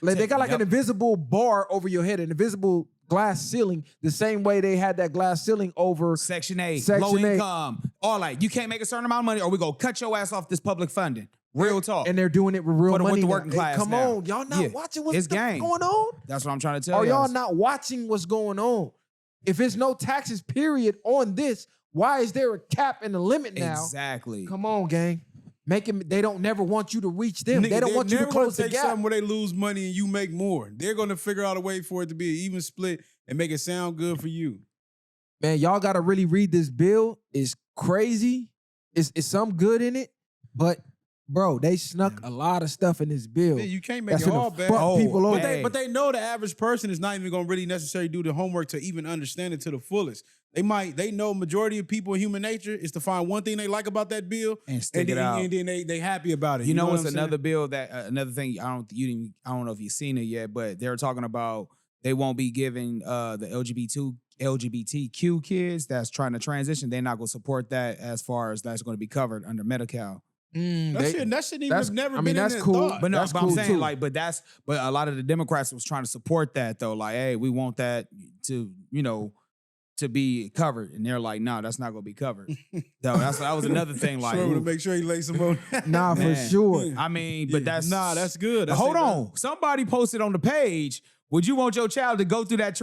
Like they got like an invisible bar over your head, an invisible glass ceiling, the same way they had that glass ceiling over Section 8, Section low 8. income. Or like, you can't make a certain amount of money or we gonna cut your ass off this public funding. Real talk. and they're doing it with real With money. the now. working Hey, class come now. on, y'all not Yeah. watching what's It's game. going on? That's what I'm trying to tell Are you. y'all not watching what's going on? If it's no taxes, period, on this, why is there a cap and a limit now? Exactly. Come on, gang. Make it. They don't never want you to reach them. Nigga, they don't want you to never gonna close the take gap. something where they lose money and you make more. They're gonna figure out a way for it to be an even split and make it sound good for you. Man, y'all got to really read this bill. It's crazy. It's some good in it, but Bro, they snuck a lot of stuff in this bill. Yeah, you can't make that's it gonna all bad. fuck people over. hey. But they know the average person is not even gonna really necessarily do the homework to even understand it to the fullest. They know majority of people in human nature is to find one thing they like about that bill And stick it out. and then they happy about it. You know what's what I'm another saying? bill that another thing I don't know if you've seen it yet, but they're talking about they won't be giving the LGBTQ kids that's trying to transition. They're not going to support that as far as that's going to be covered under Medi-Cal. That shouldn't even have never been that's in that cool. thought. But no, That's but cool I'm saying too. like, but a lot of the Democrats was trying to support that though. Like, hey, we want that to to be covered, and they're like, no, that's not going to be covered. So that was another thing. Like, Sure, to ooh, make sure he lays some more. Nah, for man. sure. I mean, but that's good. That's hold it. on. Somebody posted on the page, would you want your child to go through that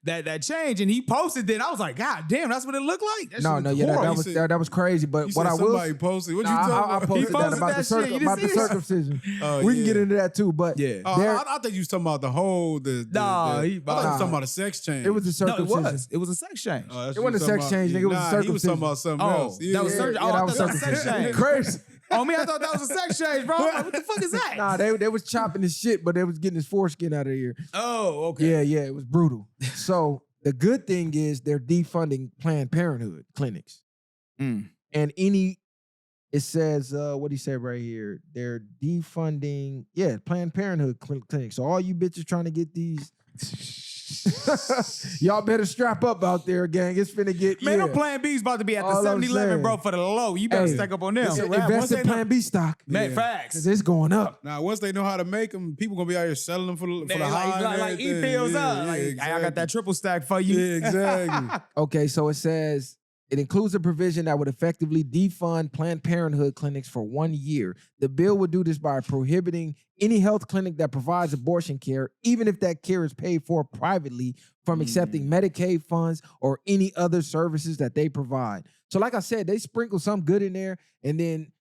that change? And he posted it. I was like, God damn, that's what it looked like. That No, shit no, was yeah, horrible. that was crazy. But You what said I will somebody posted. What you Nah, talking I about? posted that posted about that shit. You about the didn't see it? circumcision. Oh, We can yeah. get into that too, but Yeah. Oh, there- I thought you was talking about the whole Nah, I thought you was talking Nah. about a sex change. it was a No, it circumcision. was. It was a sex change. Oh, that's It what wasn't a you sex talking change, about. nigga. It was a Nah, he was talking about something Oh, else. that was surgery. Oh, I that thought was that was a sex circumcision. change. Crazy. Oh, me, I thought that was a sex change, bro. Like, what the fuck is that? Nah, they was chopping his shit, but they was getting his foreskin out of here. Oh, okay. Yeah, it was brutal. So the good thing is they're defunding Planned Parenthood clinics. Mm. And it says, what he said right here, they're defunding, Planned Parenthood clinics. So all you bitches trying to get these, y'all better strap up out there, gang. It's finna get, Man, them Plan B's about to be at the All I'm 7-Eleven, saying. bro, for the low. You better Hey, stack up on them. it's a wrap. Once Invest they in Plan B stock. Man, Yeah. facts. Because it's going up. Now, once they know how to make them, people gonna be out here selling them for the high. Like eat pills up. Like, hey, I got that triple stack for you. Yeah, exactly. Okay, so it says it includes a provision that would effectively defund Planned Parenthood clinics for 1 year. The bill would do this by prohibiting any health clinic that provides abortion care, even if that care is paid for privately, from accepting Medicaid funds or any other services that they provide. So like I said, they sprinkle some good in there and then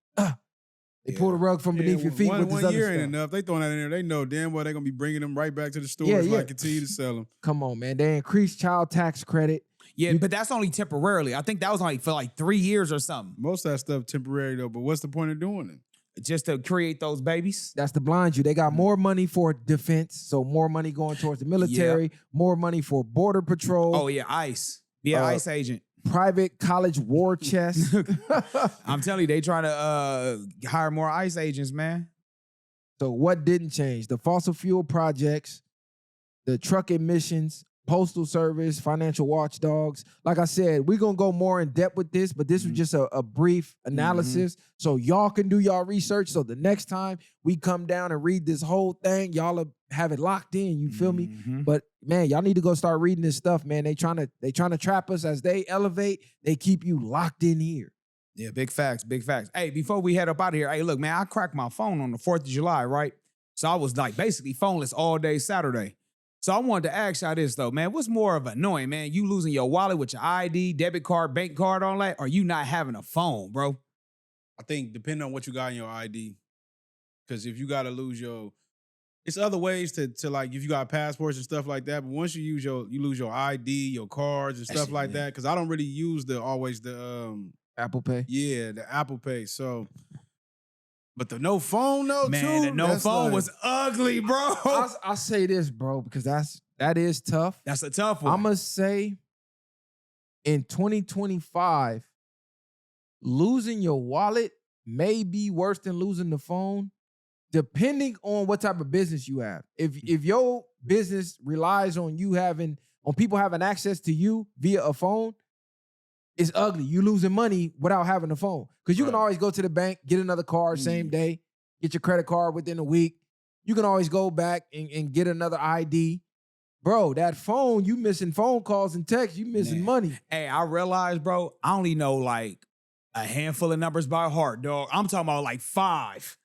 they pull the rug from beneath your feet with this one other year stuff. ain't enough. They throwing that in there. They know damn well they're gonna be bringing them right back to the stores. Yeah. Like continue to sell them. Come on, man. They increased child tax credit. Yeah, but that's only temporarily. I think that was only for like 3 years or something. Most of that stuff temporary though. But what's the point of doing it? Just to create those babies. That's to blind you. They got more money for defense, so more money going towards the military, more money for border patrol, Oh, yeah, ICE. Be an ICE agent. private college war chest. I'm telling you, they trying to hire more ICE agents, man. So what didn't change? The fossil fuel projects, the truck emissions, postal service, financial watchdogs. Like I said, we're going to go more in depth with this, but this was just a brief analysis so y'all can do y'all research. So the next time we come down and read this whole thing, y'all have it locked in, you feel me? But man, y'all need to go start reading this stuff, man. They trying to trap us as they elevate. They keep you locked in here. Yeah, big facts, big facts. Hey, before we head up out of here, hey, look, man, I cracked my phone on the 4th of July, right? So I was like basically phoneless all day Saturday. So I wanted to ask y'all this though, man. What's more of annoying, man? You losing your wallet with your ID, debit card, bank card, all that, or you not having a phone, bro? I think depending on what you got in your ID, because if you gotta lose your, it's other ways to like if you got passports and stuff like that. But once you lose your ID, your cards and stuff like that. Because I don't really use the Apple Pay. the Apple Pay. So, but the no phone though, Man, too, the no that's phone like- was ugly, bro. I'll say this, bro, because that is tough. That's a tough one. I'm going to say in 2025, losing your wallet may be worse than losing the phone, depending on what type of business you have. If your business relies on people having access to you via a phone, it's ugly. You losing money without having a phone. Because you can always go to the bank, get another card same day, get your credit card within a week. You can always go back and get another ID. Bro, that phone, you missing phone calls and texts, you missing money. Hey, I realized, bro, I only know like a handful of numbers by heart, dog. I'm talking about like 5.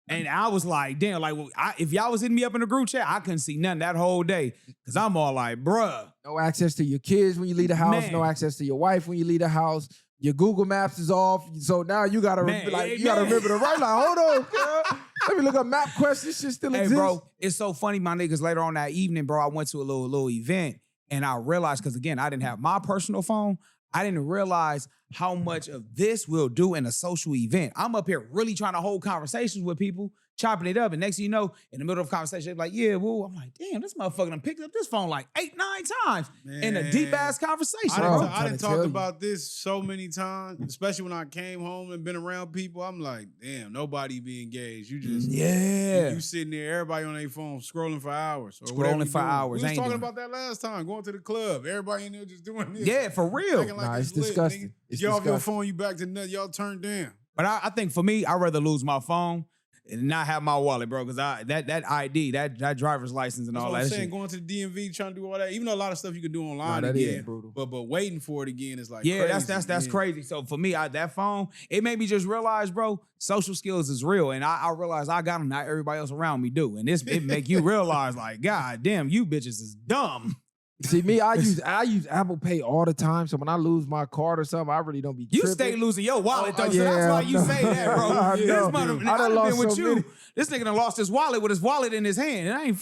And I was like, damn, like if y'all was hitting me up in the group chat, I couldn't see nothing that whole day. Cause I'm all like, bruh. No access to your kids when you leave the house, Man. no access to your wife when you leave the house. Your Google Maps is off. So now you gotta gotta remember to write. Like, hold on, girl. Let me look up MapQuest. This shit still Hey, exists. bro, it's so funny, my niggas. Later on that evening, bro, I went to a little event and I realized, because again, I didn't have my personal phone. I didn't realize how much of this will do in a social event. I'm up here really trying to hold conversations with people, chopping it up. And next thing you know, in the middle of a conversation, they're like, yeah, woo. I'm like, damn, this motherfucker done picked up this phone like 8-9 times in a deep ass conversation. I done talked about this so many times, especially when I came home and been around people. I'm like, damn, nobody be engaged. You just, you sitting there, everybody on their phone scrolling for hours. Scrolling for hours. We was talking about that last time, going to the club. Everybody in there just doing this. Yeah, for real. Like it's disgusting. Get off your phone, you back to nothing. Y'all turned down. But I think for me, I'd rather lose my phone and not have my wallet, bro, because that ID, that driver's license and all that. That's what I'm saying, shit. going to the DMV, trying to do all that. Even though a lot of stuff you can do online that again, is brutal. But waiting for it again is like yeah, crazy. that's crazy. So for me, that phone, it made me just realize, bro, social skills is real, and I realize I got them. Not everybody else around me do, and it make you realize, like, God damn, you bitches is dumb. See me, I use Apple Pay all the time. So when I lose my card or something, I really don't be tripping. You stay losing your wallet though, so yeah, that's why you say that, bro. I This know. mother, I done lost been with so you. many. This nigga done lost his wallet with his wallet in his hand. It ain't.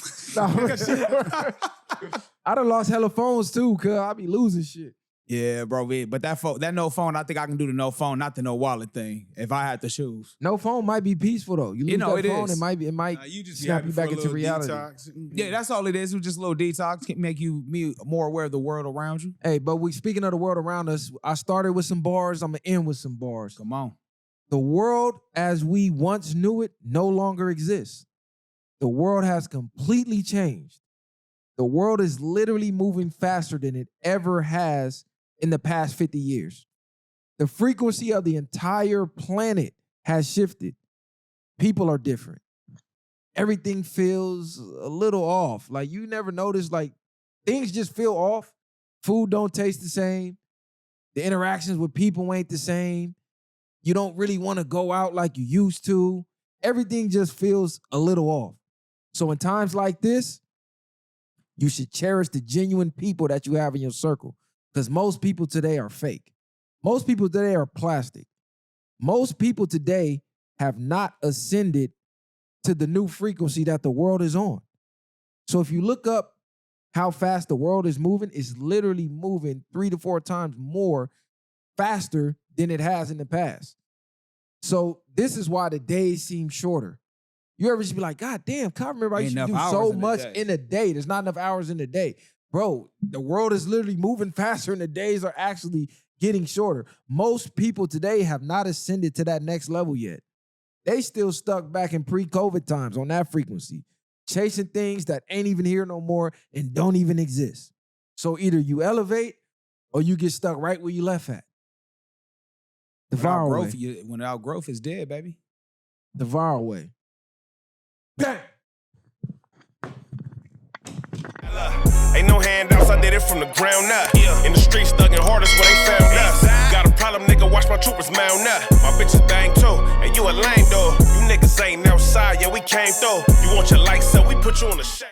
I done lost hella phones too, cuz I be losing shit. Yeah, bro. But that no phone, I think I can do the no phone, not the no wallet thing. If I had to choose, No phone might be peaceful though. You lose that it phone, is. it might you just snap you back into reality. Detox. yeah, that's all it is. It's just a little detox, can make me more aware of the world around you. Hey, but speaking of the world around us, I started with some bars. I'm gonna end with some bars. Come on. The world as we once knew it no longer exists. The world has completely changed. The world is literally moving faster than it ever has in the past 50 years. The frequency of the entire planet has shifted. People are different. Everything feels a little off. Like you never notice, like things just feel off. Food don't taste the same. The interactions with people ain't the same. You don't really want to go out like you used to. Everything just feels a little off. So in times like this, you should cherish the genuine people that you have in your circle. Because most people today are fake. Most people today are plastic. Most people today have not ascended to the new frequency that the world is on. So if you look up how fast the world is moving, it's literally moving 3 to 4 times more faster than it has in the past. So this is why the days seem shorter. You ever just be like, God damn, I remember I used to do so much in a day. There's not enough hours in the day. Bro, the world is literally moving faster and the days are actually getting shorter. Most people today have not ascended to that next level yet. They still stuck back in pre-COVID times on that frequency, chasing things that ain't even here no more and don't even exist. So either you elevate or you get stuck right where you left at. The viral way. When our growth is dead, baby. The viral way. Bang! Ain't no handouts, I did it from the ground up. In the streets, thugging hardest where they found us. Got a problem, nigga, watch my troopers mount up. My bitches bang too, and you a lame though. You niggas ain't outside, yeah, we came through. You want your lights up, we put you on the shade.